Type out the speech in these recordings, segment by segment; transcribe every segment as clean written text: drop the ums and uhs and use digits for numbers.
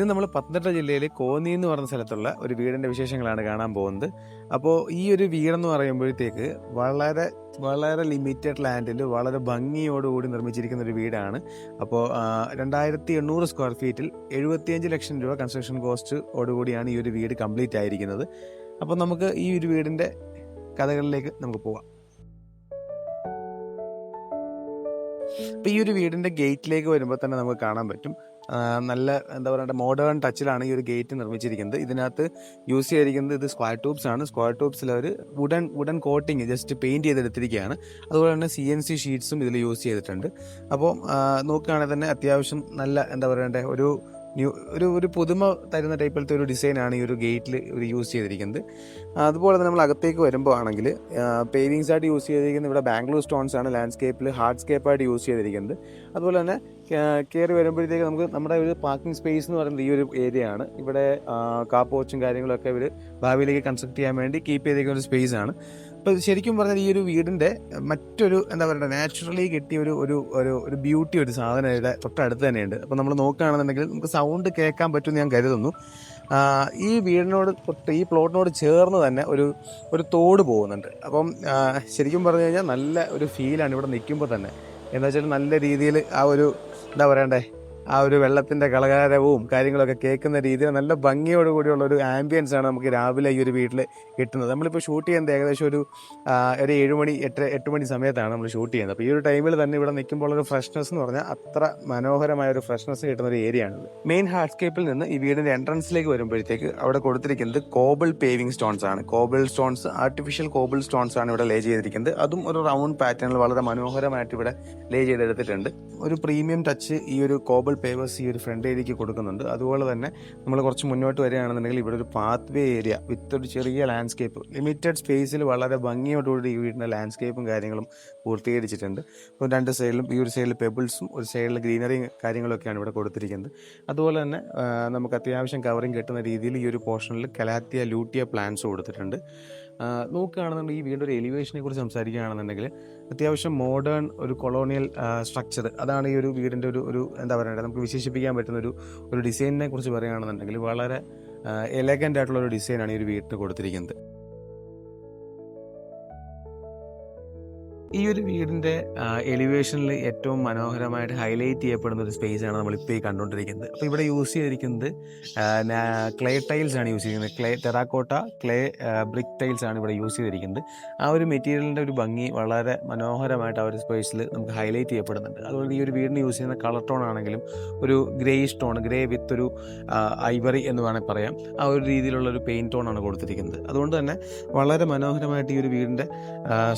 ഇന്ന് നമ്മൾ പത്തനംതിട്ട ജില്ലയിൽ കോന്നി എന്ന് പറഞ്ഞ സ്ഥലത്തുള്ള ഒരു വീടിൻ്റെ വിശേഷങ്ങളാണ് കാണാൻ പോകുന്നത്. അപ്പോൾ ഈ ഒരു വീടെന്ന് പറയുമ്പോഴത്തേക്ക് വളരെ വളരെ ലിമിറ്റഡ് ലാൻഡിൽ വളരെ ഭംഗിയോടുകൂടി നിർമ്മിച്ചിരിക്കുന്ന ഒരു വീടാണ്. അപ്പോൾ 2800 സ്ക്വയർ ഫീറ്റിൽ 75 ലക്ഷം രൂപ കൺസ്ട്രക്ഷൻ കോസ്റ്റ് ഓടുകൂടിയാണ് ഈ ഒരു വീട് കംപ്ലീറ്റ് ആയിരിക്കുന്നത്. അപ്പോൾ നമുക്ക് ഈ ഒരു വീടിൻ്റെ കഥകളിലേക്ക് നമുക്ക് പോവാം. അപ്പോൾ ഈ ഒരു വീടിൻ്റെ ഗേറ്റിലേക്ക് വരുമ്പോൾ തന്നെ നമുക്ക് കാണാൻ പറ്റും, നല്ല എന്താ പറയുക മോഡേൺ ടച്ചിലാണ് ഈ ഒരു ഗേറ്റ് നിർമ്മിച്ചിരിക്കുന്നത്. ഇതിനകത്ത് യൂസ് ചെയ്തിരിക്കുന്നത് ഇത് സ്ക്വയർ ട്യൂബ്സ് ആണ്. സ്ക്വയർ ട്യൂബ്സിൽ ഒരു വുഡൻ കോട്ടിങ് ജസ്റ്റ് പെയിൻറ്റ് ചെയ്തെടുത്തിരിക്കുകയാണ്. അതുപോലെ തന്നെ CNC ഷീറ്റ്സും ഇതിൽ യൂസ് ചെയ്തിട്ടുണ്ട്. അപ്പോൾ നോക്കുകയാണെങ്കിൽ തന്നെ അത്യാവശ്യം നല്ല എന്താ പറയണ്ടേ ഒരു പുതുമ തരുന്ന ടൈപ്പിലത്തെ ഒരു ഡിസൈനാണ് ഈ ഒരു ഗേറ്റിൽ ഒരു യൂസ് ചെയ്തിരിക്കുന്നത്. അതുപോലെ തന്നെ നമ്മൾ അകത്തേക്ക് വരുമ്പോൾ ആണെങ്കിൽ പേവിങ്സ് ആയിട്ട് യൂസ് ചെയ്തിരിക്കുന്നത് ഇവിടെ ബാംഗ്ലൂർ സ്റ്റോൺസ് ആണ് ലാൻഡ്സ്കേപ്പിൽ ഹാർഡ്സ്കേപ്പായിട്ട് യൂസ് ചെയ്തിരിക്കുന്നത്. അതുപോലെ തന്നെ കയറി വരുമ്പോഴത്തേക്ക് നമുക്ക് നമ്മുടെ ഒരു പാർക്കിംഗ് സ്പേസ് എന്ന് പറയുന്നത് ഈ ഒരു ഏരിയ ആണ്. ഇവിടെ കാർ പോർച്ചും കാര്യങ്ങളൊക്കെ ഇവർ ഭാവിയിലേക്ക് കൺസ്ട്രക്ട് ചെയ്യാൻ വേണ്ടി കീപ്പ് ചെയ്തിരിക്കുന്ന ഒരു സ്പേസ് ആണ്. അപ്പോൾ ശരിക്കും പറഞ്ഞാൽ ഈ ഒരു വീടിൻ്റെ മറ്റൊരു എന്താ പറയുക നാച്ചുറലി കിട്ടിയ ഒരു ബ്യൂട്ടി ഒരു സാധനം ഇവിടെ തൊട്ടടുത്ത് തന്നെയുണ്ട്. അപ്പോൾ നമ്മൾ നോക്കുകയാണെന്നുണ്ടെങ്കിൽ നമുക്ക് സൗണ്ട് കേൾക്കാൻ പറ്റുമെന്ന് ഞാൻ കരുതുന്നു. ഈ വീടിനോട് ഈ പ്ലോട്ടിനോട് ചേർന്ന് തന്നെ ഒരു തോട് പോകുന്നുണ്ട്. അപ്പം ശരിക്കും പറഞ്ഞു കഴിഞ്ഞാൽ നല്ല ഒരു ഫീലാണ് ഇവിടെ നിൽക്കുമ്പോൾ തന്നെ. എന്താ വെച്ചാൽ നല്ല രീതിയിൽ എന്താ പറയണ്ടേ ആ ഒരു വെള്ളത്തിൻ്റെ കളകാരവും കാര്യങ്ങളൊക്കെ കേൾക്കുന്ന രീതിയിൽ നല്ല ഭംഗിയോടുകൂടിയുള്ള ഒരു ആംബിയൻസ് ആണ് നമുക്ക് രാവിലെ ഈ ഒരു വീട്ടിൽ കിട്ടുന്നത്. നമ്മളിപ്പോൾ ഷൂട്ട് ചെയ്യുന്നത് ഏകദേശം ഒരു 7 മണി 8 മണി സമയത്താണ് നമ്മൾ ഷൂട്ട് ചെയ്യുന്നത്. അപ്പോൾ ഈ ഒരു ടൈമിൽ തന്നെ ഇവിടെ നിൽക്കുമ്പോൾ ഒരു ഫ്രഷ്നെസ് എന്ന് പറഞ്ഞാൽ അത്ര മനോഹരമായ ഒരു ഫ്രഷ്നെസ് കിട്ടുന്ന ഒരു ഏരിയ ആണിത്. മെയിൻ ഹാർഡ്സ്കേപ്പിൽ നിന്ന് ഈ വീടിൻ്റെ എൻട്രൻസിലേക്ക് വരുമ്പോഴത്തേക്ക് അവിടെ കൊടുത്തിരിക്കുന്നത് കോബിൾ പേവിംഗ് സ്റ്റോൺസ് ആണ്. Cobble stones, artificial cobble stones ആണ് ഇവിടെ ലേ ചെയ്തിരിക്കുന്നത്. അതും ഒരു റൗണ്ട് പാറ്റേണിൽ വളരെ മനോഹരമായിട്ട് ഇവിടെ ലേ ചെയ്തെടുത്തിട്ടുണ്ട്. ഒരു പ്രീമിയം ടച്ച് ഈ ഒരു കോബിൾ പേവേഴ്സ് ഈ ഒരു ഫ്രണ്ട് ഏരിയക്ക് കൊടുക്കുന്നുണ്ട്. അതുപോലെ തന്നെ നമ്മൾ കുറച്ച് മുന്നോട്ട് വരികയാണെന്നുണ്ടെങ്കിൽ ഇവിടെ ഒരു പാത്ത് വേ ഏരിയ വിത്ത് ഒരു ചെറിയ ലാൻഡ്സ്കേപ്പ്, ലിമിറ്റഡ് സ്പേസിൽ വളരെ ഭംഗിയോടുകൂടി ഈ വീടിൻ്റെ ലാൻഡ്സ്കേപ്പും കാര്യങ്ങളും പൂർത്തീകരിച്ചിട്ടുണ്ട്. അപ്പോൾ രണ്ട് സൈഡിലും ഈ ഒരു സൈഡിൽ പെബിൾസും ഒരു സൈഡിൽ ഗ്രീനറി കാര്യങ്ങളൊക്കെയാണ് ഇവിടെ കൊടുത്തിരിക്കുന്നത്. അതുപോലെ തന്നെ നമുക്ക് അത്യാവശ്യം കവറിങ് കിട്ടുന്ന രീതിയിൽ ഈ ഒരു പോർഷനിൽ കലാത്തിയ ലൂട്ടിയ പ്ലാന്റ്സ് കൊടുത്തിട്ടുണ്ട്. നോക്കുകയാണെന്നുണ്ടെങ്കിൽ ഈ വീടിൻ്റെ ഒരു എലിവേഷനെ കുറിച്ച് സംസാരിക്കുകയാണെന്നുണ്ടെങ്കിൽ അത്യാവശ്യം മോഡേൺ ഒരു കൊളോണിയൽ സ്ട്രക്ചർ, അതാണ് ഈ ഒരു വീടിൻ്റെ ഒരു എന്താ പറയുക നമുക്ക് വിശേഷിപ്പിക്കാൻ പറ്റുന്ന ഒരു ഡിസൈനിനെ കുറിച്ച് പറയുകയാണെന്നുണ്ടെങ്കിൽ വളരെ എലഗൻ്റ് ആയിട്ടുള്ള ഒരു ഡിസൈനാണ് ഈ ഒരു വീടിന് കൊടുത്തിരിക്കുന്നത്. ഈ ഒരു വീടിൻ്റെ എലിവേഷനിൽ ഏറ്റവും മനോഹരമായിട്ട് ഹൈലൈറ്റ് ചെയ്യപ്പെടുന്ന ഒരു സ്പേസാണ് നമ്മളിപ്പോൾ ഈ കണ്ടുകൊണ്ടിരിക്കുന്നത്. അപ്പോൾ ഇവിടെ യൂസ് ചെയ്തിരിക്കുന്നത് ക്ലേ ടൈൽസ് ആണ് യൂസ് ചെയ്തിരിക്കുന്നത്. ടെറാക്കോട്ട ക്ലേ ബ്രിക്ക് ടൈൽസ് ആണ് ഇവിടെ യൂസ് ചെയ്തിരിക്കുന്നത്. ആ ഒരു മെറ്റീരിയലിൻ്റെ ഒരു ഭംഗി വളരെ മനോഹരമായിട്ട് ആ ഒരു സ്പേസിൽ നമുക്ക് ഹൈലൈറ്റ് ചെയ്യപ്പെടുന്നുണ്ട്. അതുപോലെ ഈ ഒരു വീടിന് യൂസ് ചെയ്യുന്ന കളർ ടോൺ ആണെങ്കിലും ഒരു ഗ്രേയിഷ് ടോൺ, ഗ്രേ വിത്ത് ഒരു ഐവറി എന്ന് വേണമെങ്കിൽ പറയാം, ആ ഒരു രീതിയിലുള്ള ഒരു പെയിൻറ് ടോണാണ് കൊടുത്തിരിക്കുന്നത്. അതുകൊണ്ട് തന്നെ വളരെ മനോഹരമായിട്ട് ഈ ഒരു വീടിൻ്റെ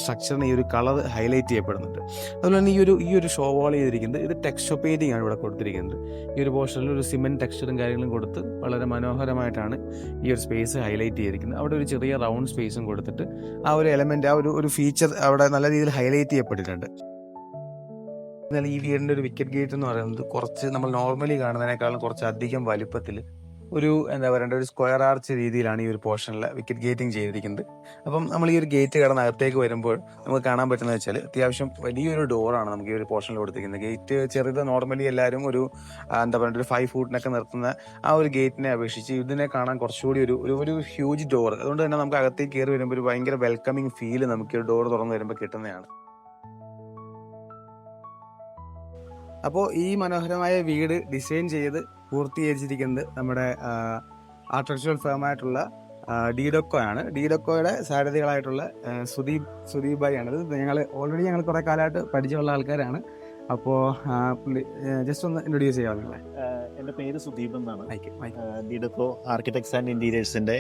സ്ട്രക്ചറിന് ഈ ഒരു കളർ ഹൈലൈറ്റ് ചെയ്യപ്പെടുന്നുണ്ട്. അതുപോലെ തന്നെ ഈ ഒരു ഷോ വാൾ ചെയ്തിരിക്കുന്നത് ഇത് ടെക്സ്ചർ പെയിന്റിംഗ് ആണ് ഇവിടെ കൊടുത്തിരിക്കുന്നത്. ഈ ഒരു പോർഷനിൽ ഒരു സിമെന്റ് ടെക്സ്ചറും കാര്യങ്ങളും കൊടുത്ത് വളരെ മനോഹരമായിട്ടാണ് ഈ ഒരു സ്പേസ് ഹൈലൈറ്റ് ചെയ്തിരിക്കുന്നത്. അവിടെ ഒരു ചെറിയ റൗണ്ട് സ്പേസും കൊടുത്തിട്ട് ആ ഒരു എലമെന്റ്, ആ ഒരു ഫീച്ചർ അവിടെ നല്ല രീതിയിൽ ഹൈലൈറ്റ് ചെയ്യപ്പെട്ടിട്ടുണ്ട്. എന്നാൽ ഈ വീടിൻ്റെ ഒരു വിക്കറ്റ് ഗേറ്റ് എന്ന് പറയുന്നത് കുറച്ച് നമ്മൾ നോർമലി കാണുന്നതിനേക്കാളും കുറച്ച് അധികം വലുപ്പത്തിൽ ഒരു എന്താ പറയേണ്ട ഒരു സ്ക്വയർ ആർച്ച് രീതിയിലാണ് ഈ ഒരു പോർഷനിൽ വിക്കറ്റ് ഗേറ്റിംഗ് ചെയ്തിരിക്കുന്നത്. അപ്പം നമ്മൾ ഈ ഒരു ഗേറ്റ് കടന്ന് അകത്തേക്ക് വരുമ്പോൾ നമുക്ക് കാണാൻ പറ്റുന്നത് വെച്ചാൽ അത്യാവശ്യം വലിയൊരു ഡോറാണ് നമുക്ക് ഈ ഒരു പോർഷനിൽ കൊടുത്തിരിക്കുന്നത്. ഗേറ്റ് ചെറുത് നോർമലി എല്ലാവരും ഒരു എന്താ പറയുക ഒരു 5 ഫൂട്ടിനൊക്കെ നിർത്തുന്ന ആ ഒരു ഗേറ്റിനെ അപേക്ഷിച്ച് ഇതിനെ കാണാൻ കുറച്ചുകൂടി ഒരു ഹ്യൂജ് ഡോർ. അതുകൊണ്ട് തന്നെ നമുക്ക് അകത്തേക്ക് കയറി വരുമ്പോൾ ഒരു ഭയങ്കര വെൽക്കമിങ് ഫീല് നമുക്ക് ഈ ഡോർ തുറന്ന് വരുമ്പോൾ കിട്ടുന്നതാണ്. അപ്പോൾ ഈ മനോഹരമായ വീട് ഡിസൈൻ ചെയ്ത് പൂർത്തീകരിച്ചിരിക്കുന്നത് നമ്മുടെ ആർക്കിടെക്ചറൽ ഫേമായിട്ടുള്ള ഡിഡോക്കോ ആണ്. ഡിഡോക്കോയുടെ സാരഥികളായിട്ടുള്ള സുദീപ് ഭായി ആണ്. ഞങ്ങൾ കുറേ കാലമായിട്ട് പരിചയമുള്ള ആൾക്കാരാണ്. അപ്പോൾ ജസ്റ്റ് ഒന്ന് ഇൻട്രൊഡ്യൂസ് ചെയ്യാവുന്നല്ലേ? എൻ്റെ പേര് സുദീപ് എന്നാണ്. ഡിഡോക്കോ ആർക്കിടെക്ട്സ് ആൻഡ് ഇൻറ്റീരിയേഴ്സിൻ്റെ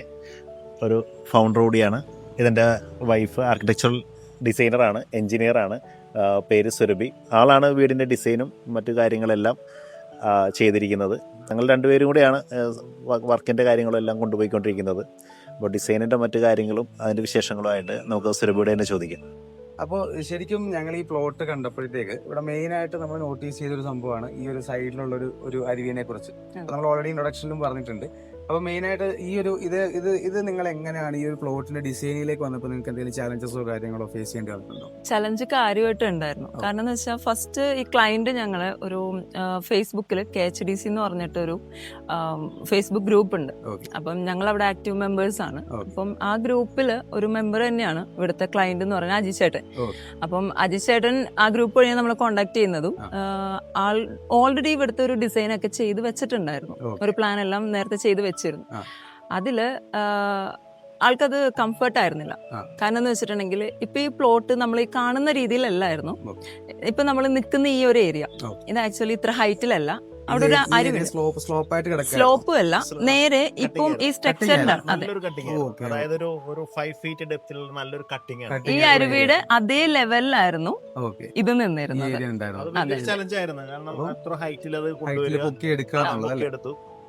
ഒരു ഫൗണ്ടർ കൂടിയാണ്. ഇതിൻ്റെ വൈഫ് ആർക്കിടെക്ചറൽ ഡിസൈനറാണ്, എൻജിനീയറാണ്. പേര് സുരഭി. ആളാണ് വീടിൻ്റെ ഡിസൈനും മറ്റു കാര്യങ്ങളെല്ലാം ചെയ്തിരിക്കുന്നത്. ഞങ്ങൾ രണ്ടുപേരും കൂടെയാണ് വർക്കിൻ്റെ കാര്യങ്ങളെല്ലാം കൊണ്ടുപോയിക്കൊണ്ടിരിക്കുന്നത്. അപ്പോൾ ഡിസൈനിൻ്റെ മറ്റു കാര്യങ്ങളും അതിൻ്റെ വിശേഷങ്ങളുമായിട്ട് നമുക്ക് സുരഭിയുടെ തന്നെ ചോദിക്കാം. അപ്പോൾ ശരിക്കും ഞങ്ങൾ ഈ പ്ലോട്ട് കണ്ടപ്പോഴത്തേക്ക് ഇവിടെ മെയിനായിട്ട് നമ്മൾ നോട്ടീസ് ചെയ്തൊരു സംഭവമാണ് ഈ ഒരു സൈഡിലുള്ള ഒരു അരുവിനെ കുറിച്ച്. നമ്മൾ ഓൾറെഡി ഇൻട്രൊഡക്ഷനിലും പറഞ്ഞിട്ടുണ്ട്. അപ്പൊ മെയിൻ ആയിട്ട് ഈ ഒരു ഇത് നിങ്ങൾ എങ്ങനെയാണ് ഈ ഒരു പ്ലോട്ടിന്റെ ഡിസൈനിലേക്ക് വന്നപ്പോൾ നിങ്ങൾക്ക് എന്തെങ്കിലും ചാലഞ്ചസോ കാര്യങ്ങളോ ഫേസ് ചെയ്യേണ്ടി വന്നിട്ടുണ്ടോ? ചലഞ്ച് കാര്യമായിട്ട് ഉണ്ടായിരുന്നു. കാരണം എന്ന് വെച്ചാൽ ഫസ്റ്റ് ഈ ക്ലയന്റ് ഞങ്ങള് ഒരു ഫേസ്ബുക്കിൽ KHDC എന്ന് പറഞ്ഞിട്ടൊരു ഫേസ്ബുക്ക് ഗ്രൂപ്പ് ഉണ്ട്. അപ്പം ഞങ്ങൾ അവിടെ ആക്റ്റീവ് മെമ്പേഴ്സ് ആണ്. അപ്പം ആ ഗ്രൂപ്പിൽ ഒരു മെമ്പർ തന്നെയാണ് ഇവിടുത്തെ ക്ലയന്റ് എന്ന് പറഞ്ഞാൽ അജിത് ചേട്ടൻ. അപ്പം അജിത് ചേട്ടൻ ആ ഗ്രൂപ്പ് വഴിയാണ് നമ്മളെ കോണ്ടാക്ട് ചെയ്യുന്നതും ആൾ ഓൾറെഡി ഇവിടുത്തെ ഒരു ഡിസൈൻ ഒക്കെ ചെയ്ത് വെച്ചിട്ടുണ്ടായിരുന്നു. ഒരു പ്ലാൻ എല്ലാം നേരത്തെ ചെയ്ത് വെച്ചിരുന്നു. അതില് ആൾക്കത് കംഫർട്ട് ആയിരുന്നില്ല. കാരണം എന്ന് വെച്ചിട്ടുണ്ടെങ്കിൽ ഇപ്പൊ ഈ പ്ലോട്ട് നമ്മൾ ഈ കാണുന്ന രീതിയിലല്ലായിരുന്നു. ഇപ്പൊ നമ്മൾ നിൽക്കുന്ന ഈ ഒരു ഏരിയ ഇത് ആക്ച്വലി ഇത്ര ഹൈറ്റിലല്ല, അവിടെ ഒരു അരുവില്ല, സ്ലോപ്പും അല്ല, നേരെ ഇപ്പം ഈ സ്ട്രക്ചറിന്റെ ഈ അരുവിയുടെ അതേ ലെവലിലായിരുന്നു ഇത് നിന്നിരുന്നത്.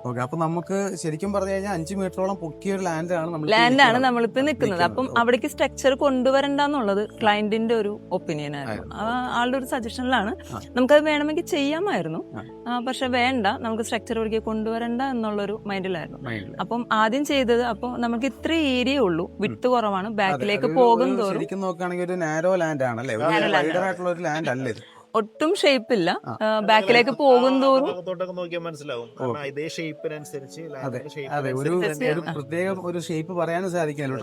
ഓക്കെ, അപ്പൊ നമുക്ക് ശരിക്കും പറഞ്ഞു കഴിഞ്ഞാൽ 5 മീറ്ററോളം പൊക്കിയ ഒരു ലാൻഡാണ് നമ്മളിപ്പോ നിൽക്കുന്നത്. അപ്പം അവിടേക്ക് സ്ട്രക്ചർ കൊണ്ടുവരണ്ടെന്നുള്ളത് ക്ലയന്റിന്റെ ഒരു ഒപ്പീനിയൻ ആയിരുന്നു. ആളുടെ ഒരു സജഷനിലാണ്. നമുക്കത് വേണമെങ്കിൽ ചെയ്യാമായിരുന്നു, പക്ഷെ വേണ്ട, നമുക്ക് സ്ട്രക്ചർ അവിടേക്ക് കൊണ്ടുവരണ്ട എന്നുള്ളൊരു മൈൻഡിലായിരുന്നു. അപ്പം ആദ്യം ചെയ്തത്, അപ്പൊ നമുക്ക് ഇത്ര ഏരിയ ഉള്ളൂ, വിട്ട് കുറവാണ്, ബാക്കിലേക്ക് പോകും തോറും ശരിക്കും നോക്കുകയാണെങ്കിൽ ഒരു നാരോ ലാൻഡ് ആണല്ലേ, ആയിട്ടുള്ള ഒരു ലാൻഡ് അല്ലേ ഇത്? ഒട്ടും ഷേപ്പില്ല, ബാക്കിലേക്ക് പോകും തോറും നോക്കിയാൽ മനസ്സിലാവും. ഇതേ ഷേപ്പിനനുസരിച്ച് ഒരു പ്രത്യേക ഒരു ഷേപ്പ് പറയാനും സാധിക്കില്ല,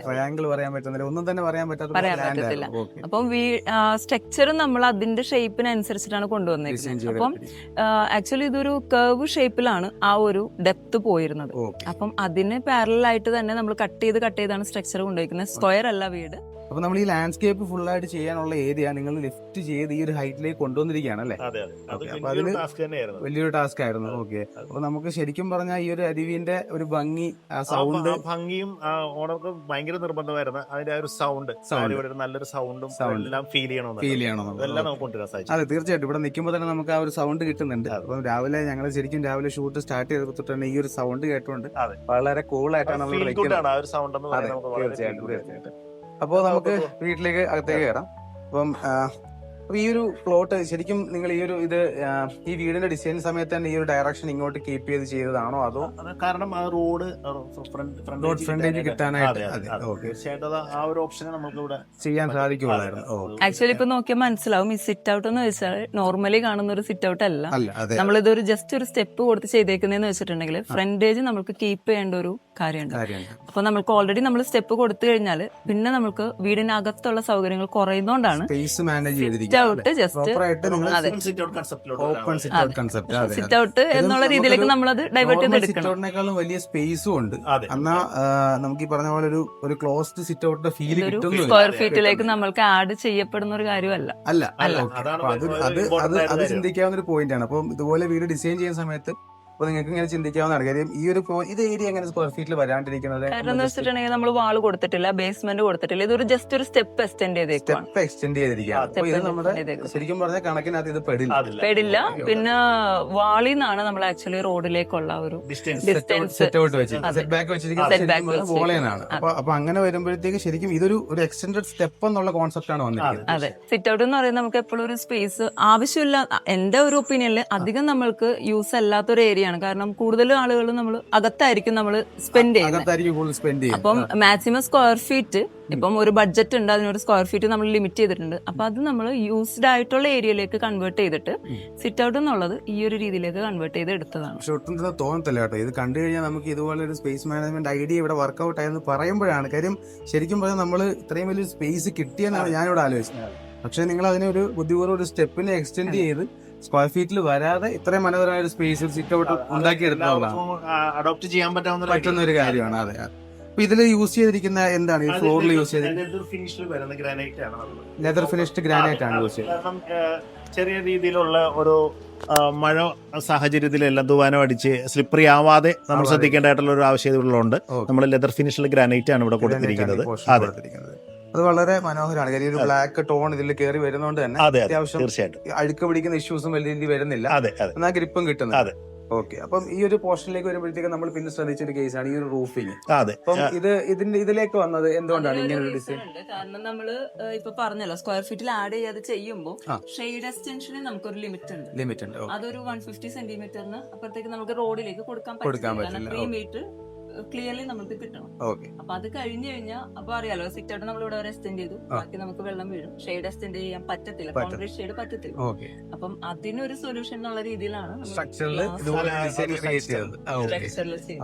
ട്രയാങ്കിൾ പറയാൻ പറ്റുന്നില്ല, ഒന്നും തന്നെ പറയാൻ പറ്റത്തില്ല. അപ്പം സ്ട്രക്ചർ നമ്മൾ അതിന്റെ ഷേപ്പിനനുസരിച്ചിട്ടാണ് കൊണ്ടുവന്നിരിക്കുന്നത്. അപ്പം ആക്ച്വലി ഇതൊരു കർവ് ഷേപ്പിലാണ് ആ ഒരു ഡെപ്ത് പോയിരുന്നത്. അപ്പം അതിന് പാരലായിട്ട് തന്നെ നമ്മൾ കട്ട് ചെയ്താണ് സ്ട്രക്ചർ കൊണ്ടുപോയിരിക്കുന്നത്. സ്ക്വയർ അല്ല വീട്. അപ്പൊ നമ്മൾ ഈ ലാൻഡ്സ്കേപ്പ് ഫുൾ ആയിട്ട് ചെയ്യാനുള്ള ഏരിയ നിങ്ങൾ ലിഫ്റ്റ് ചെയ്ത് ഈ ഒരു ഹൈറ്റിലേക്ക് കൊണ്ടുവന്നിരിക്കുകയാണ് അല്ലേ? അപ്പൊ അതിന് വലിയൊരു ടാസ്ക് ആയിരുന്നു. ഓക്കെ, അപ്പൊ നമുക്ക് ശരിക്കും പറഞ്ഞാൽ ഈ ഒരു അരുവിന്റെ ഒരു ഭംഗി, സൗണ്ട്, ഭംഗിയും ഓണർക്ക് ഭയങ്കര നിർബന്ധമായിരുന്നു. അതിന്റെ ഒരു സൗണ്ട്, നല്ലൊരു സൗണ്ടും എല്ലാം ഫീൽ ചെയ്യണം. അതെ, തീർച്ചയായിട്ടും ഇവിടെ നിൽക്കുമ്പോൾ തന്നെ നമുക്ക് ആ ഒരു സൗണ്ട് കിട്ടുന്നുണ്ട്. അപ്പൊ രാവിലെ ഞങ്ങൾ ശരിക്കും രാവിലെ ഷൂട്ട് സ്റ്റാർട്ട് ചെയ്തിട്ട് തന്നെ ഈ ഒരു സൗണ്ട് കേട്ടുകൊണ്ട് വളരെ കൂളായിട്ടാണ് നമ്മൾ തീർച്ചയായിട്ടും. അപ്പോൾ നമുക്ക് വീട്ടിലേക്ക് അകത്തേക്ക് കയറാം. അപ്പം ഈ ഒരു പ്ലോട്ട് ശരിക്കും നിങ്ങൾ ഈ ഒരു ഈ വീടിന്റെ ഡിസൈൻ സമയത്ത് തന്നെ ഈ ഒരു ഡയറക്ഷൻ ഇങ്ങോട്ട് കീപ്പ് ചെയ്തതാണോ, അതോ കാരണം ആ റോഡ് ഫ്രണ്ടേജ് കിട്ടാനായിട്ട് തീർച്ചയായിട്ടും ആ ഒരു ഓപ്ഷൻ നമുക്ക് ഇവിടെ ചെയ്യാൻ സാധിക്കുള്ളായിരുന്നു? ആക്ച്വലി ഇപ്പൊ നോക്കിയാൽ മനസ്സിലാവും, ഈ സിറ്റ് ഔട്ട് എന്ന് വെച്ചാൽ നോർമലി കാണുന്ന ഒരു സിറ്റ് ഔട്ട് അല്ല. നമ്മളിതൊരു ജസ്റ്റ് ഒരു സ്റ്റെപ്പ് കൊടുത്ത് ചെയ്തേക്കുന്നതെന്ന് വെച്ചിട്ടുണ്ടെങ്കിൽ ഫ്രണ്ടേജ് നമുക്ക് കീപ്പ് ചെയ്യേണ്ട ഒരു കാര്യമുണ്ട്. അപ്പൊ നമുക്ക് ഓൾറെഡി നമ്മൾ സ്റ്റെപ്പ് കൊടുത്തു കഴിഞ്ഞാൽ പിന്നെ നമുക്ക് വീടിനകത്തുള്ള സൗകര്യങ്ങൾ കുറയുന്നോണ്ടാണ് സിറ്റ് ഔട്ട് എന്നുള്ള രീതിയിലേക്ക് നമ്മളത് ഡൈവേർട്ട് ചെയ്തെടുക്കണം. വലിയ സ്പേസും ഉണ്ട്. എന്നാ നമുക്ക് ഈ പറഞ്ഞ പോലെ ഒരു ക്ലോസ്ഡ് സിറ്റ് ഔട്ടിന്റെ ഫീൽ കിട്ടും. സ്ക്വയർ ഫീറ്റിലേക്ക് നമ്മൾക്ക് ആഡ് ചെയ്യപ്പെടുന്ന ഒരു കാര്യമല്ല. അത് ചിന്തിക്കാവുന്ന ഒരു പോയിന്റ് ആണ്. അപ്പം ഇതുപോലെ വീട് ഡിസൈൻ ചെയ്യുന്ന സമയത്ത് അപ്പൊ നിങ്ങൾക്ക് ഇങ്ങനെ ചിന്തിക്കാവുന്നതാണ് കാര്യം ഈ ഒരു ഇത് ഏരിയ എങ്ങനെ സ്ക്വയർ ഫീറ്റിൽ വരാണ്ടിരിക്കുന്നത്? കാരണം എന്ന് വെച്ചിട്ടുണ്ടെങ്കിൽ നമ്മൾ വാള് കൊടുത്തിട്ടില്ല, ബേസ്മെന്റ് കൊടുത്തിട്ടില്ല, ഇതൊരു ജസ്റ്റ് ഒരു സ്റ്റെപ്പ് എക്സ്റ്റെൻഡ് ചെയ്തിരിക്കുകയാണ്. ഇത് നമ്മുടെ ശരിക്കും പറഞ്ഞാൽ കണക്കിനകത്ത് ഇത് പെടില്ല. പിന്നെ വാളിന്നാണ് നമ്മൾ ആക്ച്വലി റോഡിലേക്കുള്ള ഒരു സെറ്റ് ഔട്ട് വെച്ചിരിക്കുന്നത് വോളേനാണ്. അപ്പൊ അങ്ങനെ വരുമ്പോഴത്തേക്ക് ശരിക്കും ഇതൊരു എക്സ്റ്റെൻഡഡ് സ്റ്റെപ്പ് എന്നുള്ള കോൺസെപ്റ്റ് ആണ് വന്നിരിക്കുന്നത്. അതെ, സിറ്റ് ഔട്ട് എന്ന് പറയുന്നത് നമുക്ക് എപ്പോഴും ഒരു സ്പേസ് ആവശ്യമില്ല. എന്റെ ഒരു ഒപ്പീനിയനിൽ അധികം നമ്മൾക്ക് യൂസ് അല്ലാത്തൊരു ഏരിയ. കാരണം കൂടുതൽ ആളുകൾ നമ്മൾ അകത്തായിരിക്കും നമ്മൾ സ്പെൻഡ് ചെയ്യുന്നത്. അപ്പം മാക്സിമം സ്ക്വയർ ഫീറ്റ്, ഇപ്പം ഒരു ബഡ്ജറ്റ് ഉണ്ട്, അതിനൊരു സ്ക്വയർ ഫീറ്റ് നമ്മൾ ലിമിറ്റ് ചെയ്തിട്ടുണ്ട്. അപ്പൊ അത് നമ്മൾ യൂസ്ഡ് ആയിട്ടുള്ള ഏരിയയിലേക്ക് കൺവേർട്ട് ചെയ്തിട്ട് സിറ്റ് ഔട്ട് എന്നുള്ളത് ഈ ഒരു രീതിയിലേക്ക് കൺവേർട്ട് ചെയ്ത് എടുത്തതാണ്. പക്ഷെ ഒട്ടും തോന്നത്തില്ല കേട്ടോ, ഇത് കണ്ടു കഴിഞ്ഞാൽ നമുക്ക് ഇതുപോലെ ഒരു സ്പേസ് മാനേജ്മെന്റ് ഐഡിയ ഇവിടെ വർക്ക്ഔട്ട് ആയെന്ന് പറയുമ്പോഴാണ്. കാര്യം ശരിക്കും പറഞ്ഞാൽ നമ്മൾ ഇത്രയും വലിയൊരു സ്പേസ് കിട്ടിയെന്നാണ് ഞാനിവിടെ ആലോചിച്ചത്. പക്ഷെ നിങ്ങൾ അതിനെ ഒരു ബുദ്ധിപൂർവ്വം ഒരു സ്റ്റെപ്പിനെ എക്സ്റ്റെൻഡ് ചെയ്ത് സ്ക്വയർ ഫീറ്റിൽ വരാതെ ഇത്രയും മനോഹരമായ ഒരു സ്പേസ് സിറ്റ് ഔട്ട് അഡോപ്റ്റ് ചെയ്യാൻ പറ്റുന്ന ഒരു കാര്യമാണ്. അതെ, അപ്പൊ ഇതിൽ യൂസ് ചെയ്തിരിക്കുന്ന എന്താണ്? ഈ ഫ്ലോറിൽ യൂസ് ചെയ്തിരിക്കുന്നത് ലെതർ ഫിനിഷ്ഡ് ഗ്രാനൈറ്റ് ആണ് യൂസ് ചെയ്തത്. ചെറിയ രീതിയിലുള്ള ഒരു മഴ സാഹചര്യത്തിലെല്ലാം തൂവാനം അടിച്ച് സ്ലിപ്പറി ആവാതെ നമ്മൾ ശ്രദ്ധിക്കേണ്ടതായിട്ടുള്ള ഒരു ആവശ്യകതകളുണ്ട്. നമ്മൾ ലെതർ ഫിനിഷ്ഡ് ഗ്രാനൈറ്റ് ആണ് ഇവിടെ കൊടുത്തിരിക്കുന്നത്. അത് വളരെ മനോഹരമാണ്. കാര്യം ഒരു ബ്ലാക്ക് ടോൺ ഇതിൽ കയറി വരുന്നതുകൊണ്ട് തന്നെ അത്യാവശ്യം അഴുക്ക് പിടിക്കുന്ന ഇഷ്യൂസും വലിയ രീതിയിൽ വരുന്നില്ല, എന്നാൽ ഗ്രിപ്പും കിട്ടുന്നത്. ഓക്കെ. അപ്പം ഈ ഒരു പോർഷനിലേക്ക് വരുമ്പോഴത്തേക്ക് നമ്മൾ പിന്നെ ശ്രദ്ധിച്ചൊരു കേസാണ് ഈ ഒരു റൂഫിങ്. അതെ. അപ്പം ഇതിലേക്ക് വന്നത് എന്തുകൊണ്ടാണ് ഇങ്ങനെ ഒരു ഡിസൈൻ? കാരണം നമ്മള് ഇപ്പൊ പറഞ്ഞല്ലോ സ്ക്വയർ ഫീറ്റിൽ ആഡ് ചെയ്യാതെ ചെയ്യുമ്പോൾ ഷെയ്ഡ് എക്സ്റ്റൻഷന് നമുക്കൊരു ലിമിറ്റ് ഉണ്ട്. അതൊരു 150 സെന്റിമീറ്ററിന് അപ്പുറത്തേക്ക് നമുക്ക് റോഡിലേക്ക് കൊടുക്കാൻ പറ്റില്ല. 3 മീറ്റർ ക്ലിയർലി നമുക്ക് കിട്ടണം. അപ്പൊ അത് കഴിഞ്ഞു കഴിഞ്ഞാൽ അപ്പൊ അറിയാലോ സിറ്റ് ഔട്ട് നമ്മൾ ഇവിടെ വരെ എക്സ്റ്റെൻഡ് ചെയ്തു, ബാക്കി നമുക്ക് വെള്ളം വീഴും. ഷെയ്ഡ് എക്സ്റ്റെൻഡ് ചെയ്യാൻ പറ്റത്തില്ല, കോൺക്രീറ്റ് ഷെയ്ഡ് പറ്റത്തില്ല. അപ്പം അതിനൊരു സൊല്യൂഷൻ എന്നുള്ള രീതിയിലാണ്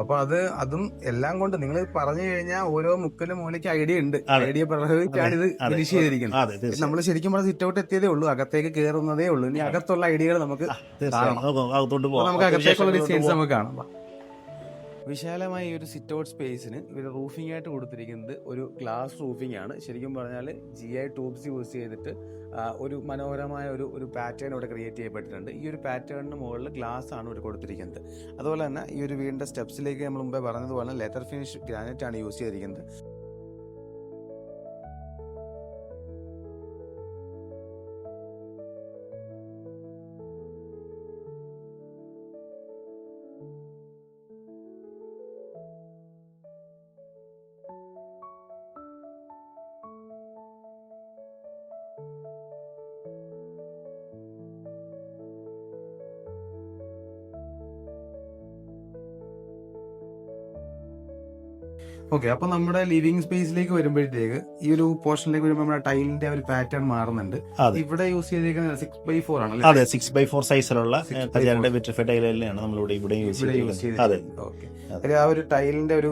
അപ്പൊ അതും എല്ലാം കൊണ്ട് നിങ്ങൾ പറഞ്ഞു കഴിഞ്ഞാൽ ഓരോ മുക്കലും മൂലയ്ക്ക് ഐഡിയ ഉണ്ട്. ഐഡിയ പ്രയോഗിച്ചാണ് ഇത് ഫിനിഷ് ചെയ്തിരിക്കുന്നത്. നമ്മൾ ശരിക്കും പറഞ്ഞാൽ സിറ്റ് ഔട്ട് എത്തിയതേ ഉള്ളൂ, അകത്തേക്ക് കയറുന്നതേ ഉള്ളൂ. ഇനി അകത്തുള്ള ഐഡിയകൾ നമുക്ക് നമുക്ക് അകത്തേക്കുള്ള ഡിസൈൻസ് നമുക്ക് കാണാം. വിശാലമായ ഈ ഒരു സിറ്റ് ഔട്ട് സ്പേസിന് ഇവർ റൂഫിംഗ് ആയിട്ട് കൊടുത്തിരിക്കുന്നത് ഒരു ഗ്ലാസ് റൂഫിംഗ് ആണ്. ശരിക്കും പറഞ്ഞാൽ GI ട്യൂബ്സ് യൂസ് ചെയ്തിട്ട് ഒരു മനോഹരമായ ഒരു പാറ്റേൺ ഇവിടെ ക്രിയേറ്റ് ചെയ്യപ്പെട്ടിട്ടുണ്ട്. ഈ ഒരു പാറ്റേണിന് മുകളിൽ ഗ്ലാസ് ആണ് ഇവിടെ കൊടുത്തിരിക്കുന്നത്. അതുപോലെ തന്നെ ഈ ഒരു വീടിൻ്റെ സ്റ്റെപ്സിലേക്ക് നമ്മൾ മുമ്പേ പറഞ്ഞതുപോലെ ലെതർ ഫിനിഷ് ഗ്രാനൈറ്റ് ആണ് യൂസ് ചെയ്തിരിക്കുന്നത്. ഓക്കെ. അപ്പൊ നമ്മുടെ ലിവിംഗ് സ്പേസിലേക്ക് വരുമ്പോഴത്തേക്ക് ഈ ഒരു പോർഷനിലേക്ക് വരുമ്പോൾ നമ്മുടെ ടൈലിന്റെ ഒരു പാറ്റേൺ മാറുന്നുണ്ട്. ഇവിടെ യൂസ് ചെയ്തിരിക്കുന്നത് 6x4 ആണ്. അതെ, 6x4 സൈസിലുള്ള വിട്രിഫൈഡ് ടൈൽ തന്നെയാണ് നമ്മളിവിടെ യൂസ് ചെയ്തിരിക്കുന്നത്. ആ ഒരു ടൈലിന്റെ ഒരു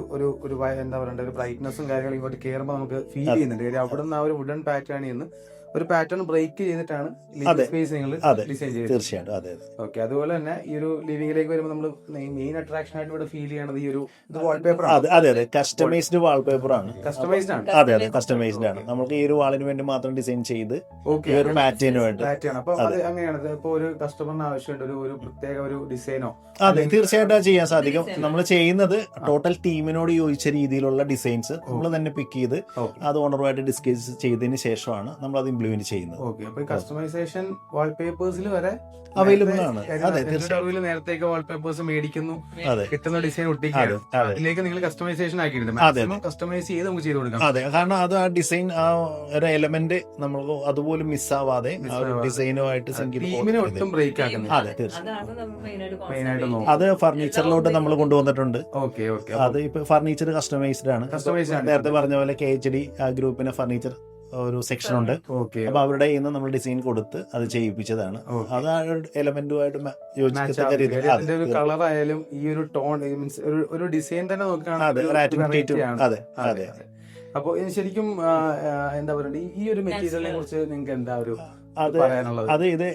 എന്താ പറയണ്ട ഒരു ബ്രൈറ്റ്നസും കാര്യങ്ങളും ഇങ്ങോട്ട് കയറുമ്പോൾ നമുക്ക് ഫീൽ ചെയ്യുന്നുണ്ട്. കാര്യം അവിടെ നിന്ന് ആ ഒരു വുഡൻ പാറ്റേണിൽ നിന്ന് ഒരു പാറ്റേൺ ബ്രേക്ക് ചെയ്തിട്ടാണ് സ്പേസ് നിങ്ങൾ ഡിസൈൻ ചെയ്തത്. തീർച്ചയായിട്ടും. അതെ. ഓക്കെ. അതുപോലെ തന്നെ ഈ ഒരു ലിവിംഗിലേക്ക് വരുമ്പോൾ നമ്മൾ മെയിൻ അട്രാക്ഷൻ ആയിട്ട് ഇവിടെ ഫീൽ ചെയ്യണത് ഈ ഒരു വാൾപേപ്പർ. അതെ, കസ്റ്റമൈസ്ഡ് വാൾപേപ്പർ ആണ്. കസ്റ്റമൈസ്ഡ് ആണ്. അതെ, കസ്റ്റമൈസ്ഡ് ആണ്. നമുക്ക് ഈ ഒരു വാളിന് വേണ്ടി മാത്രം ഡിസൈൻ ചെയ്ത് പാറ്റേൺ പാറ്റേൺ. അപ്പൊ അത് അങ്ങനെയാണ്. ഇപ്പൊ ഒരു കസ്റ്റമറിന് ആവശ്യമുണ്ട് ഒരു പ്രത്യേക ഒരു ഡിസൈനോ? അതെ, തീർച്ചയായിട്ടും ചെയ്യാൻ സാധിക്കും. നമ്മൾ ചെയ്യുന്നത് ടോട്ടൽ ടീമിനോട് യോജിച്ച രീതിയിലുള്ള ഡിസൈൻസ് നമ്മൾ തന്നെ പിക്ക് ചെയ്ത് അത് ഓണറുമായിട്ട് ഡിസ്കസ് ചെയ്തതിന് ശേഷമാണ് നമ്മൾ അത് ഇംപ്ലിമെന്റ് ചെയ്യുന്നത്. കസ്റ്റമൈസേഷൻ വാൾപേപ്പേഴ്സിൽ വരെ അവൈലബിൾ ആണ്. നേരത്തേക്ക് വാൾപേപ്പേഴ്സ് മേടിക്കുന്നു, കിട്ടുന്ന ഡിസൈൻ ഒട്ടിക്കുന്നു. അതിലേക്ക് നിങ്ങൾ കസ്റ്റമൈസേഷൻ ആക്കിയിട്ടുണ്ട്. കസ്റ്റമൈസ് ചെയ്ത് നമുക്ക് ചെയ്ത് കൊടുക്കാം. അതെ, കാരണം അത് ആ ഡിസൈൻ ആ ഒരു എലമെന്റ് നമ്മൾ അതുപോലും മിസ്സാവാതെ ഡിസൈനുമായിട്ട് ഒട്ടും ബ്രേക്ക് ആക്കുന്നത്. അതെ, അത് ഫർണിച്ചറിലോട്ട് നമ്മൾ കൊണ്ടുവന്നിട്ടുണ്ട്. അത് ഇപ്പൊ ഫർണിച്ചർ കസ്റ്റമൈസ്ഡ് ആണ്. നേരത്തെ പറഞ്ഞ പോലെ KHD ആ ഗ്രൂപ്പിന്റെ ഫർണിച്ചർ ഒരു സെക്ഷൻ ഉണ്ട്. അപ്പൊ അവരുടെ ഇന്ന് നമ്മൾ ഡിസൈൻ കൊടുത്ത് അത് ചെയ്യിപ്പിച്ചതാണ്. അത് ആ എലമെന്റുമായിട്ട് കളർ ആയാലും ഈ ഒരു ടോൺ മീൻസ് ഒരു ഡിസൈൻ തന്നെ നോക്കുകയാണെങ്കിൽ. അതെ. അപ്പൊ ശരിക്കും എന്താ പറയുക, ഈ ഒരു മെറ്റീരിയലിനെ കുറിച്ച് നിങ്ങൾക്ക് എന്താ ഒരു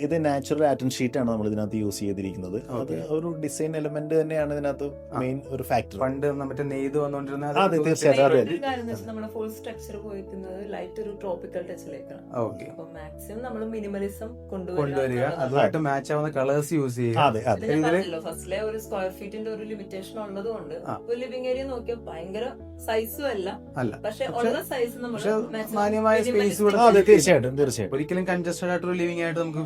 ഇത് നാച്ചുറൽ ആറ്റൻ ഷീറ്റ് ആണ് നമ്മൾ ഇതിനകത്ത് യൂസ് ചെയ്തിരിക്കുന്നത്. അത് ഒരു ഡിസൈൻ എലമെന്റ് തന്നെയാണ് ഇതിനകത്ത് മെയിൻ ഒരു ഫാക്ടർ. പണ്ട് മറ്റേ നെയ്ത് വന്നുകൊണ്ടിരുന്നത്. അതെ, തീർച്ചയായിട്ടും. നമ്മുടെ ഫുൾ സ്ട്രക്ചർ പോയിരിക്കുന്നത് ലൈറ്റ് ഒരു ട്രോപ്പിക്കൽ ടച്ചിലേക്കാണ്. അപ്പൊ മാക്സിമം നമ്മൾ മിനിമലിസം കൊണ്ടുവരിക, അതുമായിട്ട് മാച്ച് ആവുന്ന കളേഴ്സ് യൂസ് ചെയ്യുക. ഫസ്റ്റിലെ ഒരു സ്ക്വയർ ഫീറ്റിന്റെ ഒരു ലിമിറ്റേഷൻ ഉള്ളത് കൊണ്ട് ലിവിംഗ് ഏരിയ നോക്കിയാൽ ഭയങ്കര സൈസും അല്ല, പക്ഷെ ഉള്ള സൈസ് നമ്മൾ മാന്യമായ സ്പേസ് തീർച്ചയായിട്ടും ഒരിക്കലും കൺജസ്റ്റഡ് ആയിട്ടൊരു ലിവിംഗ് ആയിട്ട് നമുക്ക്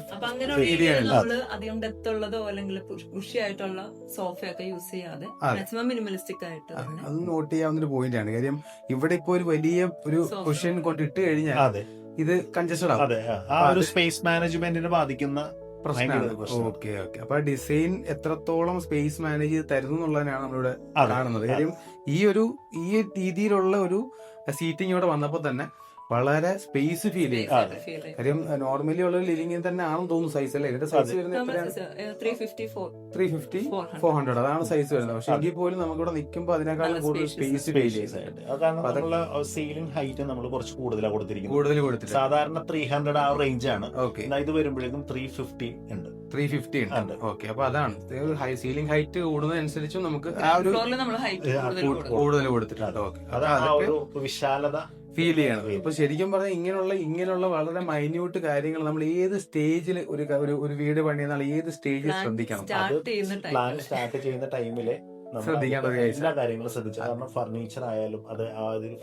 അധികം ഡെപ്ത് ഉള്ളതോ അല്ലെങ്കിൽ പുഷി ആയിട്ടുള്ള സോഫയൊക്കെ യൂസ് ചെയ്യാതെ മാക്സിമം മിനിമലിസ്റ്റിക് ആയിട്ട് അത് നോട്ട് ചെയ്യാവുന്ന ഒരു പോയിന്റ് ആണ്. കാര്യം ഇവിടെ ഇപ്പൊ ഒരു വലിയ ഒരു കുഷൻ കൊണ്ട് ഇട്ട് കഴിഞ്ഞാൽ ഇത് കൺജസ്റ്റഡ് ആവും. ആ ഒരു സ്പേസ് മാനേജ്മെന്റിനെ ബാധിക്കുന്ന പ്രശ്നമാണ്. ഓക്കെ. അപ്പൊ ഡിസൈൻ എത്രത്തോളം സ്പേസ് മാനേജ് ചെയ്ത് തരുന്നു എന്നുള്ളതിനാണ് നമ്മളിവിടെ കാണുന്നത്. കാര്യം ഈ രീതിയിലുള്ള ഒരു സീറ്റിംഗ് ഇവിടെ വന്നപ്പോ തന്നെ വളരെ സ്പേസ് ഫീൽ ചെയ്യും. കാര്യം നോർമലി ഉള്ള ലിവിംഗിൽ തന്നെ ആണെന്ന് തോന്നുന്നു സൈസ് അല്ലേ? ഇതിന്റെ സൈസ് വരുന്നത് 350-400 അതാണ് സൈസ് വരുന്നത്. പക്ഷെ എങ്കിൽ പോലും നമുക്കിവിടെ നിൽക്കുമ്പോൾ അതിനേക്കാളും കൂടുതൽ സ്പേസ് ഫീൽ ചെയ്യും. സീലിംഗ് ഹൈറ്റ് നമ്മൾ കുറച്ച് കൂടുതലാണ് കൊടുത്തിരിക്കുന്നത്. സാധാരണ 300 ആ റേഞ്ച് ആണ്. ഇത് വരുമ്പോഴേക്കും 350 ഉണ്ട്. 350 ഉണ്ട്. ഓക്കെ. അപ്പൊ അതാണ് സീലിംഗ് ഹൈറ്റ് കൂടുന്നതനുസരിച്ചും നമുക്ക് ആ ഒരു കൂടുതൽ കൊടുത്തിട്ടുണ്ട്. ഓക്കെ, വിശാലത ഫീൽ ചെയ്യണം. ഇപ്പൊ ശരിക്കും പറഞ്ഞാൽ ഇങ്ങനെയുള്ള വളരെ മൈന്യൂട്ട് കാര്യങ്ങൾ നമ്മൾ ഏത് സ്റ്റേജിൽ ഒരു വീട് പണിയുന്ന ഏത് സ്റ്റേജിൽ ശ്രദ്ധിക്കണം. പ്ലാൻ സ്റ്റാർട്ട് ചെയ്യുന്ന ടൈമില് നമ്മൾ ശ്രദ്ധിക്കേണ്ട ഒരു case എല്ലാ കാര്യങ്ങളും ശ്രദ്ധിച്ചു. കാരണം ഫർണിച്ചർ ആയാലും അത്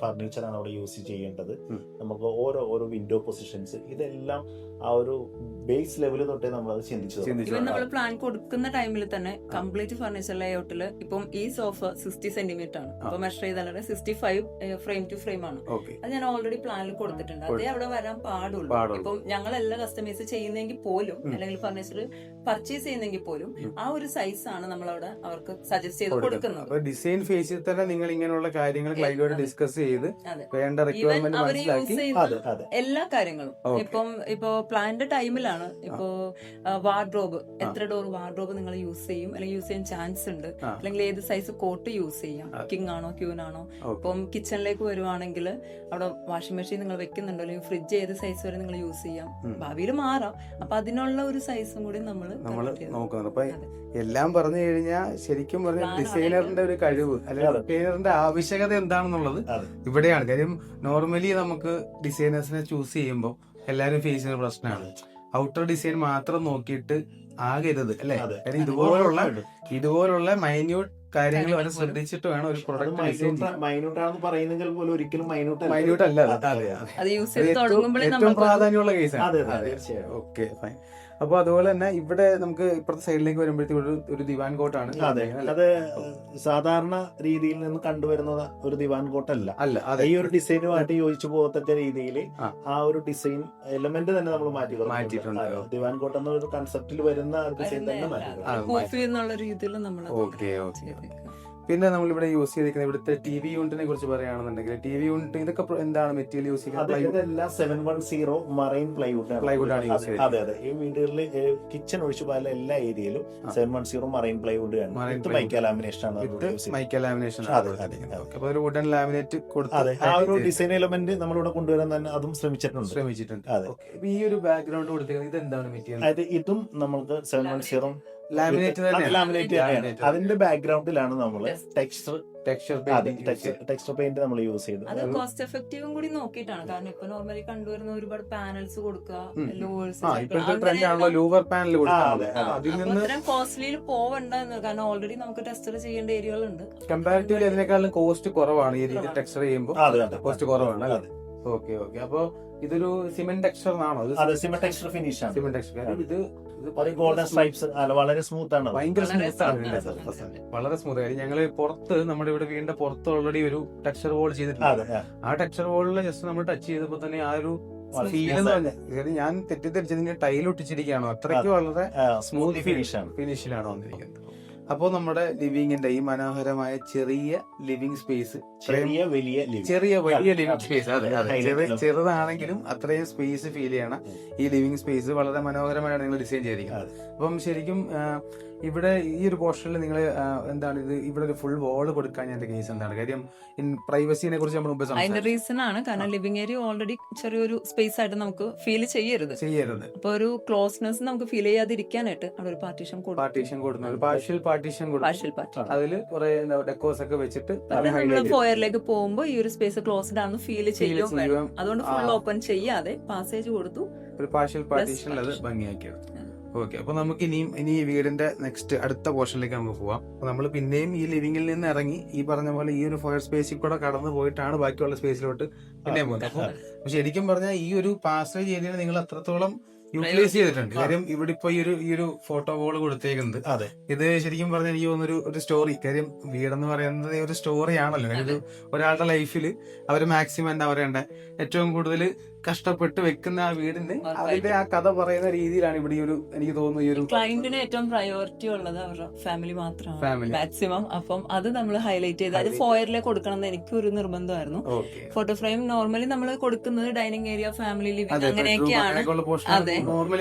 ഫർണിച്ചർ ആണ് അവിടെ യൂസ് ചെയ്യേണ്ടത്. നമുക്ക് ഓരോ വിൻഡോ പൊസിഷൻസ് ഇതെല്ലാം ആ ഒരു ബേസ് ലെവൽ തൊട്ടേ നമ്മൾ അത് ചിന്തിച്ചു. നമ്മൾ പ്ലാൻ കൊടുക്കുന്ന ടൈമിൽ തന്നെ കംപ്ലീറ്റ് ഫർണിച്ചർ ലേഔട്ടിൽ ഇപ്പം ഈ സോഫ 60 സെന്റിമീറ്റർ ആണ്. അപ്പൊ മെഷർ ചെയ്താൽ 65 ഫ്രെയിം ടു ഫ്രെയിം ആണ്. അത് ഞാൻ ഓൾറെഡി പ്ലാനിൽ കൊടുത്തിട്ടുണ്ട്. അതേ അവിടെ വരാൻ പാടുള്ളൂ. ഇപ്പം ഞങ്ങളെല്ലാം കസ്റ്റമൈസ് ചെയ്യുന്നെങ്കിൽ പോലും അല്ലെങ്കിൽ ഫർണിച്ചർ പർച്ചേസ് ചെയ്യുന്നെങ്കിൽ പോലും ആ ഒരു സൈസ് ആണ് നമ്മൾ അവിടെ അവർക്ക് സജസ്റ്റ് ചെയ്ത് കൊടുക്കുന്നത്. ഡിസൈൻ ഫേസിൽ തന്നെ നിങ്ങൾ ഇങ്ങനെയുള്ള കാര്യങ്ങൾ ക്ലൈന്റോട് ഡിസ്കസ് ചെയ്ത് വേണ്ട റിക്വയർമെന്റ് മനസ്സിലാക്കി എല്ലാ കാര്യങ്ങളും ഇപ്പൊ പ്ലാന്റെ ടൈമിലാണ്. ഇപ്പോ വാർഡ്രോബ് എത്ര ഡോർ വാർഡ്രോബ് നിങ്ങൾ യൂസ് ചെയ്യും അല്ലെങ്കിൽ യൂസ് ചെയ്യാൻ ചാൻസ് ഉണ്ട്, അല്ലെങ്കിൽ ഏത് സൈസ് കോട്ട് യൂസ് ചെയ്യാം, കിങ് ആണോ ക്യൂൻ ആണോ. ഇപ്പം കിച്ചണിലേക്ക് വരുവാണെങ്കിൽ അവിടെ വാഷിംഗ് മെഷീൻ നിങ്ങൾ വെക്കുന്നുണ്ടോ അല്ലെങ്കിൽ ഫ്രിഡ്ജ് ഏത് സൈസ് വരെ നിങ്ങൾ യൂസ് ചെയ്യാം, ഭാവിയിൽ മാറാം. അപ്പൊ അതിനുള്ള ഒരു സൈസും കൂടി നമ്മൾ നോക്കുന്നുണ്ട്. അപ്പൊ എല്ലാം പറഞ്ഞു കഴിഞ്ഞാൽ ശരിക്കും പറഞ്ഞ ഡിസൈനറിന്റെ ഒരു കഴിവ് അല്ലെങ്കിൽ ഡിസൈനറിന്റെ ആവശ്യകത എന്താണെന്നുള്ളത് ഇവിടെയാണ്. കാര്യം നോർമലി നമുക്ക് ഡിസൈനേഴ്സിനെ ചൂസ് ചെയ്യുമ്പോൾ എല്ലാവരും ഫേസ് ചെയ്യുന്ന പ്രശ്നമാണ് ഔട്ടർ ഡിസൈൻ മാത്രം നോക്കിയിട്ട് ആകരുത് അല്ലെ. കാര്യം ഇതുപോലുള്ള മൈന്യൂട്ട് കാര്യങ്ങൾ വരെ ശ്രദ്ധിച്ചിട്ട് വേണം ഒരു പ്രൊഡക്റ്റ് ഡിസൈൻ. മൈന്യൂട്ട് ആണെന്ന് പറയുന്നെങ്കിൽ പോലും ഒരിക്കലും മൈന്യൂട്ട് അല്ല. ഏറ്റവും പ്രാധാന്യമുള്ള കേസാണ്. Okay fine. അപ്പൊ അതുപോലെ തന്നെ ഇവിടെ നമുക്ക് ഇപ്പുറത്തെ സൈഡിലേക്ക് വരുമ്പോഴത്തേക്ക് ഒരു ദിവാൻ കോട്ടാണ്. അത് സാധാരണ രീതിയിൽ നിന്ന് കണ്ടുവരുന്ന ഒരു ദിവാൻ കോട്ടല്ല. ഈ ഒരു ഡിസൈനുമായിട്ട് യോജിച്ചു പോകത്തക്ക രീതിയിൽ ആ ഒരു ഡിസൈൻ എലമെന്റ് തന്നെ നമ്മൾ മാറ്റിയിട്ടുണ്ട്. ദിവാൻ കോട്ട് എന്ന ഒരു കൺസെപ്റ്റിൽ വരുന്ന ഡിസൈൻ തന്നെ മാറ്റി. ഓക്കെ. പിന്നെ നമ്മളിവിടെ യൂസ് ചെയ്തിരിക്കുന്നത് ഇവിടുത്തെ ടി വി യൂണിറ്റിനെ കുറിച്ച് പറയുകയാണെന്നുണ്ടെങ്കിൽ ടി വി യൂണിറ്റ് ഇതൊക്കെ എന്താണ് മെറ്റീരിയൽ യൂസ് ചെയ്യുന്നത്? 710 മറൈൻ പ്ലൈവുഡ് ആണ് യൂസ് ചെയ്യുന്നത്. അതെ. ഈ വീടുകളിൽ കിച്ചൺ ഒഴിച്ചു പോയ എല്ലാ ഏരിയയിലും 710 മറൈൻ പ്ലൈവുഡ് ആണ്. മൈക്ക ലാമിനേഷൻ ആണ്. Mica lamination. അപ്പൊ ഒരു വുഡൻ ലാമിനേറ്റ് കൊടുത്ത് ആ ഒരു ഡിസൈൻ എലമെന്റ് നമ്മളിവിടെ കൊണ്ടുവരാൻ തന്നെ അതും ശ്രമിച്ചിട്ടുണ്ട്. അതെ. ഈ ഒരു ബാക്ക്ഗ്രൗണ്ട് കൊടുത്തിരിക്കുന്നത് ഇത് എന്താണ് മെറ്റീരിയൽ? അതായത് ഇതും നമ്മൾക്ക് 710 ലാമിനേറ്റ്. അതിന്റെ ബാക്ക്ഗ്രൗണ്ടിലാണ് നമ്മൾ ടെക്സ്ചർ പെയിന്റ് നമ്മൾ യൂസ് ചെയ്തത്. അത് കോസ്റ്റ് എഫക്റ്റീവും കൂടി നോക്കിയിട്ടാണ്. കാരണം ഇപ്പൊ നോർമലി കണ്ടുവരുന്ന ഒരുപാട് പാനൽസ് കൊടുക്കുക, അത്രയും കോസ്റ്റ്ലിയിൽ പോവണ്ട. കാരണം ഓൾറെഡി നമുക്ക് ടെസ്റ്റർ ചെയ്യേണ്ട ഏരിയകളുണ്ട്. കമ്പാരിറ്റീവ്ലി അതിനേക്കാളും കോസ്റ്റ് കുറവാണ് ഈ രീതിയിൽ ടെക്സ്ചർ ചെയ്യുമ്പോൾ. കോസ്റ്റ് കുറവാണ്. ഓക്കെ. അപ്പൊ ഇതൊരു സിമെന്റ് ടെക്സ്ചർ ആണോ? സിമെന്റ് ടെക്സ്ചർ ഫിനിഷ് ആണ്. Cement texture. ഇത് ഗോൾഡൻ സ്ട്രൈപ്സ് വളരെ സ്മൂത്ത് ആണ്. ഭയങ്കര സ്മൂത്ത് ആണ്. വളരെ സ്മൂത്ത് ആയി. ഞങ്ങള് പുറത്ത് നമ്മുടെ ഇവിടെ വീടിന്റെ പുറത്ത് ഓൾറെഡി ഒരു ടെക്സ്ചർ വോൾ ചെയ്തിട്ടുണ്ട്. ആ ടെക്സ്ചർ വോളിൽ ജസ്റ്റ് നമ്മൾ ടച്ച് ചെയ്തപ്പോ തന്നെ ആ ഒരു ഫീൽ എന്ന് പറഞ്ഞാൽ ഞാൻ തെറ്റിദ്ധരിച്ചതിന് ടൈൽ ഒട്ടിച്ചിരിക്കുകയാണോ അത്രയ്ക്ക് വളരെ സ്മൂത്ത് ഫിനിഷിലാണ് വന്നിരിക്കുന്നത്. അപ്പോൾ നമ്മുടെ ലിവിങ്ങിന്റെ ഈ മനോഹരമായ ചെറിയ ലിവിങ് സ്പേസ്, ചെറിയ വലിയ ലിവിങ് സ്പേസ്, ചെറുതാണെങ്കിലും അത്രയും സ്പേസ് ഫീൽ ചെയ്യണം. ഈ ലിവിങ് സ്പേസ് വളരെ മനോഹരമായാണ് നിങ്ങൾ ഡിസൈൻ ചെയ്തിരിക്കുന്നത്. അപ്പം ശരിക്കും ഇവിടെ ഈ ഒരു പോർഷനിൽ നിങ്ങൾ എന്താണ് ഇത് ഇവിടെ ഒരു ഫുൾ വാള് കൊടുക്കാൻ ഞാൻ കേസ് എന്താണ് കാര്യം? പ്രൈവസിനെ കുറിച്ച് നമ്മൾ മുമ്പ് അതിന്റെ റീസൺ ആണ്. കാരണം ലിവിംഗ് ഏരിയ ഓൾറെഡി ചെറിയൊരു സ്പേസ് ആയിട്ട് നമുക്ക് ഫീൽ ചെയ്യരുത്. അപ്പൊ ഒരു ക്ലോസ്നെസ് നമുക്ക് ഫീൽ ചെയ്യാതിരിക്കാനായിട്ട് അവിടെ ഒരു പാർട്ടീഷൻ കൊടുക്കുന്നത്, പാർഷ്യൽ പാർട്ടീഷൻ അതിൽ കുറെ ഡെക്കോസ് ഒക്കെ വെച്ചിട്ട് ഫോയറിലേക്ക് പോകുമ്പോൾ ഈ ഒരു സ്പേസ് ക്ലോസ്ഡ് ആണെന്ന് ഫീൽ ചെയ്യും. അതുകൊണ്ട് ഫുൾ ഓപ്പൺ ചെയ്യാതെ പാസേജ് കൊടുത്തു ഒരു പാർഷ്യൽ പാർട്ടീഷനിൽ അത് ഭംഗിയാക്കിയത്. ഓക്കെ. അപ്പൊ നമുക്ക് ഇനി ഈ വീടിന്റെ നെക്സ്റ്റ് അടുത്ത പോർഷനിലേക്ക് നമുക്ക് പോവാം. അപ്പൊ നമ്മൾ പിന്നെയും ഈ ലിവിംഗിൽ നിന്ന് ഇറങ്ങി ഈ പറഞ്ഞ പോലെ ഈ ഒരു ഫയർ സ്പേസിൽ കൂടെ കടന്നു പോയിട്ടാണ് ബാക്കിയുള്ള സ്പേസിലോട്ട് പിന്നെയും പോകുന്നത്. അപ്പൊ ശരിക്കും പറഞ്ഞാൽ ഈ ഒരു പാസേജ് ഏരിയ നിങ്ങൾ അത്രത്തോളം യൂട്ടിലൈസ് ചെയ്തിട്ടുണ്ട്. കാര്യം ഇവിടെ ഇപ്പൊ ഈ ഒരു ഫോട്ടോ വോൾ കൊടുത്തേക്കുന്നത് ഇത് ശരിക്കും പറഞ്ഞാൽ എനിക്ക് തോന്നുന്നു ഒരു സ്റ്റോറി. കാര്യം വീടെന്ന് പറയുന്നത് ഒരു സ്റ്റോറി ആണല്ലോ. ഇത് ഒരാളുടെ ലൈഫിൽ അവർ മാക്സിമം എന്താ പറയണ്ടേ ഏറ്റവും കൂടുതൽ കഷ്ടപ്പെട്ട് വെക്കുന്ന ആ വീടിന്റെ അതിന്റെ ആ കഥ പറയുന്ന രീതിയിലാണ് ഇവിടെ ഒരു എനിക്ക് തോന്നുന്നു ഈ ഒരു ക്ലയന്റിന് ഏറ്റവും പ്രയോറിറ്റി ഉള്ളത് അവരുടെ ഫാമിലി മാത്രമാണ് മാക്സിമം. അപ്പം അത് നമ്മൾ ഹൈലൈറ്റ് ചെയ്ത് അത് ഫോയറിലേക്ക് കൊടുക്കണം എന്ന് എനിക്കൊരു നിർബന്ധമായിരുന്നു. ഫോട്ടോ ഫ്രെയിം നോർമലി നമ്മൾ കൊടുക്കുന്നത് ഡൈനിങ് ഏരിയ, ഫാമിലി ലിവിംഗ് അങ്ങനെയൊക്കെയാണ്. അതെ.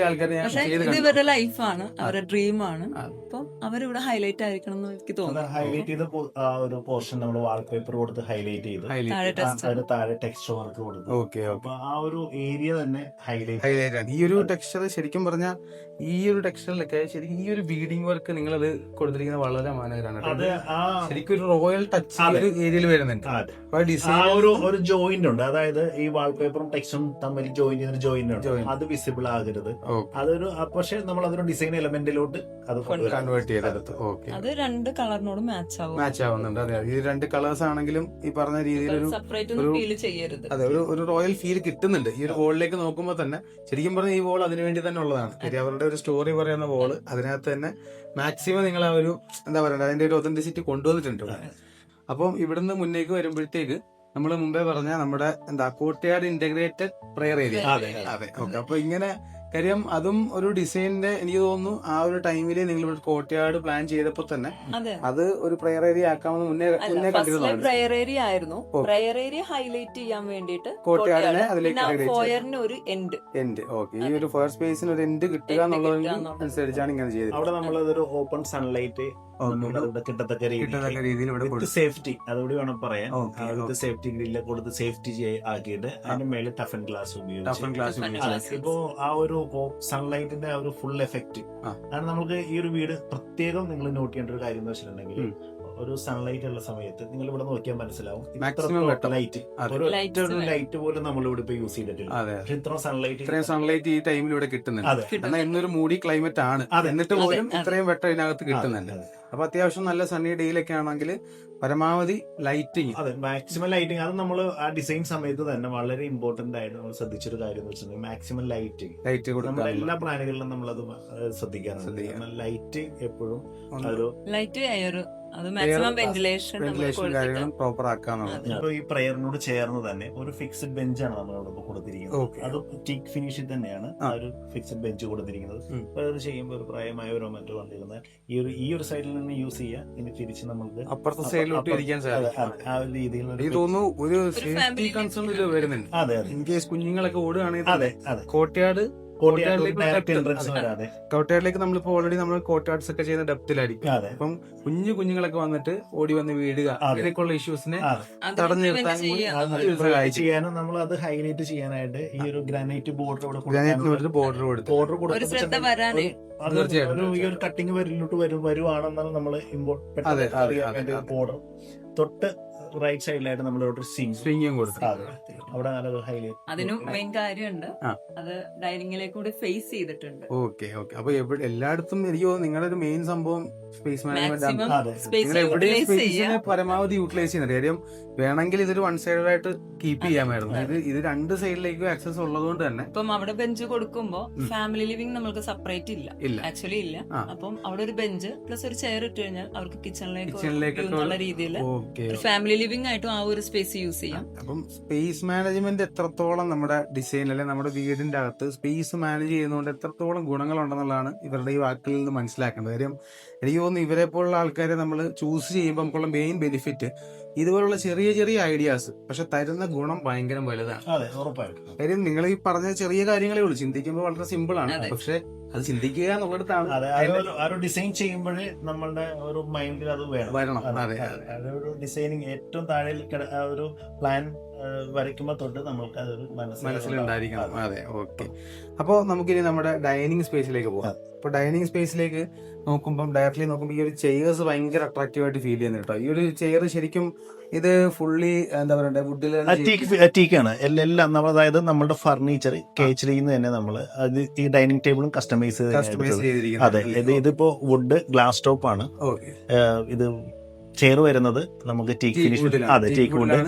പക്ഷെ ഇത് ഇവരുടെ ലൈഫാണ്, അവരുടെ ഡ്രീമാണ്. അപ്പം അവരിവിടെ ഹൈലൈറ്റ് ആയിരിക്കണം എന്ന് എനിക്ക് തോന്നുന്നു. ഹൈലൈറ്റ് ചെയ്ത ഒരു പോർഷൻ നമ്മൾ വാൾപേപ്പർ കൊടുത്ത് ഹൈലൈറ്റ് ചെയ്ത് താഴെ ടെക്സ്ചർ വർക്ക് കൊടുത്തു. ആ ഒരു ഏരിയ തന്നെ ഹൈലൈറ്റ്. ഹൈലൈറ്റ് ആണ് ഈ ഒരു ടെക്സ്ചർ. ശരിക്കും പറഞ്ഞാൽ ഈ ഒരു ടെക്സ്ചറിലൊക്കെ ശരിക്കും ഈ ഒരു ബീഡിങ് വർക്ക് നിങ്ങളത് കൊടുത്തിരിക്കുന്നത് വളരെ മനോഹരമാണ്. അത് ശരിക്കും ഒരു റോയൽ ടച്ച് ഏരിയയിൽ വരുന്നുണ്ട്. ഒരു ജോയിന്റ് ഉണ്ട്, അതായത് ഈ വാൾപേപ്പറും ടെക്സ്റ്റും തമ്മിൽ ജോയിന്റ് ചെയ്യുന്ന ജോയിന്റ് ഉണ്ട്, അത് വിസിബിൾ ആകരുത്. അതൊരു പക്ഷെ നമ്മൾ അതൊരു ഡിസൈൻ എലമെന്റിലോട്ട് അത് കൺവേർട്ട് ചെയ്തെടുത്തു. അത് രണ്ട് കളറിനോട് മാച്ച് ആവുന്നുണ്ട്. അതെ, ഈ രണ്ട് കളേഴ്സ് ആണെങ്കിലും ഈ പറഞ്ഞ രീതിയിൽ അതെ ഒരു റോയൽ ഫീൽ കിട്ടുന്നുണ്ട്. ഈ ഒരു വോളിലേക്ക് നോക്കുമ്പോൾ തന്നെ ശരിക്കും പറഞ്ഞാൽ ഈ വോൾ അതിനു വേണ്ടി തന്നെ ഉള്ളതാണ്. കാര്യം അവരുടെ ഒരു സ്റ്റോറി പറയുന്ന വോള് അതിനകത്ത് തന്നെ മാക്സിമം നിങ്ങൾ ആ ഒരു എന്താ പറയുക അതിന്റെ ഒരു ഒതന്റിസിറ്റി കൊണ്ടുവന്നിട്ടുണ്ട്. അപ്പം ഇവിടുന്ന് മുന്നേക്ക് വരുമ്പോഴത്തേക്ക് നമ്മൾ മുമ്പേ പറഞ്ഞ നമ്മുടെ കോർട്ട്യാർഡ് ഇന്റഗ്രേറ്റഡ് പ്രെയർ ഏരിയ. അതെ, ഓക്കെ. അപ്പൊ ഇങ്ങനെ കാര്യം അതും ഒരു ഡിസൈനിന്റെ എനിക്ക് തോന്നുന്നു ആ ഒരു ടൈമില് നിങ്ങൾ ഇവിടെ കോർട്ട്യാർഡ് പ്ലാൻ ചെയ്തപ്പോ തന്നെ അത് ഒരു പ്രെയർ ഏരിയ ആക്കാമെന്ന് മുന്നേ കണ്ടിരുന്നു. പ്രെയർ ഏരിയ ആയിരുന്നു. പ്രെയർ ഏരിയ ഹൈലൈറ്റ് ചെയ്യാൻ വേണ്ടിയിട്ട് കോർട്ട്യാർഡിനെ അതിലേക്ക് ഒരു എൻഡ്. ഓക്കെ, ഈ ഒരു ഫയർ സ്പേസിന് ഒരു എൻഡ് കിട്ടുക എന്നുള്ളതനുസരിച്ചാണ് ഇങ്ങനെ ചെയ്തത്. അവിടെ നമ്മളതൊരു ഓപ്പൺ സൺലൈറ്റ് കിട്ടത്തക്ക രീതിയിൽ സേഫ്റ്റി അതുകൂടി വേണം പറയാൻ. സേഫ്റ്റി ഗ്രില്ല് കൊടുത്ത് സേഫ്റ്റി ആക്കിയിട്ട് അതിന്റെ മേലെ ടഫ് ആൻഡ് ഗ്ലാസ് ഉപയോഗിച്ച് ഇപ്പോ ആ ഒരു സൺലൈറ്റിന്റെ ആ ഒരു ഫുൾ എഫക്ട് ആണ്. നമുക്ക് ഈ ഒരു വീട് പ്രത്യേകം നിങ്ങൾ നോട്ട് ചെയ്യേണ്ട ഒരു കാര്യം എന്ന് വെച്ചിട്ടുണ്ടെങ്കിൽ ഒരു സൺലൈറ്റ് ഉള്ള സമയത്ത് നിങ്ങൾ ഇവിടെ നോക്കിയാൽ മനസ്സിലാവും ലൈറ്റ് പോലും നമ്മൾ ഇവിടെ ഇപ്പൊ യൂസ് ചെയ്തിട്ടില്ല. പക്ഷെ ഇത്രയും സൺലൈറ്റ് ഈ ടൈമിൽ ഇവിടെ കിട്ടുന്നുണ്ട്. എന്നാൽ ഇന്നൊരു മൂടി ക്ലൈമറ്റ് ആണ്, എന്നിട്ട് പോലും ഇത്രയും വെട്ടം ഇതിനകത്ത് കിട്ടുന്നുണ്ട്. അപ്പൊ അത്യാവശ്യം നല്ല സണ്ണി ഡേയിലൊക്കെ ആണെങ്കിൽ പരമാവധി ലൈറ്റിങ്, അതെ മാക്സിമം ലൈറ്റിംഗ്. അത് നമ്മൾ ആ ഡിസൈൻ സമയത്ത് തന്നെ വളരെ ഇമ്പോർട്ടന്റ് ആയിട്ട് നമ്മൾ ശ്രദ്ധിച്ചൊരു കാര്യം എന്ന് വെച്ചിട്ടുണ്ടെങ്കിൽ മാക്സിമം ലൈറ്റ് നമ്മൾ എല്ലാ പ്ലാനുകളിലും നമ്മളത് ശ്രദ്ധിക്കാറുണ്ട്. ലൈറ്റ് എപ്പോഴും പ്രോപ്പർ ആക്കാന്നുള്ളത്. ഈ പ്രയറിനോട് ചേർന്ന് തന്നെ ഒരു ഫിക്സഡ് ബെഞ്ചാണ് നമ്മളോട് കൊടുത്തിരിക്കുന്നത്. അത് ടീക്ക് ഫിനിഷിൽ തന്നെയാണ് ആ ഒരു ഫിക്സഡ് ബെഞ്ച് കൊടുത്തിരിക്കുന്നത്. അപ്പൊ അത് ചെയ്യുമ്പോൾ ഒരു പ്രായമായവരോ മറ്റോ വന്നിരുന്നാൽ ഈ ഒരു സൈഡിൽ നിന്ന് യൂസ് ചെയ്യാം. ഇനി തിരിച്ച് നമുക്ക് അപ്പുറത്തെ സൈഡിലോട്ട് ഇരിക്കാൻ സാധിക്കും. ആ ഒരു രീതിയിൽ തോന്നുന്നു ഒരു സേഫ്റ്റി കൺസേൺ വരുന്നുണ്ട്. അതെ, ഇൻ കേസ് കുഞ്ഞുങ്ങളൊക്കെ ഓടുകയാണെങ്കിൽ അതെ കോർട്ട്യാർഡിലേക്ക് നമ്മളിപ്പോ ഓൾറെഡി നമ്മൾ കോർട്ട്യാർഡ്സ് ഒക്കെ ചെയ്യുന്ന ഡെപ്തിലായിരിക്കും. അപ്പം കുഞ്ഞുങ്ങളൊക്കെ വന്നിട്ട് ഓടി വന്ന് വീടുക അങ്ങനെയൊക്കെയുള്ള ഇഷ്യൂസിനെ തടഞ്ഞു നിർത്താൻ ചെയ്യാനും നമ്മൾ അത് ഹൈലൈറ്റ് ചെയ്യാനായിട്ട് ഈ ഒരു ഗ്രാനൈറ്റ് ബോർഡർ ബോർഡർ കൊടുത്ത് ഈ ഒരു കട്ടിങ് വരിലോട്ട് വരുവാണെന്നാണ് നമ്മൾ ബോർഡർ തൊട്ട് റൈറ്റ് സൈഡിലായിട്ട് നമ്മൾ സ്വിംഗും കൊടുത്തു. അവിടെ അതിനും മെയിൻ കാര്യമുണ്ട്, അത് ഡൈനിങ്ങിലേക്ക് കൂടി ഫേസ് ചെയ്തിട്ടുണ്ട്. ഓക്കെ. അപ്പൊ എല്ലായിടത്തും എനിക്ക് നിങ്ങളുടെ ഒരു മെയിൻ സംഭവം സ്പേസ് മാനേജ്മെന്റ് പരമാവധി യൂട്ടിലൈസ് ചെയ്യുന്നുണ്ട്. കാര്യം വേണമെങ്കിൽ ഇതൊരു വൺ സൈഡ് ആയിട്ട് കീപ്പ് ചെയ്യാമായിരുന്നു. ഇത് രണ്ട് സൈഡിലേക്കും ആക്സസ് ഉള്ളതുകൊണ്ട് തന്നെ ഇപ്പം അവിടെ ബെഞ്ച് കൊടുക്കുമ്പോ ഫാമിലി ലിവിംഗ് നമ്മൾക്ക് സെപ്പറേറ്റ് ഇല്ല, ആക്ച്വലി ഇല്ല. അപ്പം അവിടെ ഒരു ബെഞ്ച് പ്ലസ് ഒരു ചെയർ ഇട്ട് കഴിഞ്ഞാൽ അവർക്ക് കിച്ചണിലേക്ക് എന്നുള്ള രീതിയിൽ ഫാമിലി ലിവിംഗ് ആയിട്ടും ആ ഒരു സ്പേസ് യൂസ് ചെയ്യാം. അപ്പം സ്പേസ് മാനേജ്മെന്റ് എത്രത്തോളം നമ്മുടെ ഡിസൈൻ അല്ലെങ്കിൽ നമ്മുടെ വീടിന്റെ അകത്ത് സ്പേസ് മാനേജ് ചെയ്യുന്നതുകൊണ്ട് എത്രത്തോളം ഗുണങ്ങളുണ്ടെന്നുള്ളതാണ് ഇവരുടെ ഈ വാക്കുകളിൽ നിന്ന് മനസ്സിലാക്കേണ്ടത്. കാര്യം എനിക്ക് തോന്നുന്നു ഇവരെ പോലുള്ള ആൾക്കാരെ നമ്മൾ ചൂസ് ചെയ്യുമ്പോൾ നമുക്കുള്ള മെയിൻ ബെനിഫിറ്റ് ഇതുപോലുള്ള ചെറിയ ചെറിയ ഐഡിയാസ് പക്ഷെ തരുന്ന ഗുണം ഭയങ്കര വലുതാണ്. കാര്യം നിങ്ങൾ ഈ പറഞ്ഞ ചെറിയ കാര്യങ്ങളേ ഉള്ളൂ, ചിന്തിക്കുമ്പോൾ വളരെ സിമ്പിൾ ആണ്. പക്ഷെ അത് ചിന്തിക്കുക എന്നുള്ളിടത്താണ് ഡിസൈൻ ചെയ്യുമ്പോഴേ നമ്മളുടെ ഒരു മൈൻഡിൽ അത് വരണം. അതൊരു ഡിസൈനിങ് ഏറ്റവും താഴെ ഒരു പ്ലാൻ വരയ്ക്കുമ്പോൾ തൊട്ട് നമുക്ക് അതൊരു മനസ്സിലുണ്ടായിരിക്കണം. അതെ, ഓക്കെ. അപ്പോൾ നമുക്കിനി നമ്മുടെ ഡൈനിങ് സ്പേസിലേക്ക് പോകാം. ഇപ്പൊ ഡൈനിങ് സ്പേസിലേക്ക് ഡയറക്ട്ലി നോക്കുമ്പോൾ ഈ ഒരു ചെയർസ് ഭയങ്കര അട്രാക്റ്റീവ് ആയിട്ട് ഫീൽ ചെയ്യുന്നു കേട്ടോ. ഈ ഒരു ചെയർ ശരിക്കും ഇത് ഫുള്ളി എന്താ പറയണ്ടേ വുഡിൽ ടീക്കാണ് എല്ലാം. അതായത് നമ്മുടെ ഫർണിച്ചർ KHDയിൽ നിന്ന് തന്നെ നമ്മൾ ഈ ഡൈനിങ് ടേബിളും കസ്റ്റമൈസ് ചെയ്തിരിക്കുന്നത്. അതെ, ഇതിപ്പോ വുഡ് ഗ്ലാസ് ടോപ്പ് ആണ്. ഇത് ചെയർ വരുന്നത് നമുക്ക് ടീക്ക് ഫിനിഷ്. അതെ, ടീക്ക് വുഡ്.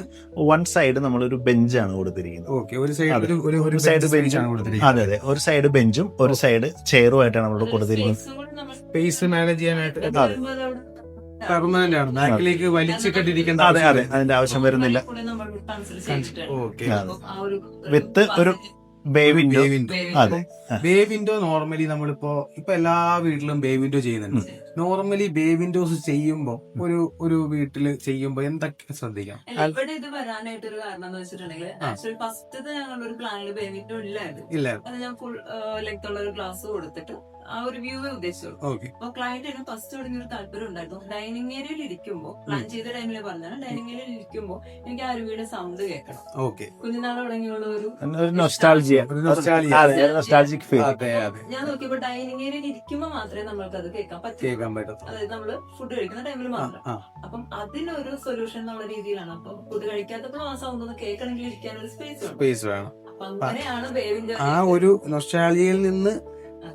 വൺ സൈഡ് നമ്മളൊരു ബെഞ്ചാണ് കൊടുത്തിരിക്കുന്നത്. ഒരു സൈഡ് ബെഞ്ചാണ് കൊടുത്തിരിക്കുന്നത്. അതെ, ഒരു സൈഡ് ബെഞ്ചും ഒരു സൈഡ് ചെയറും ആയിട്ടാണ് നമ്മൾ കൊടുത്തിരിക്കുന്നത്. സ്പേസ് മാനേജ് ചെയ്യാനായിട്ട് പെർമനന്റ് ആണ്, ബാക്കിലേക്ക് വലിച്ചിട്ടിരിക്കേണ്ട. അതെ, അതിന്റെ ആവശ്യം വരുന്നില്ല. വിത്ത് ഒരു ബേ വിൻഡോ. അതെ, ബേ വിൻഡോ നോർമലി നമ്മളിപ്പോ എല്ലാ വീട്ടിലും ബേ വിൻഡോ ചെയ്യുന്നുണ്ട്. നോർമലി ബേ വിൻഡോസ് ചെയ്യുമ്പോ ഒരു വീട്ടില് ചെയ്യുമ്പോ എന്തൊക്കെ ശ്രദ്ധിക്കാം? ഇവിടെ ഇത് വരാനായിട്ടൊരു കാരണം എന്ന് വെച്ചിട്ടുണ്ടെങ്കിൽ ആക്ച്വലി ഫസ്റ്റ് ഞങ്ങളുടെ ഒരു പ്ലാനിൽ ബേ വിൻഡോ ഇല്ലായിരുന്നു. അത് ഞാൻ ഫുൾ ലെങ്ത് ഉള്ള ഒരു ഗ്ലാസ് കൊടുത്തിട്ട് ആ ഒരു വ്യൂവേ ഉദ്ദേശിച്ചുള്ളൂ. ഓക്കെ അപ്പൊ ക്ലയന്റിന് ഫസ്റ്റ് തുടങ്ങിയ ഒരു താല്പര്യം ഉണ്ടായിരുന്നു. ഡൈനിങ് ഏരിയയിൽ ഇരിക്കുമ്പോൾ പ്ലാൻ ചെയ്ത ടൈമിൽ പറഞ്ഞാൽ ഡൈനിങ് ഏരിയയിൽ ഇരിക്കുമ്പോൾ എനിക്ക് ആ അരുവിയുടെ സൗണ്ട് കേൾക്കണം. ഓക്കെ കുഞ്ഞുനാൾ തുടങ്ങിയുള്ള ഒരു നൊസ്റ്റാൾജിക് ഫീൽ. അതെ അതെ ഞാൻ നോക്കിയപ്പോ ഡൈനിങ് ഏരിയയിൽ ഇരിക്കുമ്പോൾ മാത്രമേ നമ്മൾക്ക് അത് കേൾക്കാൻ പറ്റൂ. കേൾക്കാൻ പറ്റും. അതായത് നമ്മള് ഫുഡ് കഴിക്കുന്ന ടൈമിൽ മാത്രം. അപ്പം അതിനൊരു സൊല്യൂഷൻ എന്നുള്ള രീതിയിലാണ്. അപ്പൊ ഫുഡ് കഴിക്കാത്തപ്പോഴും ആ സൗണ്ട് ഒന്ന് കേൾക്കണമെങ്കിൽ ഇരിക്കാൻ ഒരു സ്പേസ് വേണം. അപ്പൊ അങ്ങനെയാണ് ബേബിന്റെ ആ ഒരു നൊസ്റ്റാൾജിയയിൽ നിന്ന്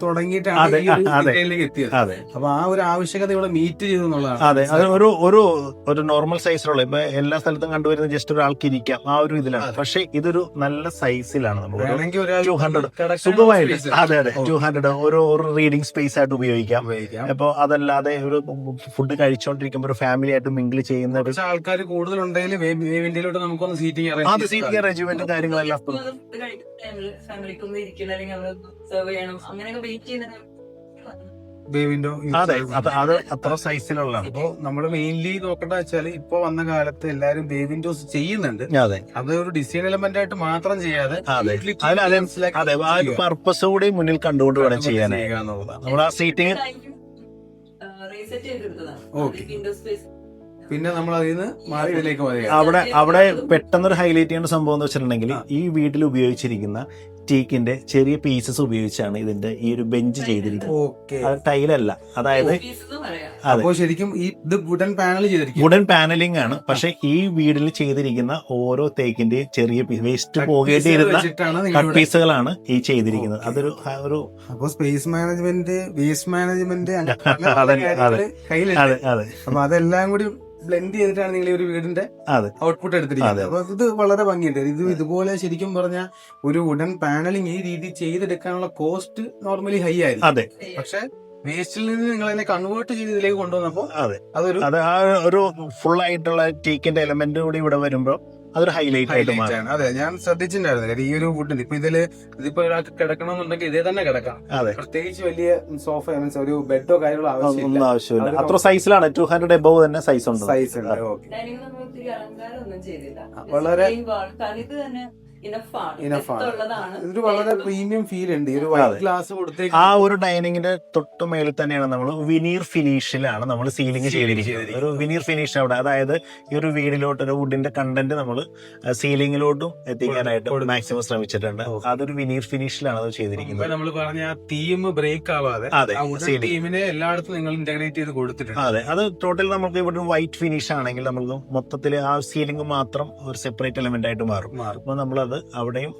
തുടങ്ങിയിട്ടാണ് ഈ ഒരു ഡീറ്റെയിലേക്ക് എത്തിയത്. അതെ, അപ്പൊ ആ ഒരു ആവശ്യകത ഇവിടെ മീറ്റ് ചെയ്തു എന്നുള്ളതാണ്. അതെ, അത് ഒരു നോർമൽ സൈസിലുള്ള ഇപ്പൊ എല്ലാ സ്ഥലത്തും കണ്ടുവരുന്ന ജസ്റ്റ് ഒരാൾക്ക് ഇരിക്കാം ആ ഒരു ഇതിലാണ്. പക്ഷെ ഇതൊരു നല്ല സൈസിലാണ് നമുക്ക് വേണമെങ്കിൽ ഒരാൾ 200 സുഖമായിട്ട്. അതെ അതെ, 200 ഒരു റീഡിംഗ് സ്പേസ് ആയിട്ട് ഉപയോഗിക്കാം. അപ്പൊ അതല്ലാതെ ഒരു ഫുഡ് കഴിച്ചോണ്ടിരിക്കുമ്പോൾ ഒരു ഫാമിലി ആയിട്ട് മിങ്കിൾ ചെയ്യുന്ന ഒരു ആൾക്കാർ കൂടുതലുണ്ടെങ്കിൽ വേവിന്റെയിലോട്ട് നമുക്കൊന്ന് സീറ്റിംഗ് അറേഞ്ച്മെന്റ് കാര്യങ്ങളെല്ലാം ഫുഡ് കഴിക്കുന്ന ടൈമിൽ ഫാമിലിക്ക് ഒന്ന് ഇരിക്കണം, അല്ലെങ്കിൽ അവർ സെർവ് ചെയ്യണം, അങ്ങനെയൊക്കെ വെയിറ്റ് ചെയ്യുന്ന വേവിൻഡോ. അതെ, അത് അത്ര സൈസിലുള്ള. അപ്പോ നമ്മള് മെയിൻലി നോക്കേണ്ട വെച്ചാല് ഇപ്പൊ വന്ന കാലത്ത് എല്ലാരും ബേ വിൻഡോസ് ചെയ്യുന്നുണ്ട്. അതെ, അത് ഒരു ഡിസൈൻ എലമെന്റ് ആയിട്ട് മാത്രം ചെയ്യാതെ അതെ, ആ ഒരു പർപ്പസ് കൂടി മുന്നിൽ കണ്ടുകൊണ്ട് വേണം ചെയ്യാനായി. നമ്മൾ ആ സീറ്റിംഗ് റീസെറ്റ് ചെയ്തെടുത്തതാണ്. ഓക്കെ. പിന്നെ നമ്മൾ അതിൽ നിന്ന് മാറി ഇതിലേക്ക് വരിക. അവിടെ പെട്ടെന്നൊരു ഹൈലൈറ്റ് ചെയ്യേണ്ട സംഭവം എന്ന് വെച്ചിട്ടുണ്ടെങ്കിൽ ഈ വീട്ടിൽ ഉപയോഗിച്ചിരിക്കുന്ന ടീക്കിന്റെ ചെറിയ പീസസ് ഉപയോഗിച്ചാണ് ഇതിന്റെ ഈ ഒരു ബെഞ്ച് ചെയ്തിരിക്കുന്നത്. ഓക്കെ, അത് ടൈലല്ല. അതായത് അപ്പോ ശരിക്കും ഇത് വുഡൻ പാനൽ ചെയ്തിരിക്കും. വുഡൻ പാനലിംഗ് ആണ്. പക്ഷെ ഈ വീടിൽ ചെയ്തിരിക്കുന്ന ഓരോ തേക്കിന്റെയും ചെറിയ വേസ്റ്റ് പോകേണ്ടിയിരുന്ന കട്ട് പീസുകളാണ് ഈ ചെയ്തിരിക്കുന്നത്. അതൊരു അപ്പൊ സ്പേസ് മാനേജ്മെന്റ്, വേസ്റ്റ് മാനേജ്മെന്റ് അതെ അതെ, അപ്പൊ അതെല്ലാം കൂടി ബ്ലെൻഡ് ചെയ്തിട്ടാണ് നിങ്ങൾ ഈ ഒരു വീടിന്റെ ഔട്ട്പുട്ട് എടുത്തിരിക്കുന്നത്. അപ്പൊ ഇത് വളരെ ഭംഗിയുണ്ട്. ഇത് ഇതുപോലെ ശരിക്കും പറഞ്ഞാൽ ഒരു വുഡൻ പാനലിംഗ് ഈ രീതി ചെയ്തെടുക്കാനുള്ള കോസ്റ്റ് നോർമലി ഹൈ ആയിരുന്നു. അതെ, പക്ഷെ വേസ്റ്റിൽ നിന്ന് നിങ്ങൾ അതിനെ കൺവേർട്ട് ചെയ്ത് ഇതിലേക്ക് കൊണ്ടുവന്നപ്പോ അത് ആ ഒരു ഫുൾ ആയിട്ടുള്ള ടീക്കിന്റെ എലമെന്റ് കൂടി ഇവിടെ വരുമ്പോ അതൊരു ഹൈലൈറ്റ് ആയിട്ട് മാറും. അതെ, ഞാൻ ശ്രദ്ധിച്ചിട്ടുണ്ടായിരുന്നു ഈ ഒരു വുഡിന്. ഇപ്പൊ ഇതിപ്പോ ഒരാൾക്ക് കിടക്കണമെന്നുണ്ടെങ്കിൽ ഇതേ തന്നെ കിടക്കാം. അതെ, പ്രത്യേകിച്ച് വലിയ സോഫ മീൻസ് ഒരു ബെഡോ കാര്യങ്ങളോ ഒന്നും ആവശ്യമില്ല. അത്ര സൈസിലാണ് 200 എബവ് തന്നെ സൈസ് ഉണ്ട്. വളരെ ഇനഫാണ്. ഇതൊരു വളരെ പ്രീമിയം ഫീൽ ഉണ്ട്. ഒരു വൈറ്റ് ഗ്ലാസ് കൊടുത്തേക്ക് ആ ഒരു ഡൈനിങ്ങിന്റെ തൊട്ട് മേളിൽ തന്നെയാണ് നമ്മൾ വിനീർ ഫിനിഷിലാണ് നമ്മൾ സീലിംഗ് ചെയ്തിരിക്കുന്നത്. ഒരു വിനീർ ഫിനിഷ് അവിടെ, അതായത് ഈ ഒരു വീടിലോട്ട് ഒരു വുഡിന്റെ കണ്ടന്റ് നമ്മൾ സീലിംഗിലോട്ടും എത്തിക്കാനായിട്ട് മാക്സിമം ശ്രമിച്ചിട്ടുണ്ട്. അതൊരു വിനീർ ഫിനിഷിലാണ് അത് ചെയ്തിരിക്കുന്നത്. നമ്മൾ പറഞ്ഞ തീം ബ്രേക്ക് ആവാതെ തീമിനെ എല്ലായിടത്തും നിങ്ങൾ ഇന്റഗ്രേറ്റ് ചെയ്ത് കൊടുത്തിട്ടുണ്ട്. അതെ, അത് ടോട്ടൽ നമുക്ക് ഇവിടെ വൈറ്റ് ഫിനിഷ് ആണെങ്കിൽ നമുക്ക് മൊത്തത്തിൽ ആ സീലിംഗ് മാത്രം ഒരു സെപ്പറേറ്റ് എലമെന്റ് ആയിട്ട് മാറും. അപ്പൊ നമ്മളത് അവിടെയും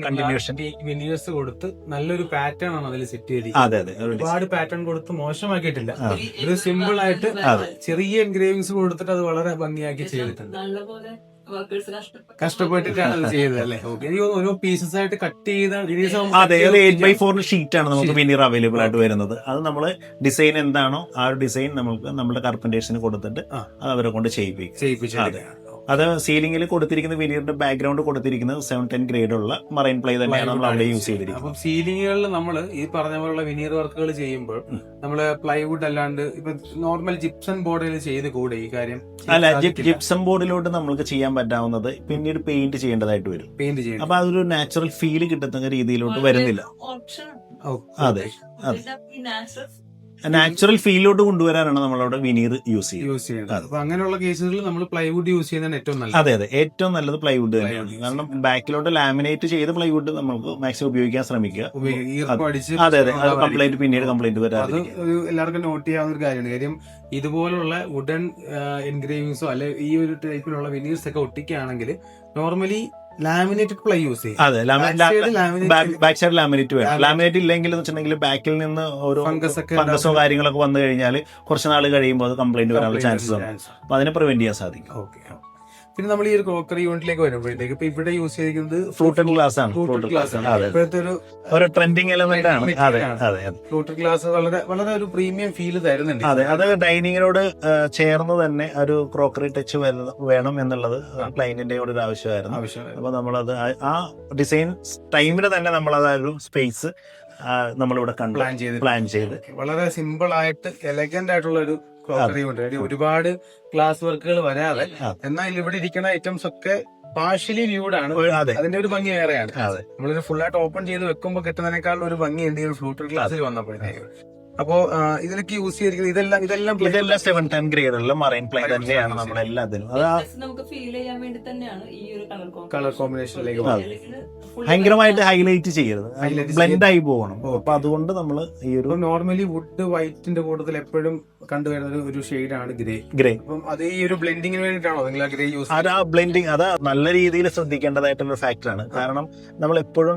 കണ്ടിന്യൂഷൻ വിനീഴ്സ് കൊടുത്ത് നല്ലൊരു പാറ്റേൺ ആണ് അതിൽ സെറ്റ് ചെയ്തിരിക്കുന്നത്. അതെ അതെ, ഒരുപാട് പാറ്റേൺ കൊടുത്ത് മോശമാക്കിയിട്ടില്ല. ഒരു സിമ്പിൾ ആയിട്ട് ചെറിയ എൻഗ്രേവിങ്സ് കൊടുത്തിട്ട് അത് വളരെ ഭംഗിയാക്കി ചെയ്തിട്ടുണ്ട്. കഷ്ടപ്പെട്ടിട്ടാണ് അത് ചെയ്തത് അല്ലേ? ഓരോ പീസസ് ആയിട്ട് കട്ട് ചെയ്ത. അതെ, 8x4 ഷീറ്റ് ആണ് നമുക്ക് വിനീർ അവൈലബിൾ ആയിട്ട് വരുന്നത്. അത് നമ്മൾ ഡിസൈൻ എന്താണോ ആ ഒരു ഡിസൈൻ നമുക്ക് നമ്മുടെ കാർപ്പന്റേഴ്സിന് കൊടുത്തിട്ട് അത് അവരെ കൊണ്ട് ചെയ്യിപ്പിച്ചു. അത് സീലിംഗിൽ കൊടുത്തിരിക്കുന്ന വിനീറിന്റെ ബാക്ക്ഗ്രൗണ്ട് കൊടുത്തിരിക്കുന്നത് 710 ഗ്രേഡ് ഉള്ള മറൈൻ പ്ലൈ തന്നെയാണ് നമ്മൾ അവിടെ യൂസ് ചെയ്തിരിക്കുന്നത്. അപ്പം സീലിംഗുകളിൽ നമ്മൾ ഈ പറഞ്ഞ പോലുള്ള വിനീർ വർക്കുകൾ ചെയ്യുമ്പോൾ നമ്മള് പ്ലൈവുഡ് അല്ലാണ്ട് ഇപ്പൊ നോർമൽ ജിപ്സം ബോർഡിൽ ചെയ്ത് കൂടെ ഈ കാര്യം അല്ല, ജിപ്സം ബോർഡിലോട്ട് നമുക്ക് ചെയ്യാൻ പറ്റാവുന്നത് പിന്നീട് പെയിന്റ് ചെയ്യേണ്ടതായിട്ട് വരും. പെയിന്റ് ചെയ്യും. അപ്പൊ അതൊരു നാച്ചുറൽ ഫീല് കിട്ടുന്ന രീതിയിലോട്ട് വരുന്നില്ല. അതെ അതെ, നാച്ചുറൽ ഫീലിലോട്ട് കൊണ്ടുവരാനാണ് നമ്മളവിടെ വിനീർ യൂസ് ചെയ്യുന്നത്. അപ്പൊ അങ്ങനെയുള്ള കേസുകളിൽ നമ്മൾ പ്ലൈവുഡ് യൂസ് ചെയ്യുന്നതാണ് ഏറ്റവും നല്ലത്. അതെ അതെ, ഏറ്റവും നല്ലത് പ്ലൈവുഡ് തന്നെയാണ്. കാരണം ബാക്കിലോട്ട് ലാമിനേറ്റ് ചെയ്ത് പ്ലൈവുഡ് നമുക്ക് മാക്സിമം ഉപയോഗിക്കാൻ ശ്രമിക്കുക. അതെ അതെ, അത് പിന്നീട് കംപ്ലൈന്റ് വരാതെ എല്ലാവർക്കും നോട്ട് ചെയ്യാവുന്ന ഒരു കാര്യമാണ്. കാര്യം ഇതുപോലുള്ള വുഡൻ എൻഗ്രേവിങ്സോ അല്ലെ ഈ ഒരു ടൈപ്പിലുള്ള വിനീർസ് ഒക്കെ ഒട്ടിക്കുകയാണെങ്കിൽ നോർമലി ലാമിനേറ്റഡ് പ്ലൈ യൂസ് ചെയ്യും. അതെ, ബാക്ക് സൈഡ് ലാമിനേറ്റ് വേണം. ലാമിനേറ്റ് ഇല്ലെങ്കിൽ എന്ന് വെച്ചിട്ടുണ്ടെങ്കിൽ ബാക്കിൽ നിന്ന് ഒരു ഫംഗസോ കാര്യങ്ങളൊക്കെ വന്നു കഴിഞ്ഞാൽ കുറച്ച് നാൾ കഴിയുമ്പോൾ അത് കംപ്ലൈന്റ് വരാനുള്ള ചാൻസസ് ഉണ്ട്. അപ്പൊ അതിനെ പ്രിവെന്റ് ചെയ്യാൻ സാധിക്കും. പിന്നെ നമ്മൾ ഈ ഒരു ക്രോക്കറി യൂണിറ്റിലേക്ക് വരുമ്പോഴത്തേക്ക് ഇപ്പൊ ഇവിടെ യൂസ് ചെയ്തിരിക്കുന്നത് ഫ്ലൂട്ടഡ് ഗ്ലാസ് ആണ്. ഇപ്പോഴത്തെ ഒരു ട്രെൻഡിങ് എലമെന്റ് ആണ്. അതെ അതെ, ഫ്ലൂട്ടഡ് ഗ്ലാസ് വളരെ വളരെ ഒരു പ്രീമിയം ഫീൽ തരുന്നുണ്ട്. അതെ, അത് ഡൈനിങ്ങിനോട് ചേർന്ന് തന്നെ ഒരു ക്രോക്കറി ടച്ച് വേണം എന്നുള്ളത് ക്ലയന്റിന്റെ കൂടെ ഒരു ആവശ്യമായിരുന്നു. അപ്പൊ നമ്മളത് ആ ഡിസൈൻ ടൈമിൽ തന്നെ നമ്മളത് ഒരു സ്പേസ് നമ്മളിവിടെ കണ്ടു പ്ലാൻ ചെയ്ത് വളരെ സിമ്പിൾ ആയിട്ട് എലഗന്റ് ആയിട്ടുള്ള ഒരു ക്രോക്കറി യൂണിറ്റ്. ഒരുപാട് ഗ്ലാസ് വർക്കുകൾ വരാതെ എന്നാൽ ഇവിടെ ഇരിക്കുന്ന ഐറ്റംസ് ഒക്കെ പാർഷ്യലി വ്യൂഡ് ആണ്. അതെ അതിന്റെ ഒരു ഭംഗി വേറെയാണ്. അതെ നമ്മളൊരു ഫുൾ ആയിട്ട് ഓപ്പൺ ചെയ്ത് വെക്കുമ്പോൾ കിട്ടുന്നതിനേക്കാളും ഒരു ഭംഗിയുണ്ട് ഈ ഒരു ഫ്ലൂട്ടർ ഗ്ലാസ്സിൽ വന്നപ്പോഴത്തേക്ക്. അപ്പോ ഇതിലൊക്കെ യൂസ് ചെയ്തിരിക്കുന്നത് ഇതെല്ലാം 710 ഗ്രേഡുള്ള മറൈൻ പ്ലൈ തന്നെയാണ് നമ്മളെല്ലാത്തിനും. അത് നമുക്ക് ഫീൽ ചെയ്യാൻ വേണ്ടി തന്നെയാണ് ഈ ഒരു കളർ കോമ്പിനേഷനിലേക്ക് ഭയങ്കരമായിട്ട് ഹൈലൈറ്റ് ചെയ്യരുത്, ബ്ലെൻഡ് ആയി പോകണം. അപ്പൊ അതുകൊണ്ട് നമ്മൾ ഈ ഒരു നോർമലി വുഡ് വൈറ്റിന്റെ കൂട്ടത്തിൽ എപ്പോഴും കണ്ടുവരുന്ന ഒരു ഷെയ്ഡാണ് ഗ്രേ. അപ്പം അത് ഈ ഒരു ബ്ലെൻഡിങ്ങിന് വേണ്ടിയിട്ടാണോ നിങ്ങൾ ആ ഗ്രേ യൂസ്? അത് ആ ബ്ലെൻഡിങ് അത് നല്ല രീതിയിൽ ശ്രദ്ധിക്കേണ്ടതായിട്ടുള്ള ഫാക്ടറാണ്. കാരണം നമ്മൾ എപ്പോഴും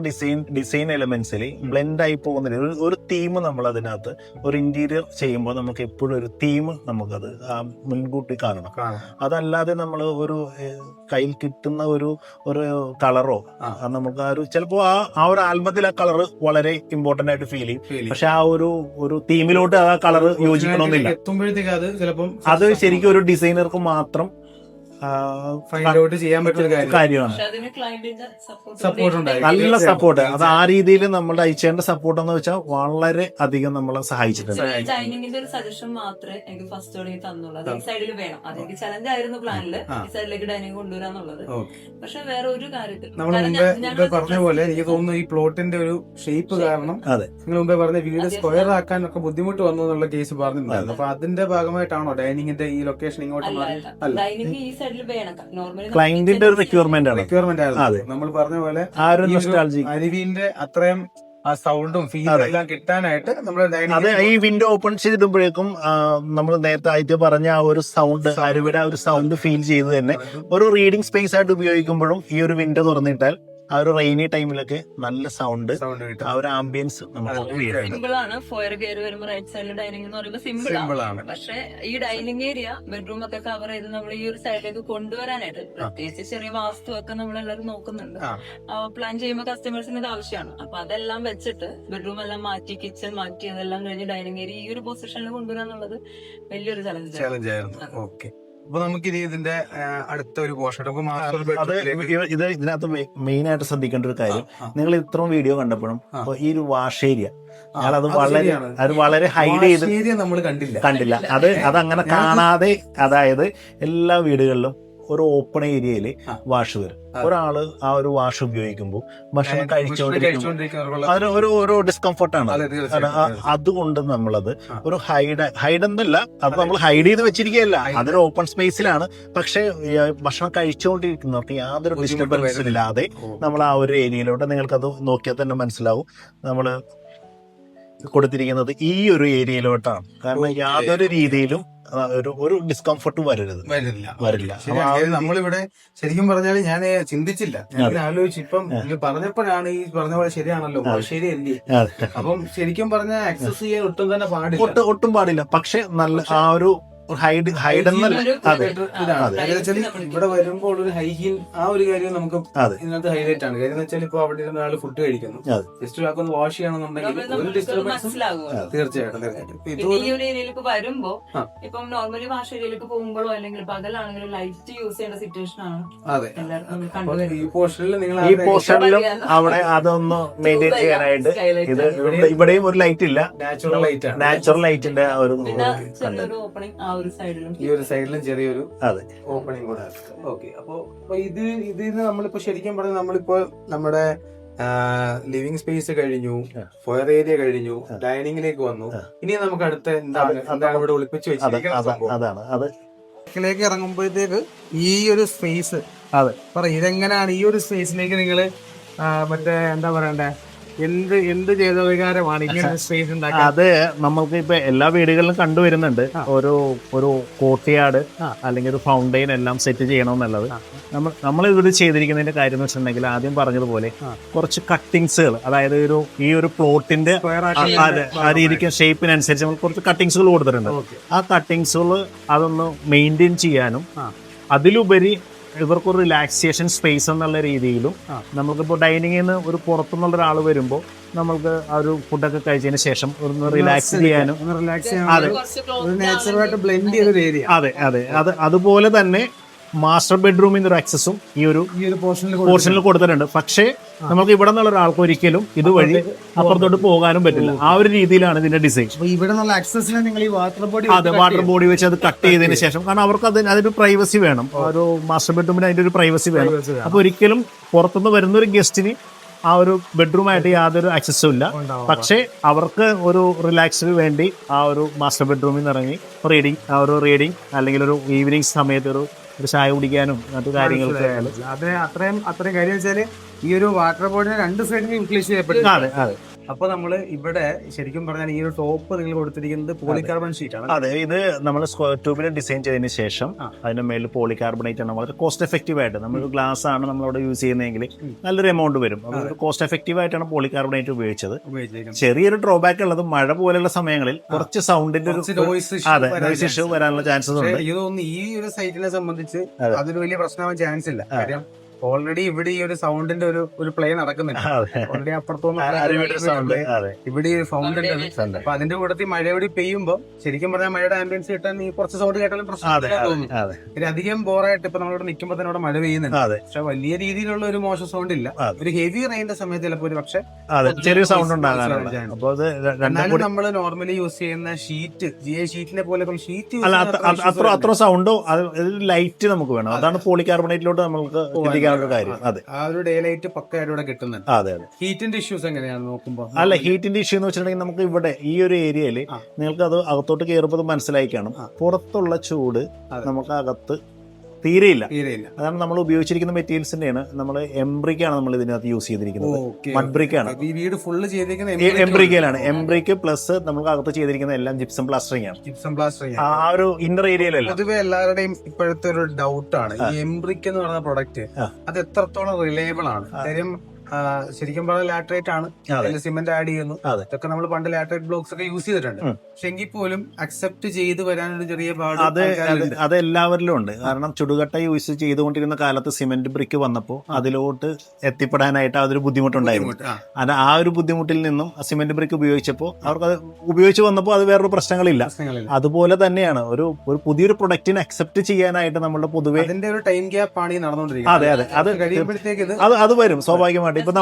ഡിസൈൻ എലമെന്റ്സിൽ ബ്ലെൻഡ് ആയി പോകുന്നില്ല. ഒരു തീം നമ്മൾ അതിനകത്ത് ഒരു ഇന്റീരിയർ ചെയ്യുമ്പോൾ നമുക്ക് എപ്പോഴും ഒരു തീം നമുക്കത് മുൻകൂട്ടി കാണണം. അതല്ലാതെ നമ്മൾ ഒരു കയ്യിൽ കിട്ടുന്ന ഒരു കളറോ നമുക്ക് ആ ഒരു ചിലപ്പോ ആ ഒരു ആൽബത്തിൽ ആ കളർ വളരെ ഇമ്പോർട്ടന്റ് ആയിട്ട് ഫീൽ ചെയ്യും. പക്ഷെ ആ ഒരു തീമിലോട്ട് ആ കളർ യോജിക്കണമെന്നില്ല. എത്തുമ്പോഴത്തേക്ക് അത് ചിലപ്പം അത് ശരിക്കും ഒരു ഡിസൈനർക്ക് മാത്രം ഫൈൻഡ് ഔട്ട് ചെയ്യാൻ പറ്റുന്ന കാര്യമാണ്. സപ്പോർട്ട് ഉണ്ടായി, നല്ല സപ്പോർട്ട്. അത് ആ രീതിയിൽ നമ്മുടെ അയച്ചേണ്ട സപ്പോർട്ട് എന്ന് വെച്ചാൽ വളരെ അധികം നമ്മളെ സഹായിച്ചിട്ടുണ്ട്. ഡൈനിങ്ങിന്റെ ഒരു സജഷൻ മാത്രമേ എനിക്ക് ഫസ്റ്റ് ഓടെ തന്നുള്ളൂ. ഈ സൈഡിൽ വേണം, അതെനിക്ക് ചലഞ്ച് ആയിരുന്നു പ്ലാനില് ഈ സൈഡിലേക്ക് ഡൈനിങ് കൊണ്ടുവരാന്നുള്ളത്. പക്ഷെ വേറെ ഒരു കാര്യത്തിൽ നമ്മൾ മുമ്പേ പറഞ്ഞ പോലെ എനിക്ക് തോന്നുന്നു ഈ പ്ലോട്ടിന്റെ ഒരു ഷേപ്പ് കാരണം നിങ്ങൾ മുമ്പേ പറഞ്ഞ വീട് സ്ക്വയർ ആക്കാൻ ഒക്കെ ബുദ്ധിമുട്ട് വന്നു എന്നുള്ള കേസ് പറഞ്ഞിട്ടുണ്ടായിരുന്നു. അപ്പൊ അതിന്റെ ഭാഗമായിട്ടാണോ ഡൈനിങ്ങിന്റെ ഈ ലൊക്കേഷൻ ഇങ്ങോട്ട് ഡൈനിങ് ഈ സൈഡിൽ വേണം. നോർമലി ക്ലയന്റിന്റെ ഒരു റിക്വയർമെന്റ് ആയിരുന്നു. നമ്മൾ പറഞ്ഞ പോലെ ആ ഒരു അരുവിന്റെ അത്രയും ആ സൗണ്ടും ഫീലും എല്ലാം കിട്ടാനായിട്ട് നമ്മൾ അത് ഈ വിൻഡോ ഓപ്പൺ ചെയ്തപ്പോഴേക്കും നമ്മൾ നേരത്തെ ആയിട്ട് പറഞ്ഞ ആ ഒരു സൗണ്ട്, അരുവിയുടെ ആ ഒരു സൗണ്ട് ഫീൽ ചെയ്ത് തന്നെ ഒരു റീഡിംഗ് സ്പേസ് ആയിട്ട് ഉപയോഗിക്കുമ്പോഴും ഈ ഒരു വിൻഡോ തുറന്നിട്ടാൽ ആ ഒരു റെയിനി ടൈമിലൊക്കെ നല്ല സൗണ്ട് ആ ഒരു ആംബിയൻസ് സിമ്പിൾ ആണ്. ഫോയർ കയറി വരുമ്പോ റൈറ്റ് സൈഡിൽ ഡൈനിങ് എന്ന് പറയുമ്പോൾ സിമ്പിൾ ആണ്. പക്ഷെ ഈ ഡൈനിങ് ഏരിയ ബെഡ്റൂം ഒക്കെ കവർ ചെയ്ത് നമ്മൾ ഈ ഒരു സൈഡിലേക്ക് കൊണ്ടുവരാനായിട്ട് പ്രത്യേകിച്ച് ചെറിയ വാസ്തു ഒക്കെ നമ്മളെല്ലാവരും നോക്കുന്നുണ്ട്. പ്ലാൻ ചെയ്യുമ്പോൾ കസ്റ്റമേഴ്സിന് ഇത് ആവശ്യമാണ്. അപ്പൊ അതെല്ലാം വെച്ചിട്ട് ബെഡ്റൂം എല്ലാം മാറ്റി കിച്ചൺ മാറ്റി അതെല്ലാം കഴിഞ്ഞ് ഡൈനിങ് ഏരിയ ഈ ഒരു പൊസിഷനിൽ കൊണ്ടുവരാന്നുള്ളത് വലിയൊരു ചലഞ്ച് ആയിരുന്നു. ഓക്കെ, അപ്പൊ നമുക്ക് ഇതിന്റെ അടുത്ത ഒരു പോർഷൻ ഇത് ഇതിനകത്ത് മെയിൻ ആയിട്ട് ശ്രദ്ധിക്കേണ്ട ഒരു കാര്യം, നിങ്ങൾ ഇത്രയും വീഡിയോ കണ്ടപ്പോഴും ഈ ഒരു വാഷ് ഏരിയ അത് വളരെ ഹൈഡ് ചെയ്ത് നമ്മൾ കണ്ടില്ല. അതങ്ങനെ കാണാതെ, അതായത് എല്ലാ വീടുകളിലും ഒരു ഓപ്പൺ ഏരിയയില് വാഷ് വരും. ഒരാള് ആ ഒരു വാഷ് ഉപയോഗിക്കുമ്പോൾ ഭക്ഷണം കഴിച്ചുകൊണ്ടിരിക്കുമ്പോൾ ഒരു ഡിസ്കംഫർട്ടാണ്. അതുകൊണ്ട് നമ്മളത് ഒരു ഹൈഡ് എന്നല്ല, അത് നമ്മൾ ഹൈഡ് ചെയ്ത് വെച്ചിരിക്കുകയല്ല, അതൊരു ഓപ്പൺ സ്പേസിലാണ്. പക്ഷെ ഭക്ഷണം കഴിച്ചുകൊണ്ടിരിക്കുന്നവർക്ക് യാതൊരു ഡിസ്റ്റർബൻസ് ഇല്ലാതെ നമ്മൾ ആ ഒരു ഏരിയയിലോട്ട്, നിങ്ങൾക്കത് നോക്കിയാൽ തന്നെ മനസ്സിലാവും, നമ്മള് കൊടുത്തിരിക്കുന്നത് ഈ ഒരു ഏരിയയിലോട്ടാണ്. കാരണം യാതൊരു രീതിയിലും ഒരു ഡിസ്കംഫർട്ട് വരില്ല. നമ്മളിവിടെ ശരിക്കും പറഞ്ഞാൽ ഞാൻ ചിന്തിച്ചില്ല, ഞാൻ ആലോചിച്ചു. ഇപ്പം പറഞ്ഞപ്പോഴാണ് ഈ പറഞ്ഞ പോലെ ശരിയാണല്ലോ, ശരിയല്ലേ? അപ്പം ശരിക്കും പറഞ്ഞാൽ ആക്സസ് ചെയ്യാൻ ഒട്ടും തന്നെ പാടില്ല, ഒട്ടും പാടില്ല. പക്ഷെ നല്ല ആ ഒരു ഹൈഡ് എന്നല്ല, ഇവിടെ വരുമ്പോൾ ഒരു ഹൈജീൻ ആ ഒരു കാര്യം നമുക്ക് ഇതിനകത്ത് ഹൈലൈറ്റ് ആണ്. കാര്യം വെച്ചാൽ ഇപ്പൊ അവിടെ ഇരുന്ന ആള് ഫുഡ് കഴിക്കുന്നു, ജസ്റ്റ് ഒന്ന് വാഷ് ചെയ്യണമെന്നുണ്ടെങ്കിൽ ഒരു ഡിസ്റ്റർബൻസും തീർച്ചയായിട്ടും ഈ ഒരു ഏരിയയിലേക്ക് വരുമ്പോ ഇപ്പം നോർമലി വാഷ് ഏരിയയിലേക്ക് പോകുമ്പോഴോ അല്ലെങ്കിൽ പകലാണെങ്കിലും ലൈറ്റ് യൂസ് ചെയ്യേണ്ട സിറ്റുവേഷൻ ആണ്. അതെ, ഈ പോർഷനിലും അവിടെ അതൊന്ന് മെയിൻറ്റെയിൻ ചെയ്യാനായിട്ട് ഇത് ഇവിടെയും ഒരു ലൈറ്റ് ഇല്ല, നാച്ചുറൽ ലൈറ്റിന്റെ ഒരു ഈ ഒരു സൈഡിലും ചെറിയൊരു ഓപ്പണിംഗ് കൂടെ. ഓക്കെ, അപ്പൊ ഇതിന് നമ്മളിപ്പോ ശരിക്കും പറഞ്ഞാൽ നമ്മളിപ്പോ നമ്മുടെ ലിവിംഗ് സ്പേസ് കഴിഞ്ഞു, ഫയർ ഏരിയ കഴിഞ്ഞു, ഡൈനിങ്ങിലേക്ക് വന്നു. ഇനി നമുക്ക് അടുത്ത എന്താണ് ഇവിടെ ഒളിപ്പിച്ച് വെച്ചിരിക്കുന്നത്? ിലേക്ക് ഇറങ്ങുമ്പോഴത്തേക്ക് ഈ ഒരു സ്പേസ് ഇതെങ്ങനെയാണ് ഈ ഒരു സ്പേസിലേക്ക് നിങ്ങള് മറ്റേ എന്താ പറയണ്ടേ, എന്ത് ചെയ്ത വികാരമാണ് ഇങ്ങനെ സ്പേസ് ഉണ്ടാക്കുക? അത് നമ്മൾക്ക് ഇപ്പൊ എല്ലാ വീടുകളിലും കണ്ടുവരുന്നുണ്ട്. ഒരു കോർട്ട്യാർഡ് അല്ലെങ്കിൽ ഒരു ഫൗണ്ടെയിൻ എല്ലാം സെറ്റ് ചെയ്യണമെന്നുള്ളത്. നമ്മൾ ഇവിടെ ചെയ്തിരിക്കുന്നതിന്റെ കാര്യം എന്ന് വെച്ചിട്ടുണ്ടെങ്കിൽ ആദ്യം പറഞ്ഞതുപോലെ കുറച്ച് കട്ടിങ്സുകൾ, അതായത് ഈ ഒരു പ്ലോട്ടിന്റെ ആ രീതിക്ക് ഷേപ്പിനനുസരിച്ച് നമ്മൾ കുറച്ച് കട്ടിങ്സുകൾ കൊടുത്തിട്ടുണ്ട്. ആ കട്ടിങ്സുകൾ അതൊന്ന് മെയിൻറ്റെയിൻ ചെയ്യാനും അതിലുപരി ഇവർക്കൊരു റിലാക്സേഷൻ സ്പേസ് എന്നുള്ള രീതിയിലും നമുക്കിപ്പോൾ ഡൈനിങ്ങിൽ നിന്ന് ഒരു പുറത്തുനിന്നുള്ള ഒരാൾ വരുമ്പോൾ നമ്മൾക്ക് ആ ഒരു ഫുഡൊക്കെ കഴിച്ചതിന് ശേഷം ഒന്ന് റിലാക്സ് ചെയ്യാനും അതെ അതുപോലെ തന്നെ മാസ്റ്റർ ബെഡ്റൂമിന്റെ ഒരു ആക്സസും ഈ ഒരു പോർഷനിൽ പോർഷനിൽ കൊടുത്തിട്ടുണ്ട്. പക്ഷേ നമുക്ക് ഇവിടെ നിന്നുള്ള ഒരാൾക്ക് ഒരിക്കലും ഇതുവഴി അപ്പുറത്തോട്ട് പോകാനും പറ്റില്ല. ആ ഒരു രീതിയിലാണ് ഇതിന്റെ ഡിസൈൻ. ഇവിടെ നിന്നുള്ള ആക്സസിനെ നിങ്ങൾ ഈ വാട്ടർ ബോഡി അതെ, വാട്ടർ ബോഡി വെച്ച് അത് കട്ട് ചെയ്തതിന് ശേഷം, കാരണം അവർക്ക് അതിനൊരു പ്രൈവസി വേണം, ഒരു മാസ്റ്റർ ബെഡ്റൂമിന് അതിന്റെ ഒരു പ്രൈവസി വേണം. അപ്പൊ ഒരിക്കലും പുറത്തുനിന്ന് വരുന്ന ഒരു ഗസ്റ്റിന് ആ ഒരു ബെഡ്റൂമായിട്ട് യാതൊരു ആക്സസും ഇല്ല. പക്ഷേ അവർക്ക് ഒരു റിലാക്സിന് വേണ്ടി ആ ഒരു മാസ്റ്റർ ബെഡ്റൂമിൽ നിന്ന് ഇറങ്ങി റീഡിങ് അല്ലെങ്കിൽ ഒരു ഈവനിങ് സമയത്ത് ഒരു ചായ കുടിക്കാനും മറ്റു കാര്യങ്ങൾക്ക്. അത്രയും കാര്യം വെച്ചാല് ഈ ഒരു വാട്ടർ ബോർഡിനെ 2 സൈഡിൽ ഇൻക്ലൂസ് ചെയ്യപ്പെട്ടു. അതെ അതെ. അപ്പൊ നമ്മള് ഇവിടെ ശരിക്കും പറഞ്ഞാൽ ഈ ഒരു ടോപ്പ് നിങ്ങൾ കൊടുത്തിരിക്കുന്നത് പോളികാർബൺ ഷീറ്റ് ആണ്. അതെ, ഇത് നമ്മൾ സ്ക്വയർ ട്യൂബിൽ ഡിസൈൻ ചെയ്തതിന് ശേഷം അതിന്റെ മേലിൽ പോളികാർബണേറ്റ് ആണ്. വളരെ കോസ്റ്റ് എഫക്റ്റീവ് ആയിട്ട് നമ്മളൊരു ഗ്ലാസ് ആണ് നമ്മളവിടെ യൂസ് ചെയ്യുന്നതെങ്കിൽ നല്ലൊരു എമൗണ്ട് വരും. അപ്പോൾ കോസ്റ്റ് എഫക്റ്റീവ് ആയിട്ടാണ് പോളികാർബണേറ്റ് ഉപയോഗിച്ചത്. ചെറിയൊരു ഡ്രോബാക്ക് ഉള്ളത്, മഴ പോലെയുള്ള സമയങ്ങളിൽ കുറച്ച് സൗണ്ടിന്റെ ഒരു നോയ്സ് ഇഷ്യൂ വരാനുള്ള ചാൻസസ് ഉണ്ട്. എനിക്ക് തോന്നുന്നു ഈ ഒരു സൈറ്റിനെ സംബന്ധിച്ച് അതൊരു വലിയ പ്രശ്നമാവാൻ ചാൻസ് ഇല്ല. കാര്യം ഓൾറെഡി ഇവിടെ ഈ ഒരു സൗണ്ടിന്റെ ഒരു പ്ലേ നടക്കുന്നുണ്ട്. ഓൾറെഡി അപ്പുറത്തൊന്നും ഇവിടെ ഈ ഫൗണ്ടൻ ഉണ്ട്. അപ്പൊ അതിന്റെ കൂട്ടത്തിൽ മഴയോടി പെയ്യുമ്പോ ശരിക്കും പറഞ്ഞാൽ മഴയുടെ ആംബിയൻസ് കിട്ടാൻ ഈ കുറച്ച് സൗണ്ട് കേട്ടാലും പ്രശ്നം. അധികം ബോറായിട്ട് ഇപ്പൊ നമ്മളിവിടെ നിൽക്കുമ്പോ തന്നെ അവിടെ മഴ പെയ്യുന്നുണ്ട്. പക്ഷെ വലിയ രീതിയിലുള്ള ഒരു മോശം സൗണ്ട് ഇല്ല. ഒരു ഹെവി റെയിന്റെ സമയത്ത് ചിലപ്പോൾ ഒരു പക്ഷെ ചെറിയ സൗണ്ട് ഉണ്ടാകാറുണ്ട്. എന്നാലും നമ്മൾ നോർമലി യൂസ് ചെയ്യുന്ന ഷീറ്റ് ഷീറ്റിനെ പോലെ ഷീറ്റ് അത്ര സൗണ്ടോ ലൈറ്റ് നമുക്ക് വേണം. അതാണ് പോളികാർബണേറ്റിലോട്ട് നമുക്ക് കാര്യം. അതെ, ആ ഒരു ഡേ ലൈറ്റ് പക്കയായിട്ട് ഇവിടെ കിട്ടുന്നുണ്ട്. അതെ അതെ. ഹീറ്റിന്റെ ഇഷ്യൂസ് എങ്ങനെയാണ് നോക്കുമ്പോൾ? അല്ല, ഹീറ്റിന്റെ ഇഷ്യൂ എന്ന് വെച്ചിട്ടുണ്ടെങ്കിൽ നമുക്ക് ഇവിടെ ഈ ഒരു ഏരിയയിൽ നിങ്ങൾക്ക് അത് അകത്തോട്ട് കയറുമ്പോൾ മനസ്സിലായി കാണും, പുറത്തുള്ള ചൂട് നമുക്ക് അകത്ത് തീരെയില്ല. അതാണ് നമ്മൾ ഉപയോഗിച്ചിരിക്കുന്ന മെറ്റീരിയൽസിന്റെയാണ്. നമ്മൾ എംബ്രിക്കാണ് നമ്മൾ ഇതിനകത്ത് യൂസ് ചെയ്തിരിക്കുന്നത്. മഡ് ബ്രിക്കാണ് ഈ വീട് ഫുള്ള് ചെയ്തിരിക്കുന്നത് എംബ്രിക്കയിലാണ്. എംബ്രിക്ക് പ്ലസ് നമുക്ക് അകത്ത് ചെയ്തിരിക്കുന്ന എല്ലാം ജിപ്സം പ്ലാസ്റ്ററിംഗ് ആണ്. ജിപ്സം പ്ലാസ്റ്ററിംഗ് ആ ഒരു ഇന്നർ ഏരിയയിലല്ല. പൊതുവെ എല്ലാവരുടെയും ഇപ്പോഴത്തെ ഒരു ഡൗട്ടാണ് ഈ എംബ്രിക്ക് എന്ന് പറയുന്ന പ്രൊഡക്റ്റ് അത് എത്രത്തോളം റിലയബിൾ ആണ്. കാര്യം ശരിക്കും പറഞ്ഞാൽ ലാറ്ററേറ്റ് ആണ്, സിമെന്റ് ആഡ് ചെയ്യുന്നു. ഇതൊക്കെ നമ്മൾ പണ്ട് ലാറ്ററേറ്റ് ബ്ലോക്സ് ഒക്കെ യൂസ് ചെയ്തിട്ടുണ്ട്. പക്ഷെ എങ്കിൽ പോലും അക്സെപ്റ്റ് ചെയ്ത് വരാനൊരു ചെറിയ പാട് അത് എല്ലാവരിലും ഉണ്ട്. കാരണം ചുടുകട്ട യൂസ് ചെയ്തുകൊണ്ടിരുന്ന കാലത്ത് സിമെന്റ് ബ്രിക്ക് വന്നപ്പോൾ അതിലോട്ട് എത്തിപ്പെടാനായിട്ട് അതൊരു ബുദ്ധിമുട്ടുണ്ടായിരുന്നു. അത് ആ ഒരു ബുദ്ധിമുട്ടിൽ നിന്നും സിമെന്റ് ബ്രിക്ക് ഉപയോഗിച്ചപ്പോൾ അവർക്ക് അത് ഉപയോഗിച്ച് വന്നപ്പോൾ അത് വേറൊരു പ്രശ്നങ്ങളില്ല. അതുപോലെ തന്നെയാണ് ഒരു പുതിയൊരു പ്രൊഡക്റ്റിനെ അക്സെപ്റ്റ് ചെയ്യാനായിട്ട് നമ്മുടെ പൊതുവെ അതിന്റെ ഒരു ടൈം ഗ്യാപ്പ് ആണ് ഈ നടന്നുകൊണ്ടിരിക്കുന്നത്. അതെ അതെ, അത് കഴിയുമ്പോഴത്തേക്ക് അത് വരും സ്വാഭാവികമായിട്ട്. ഇപ്പൊ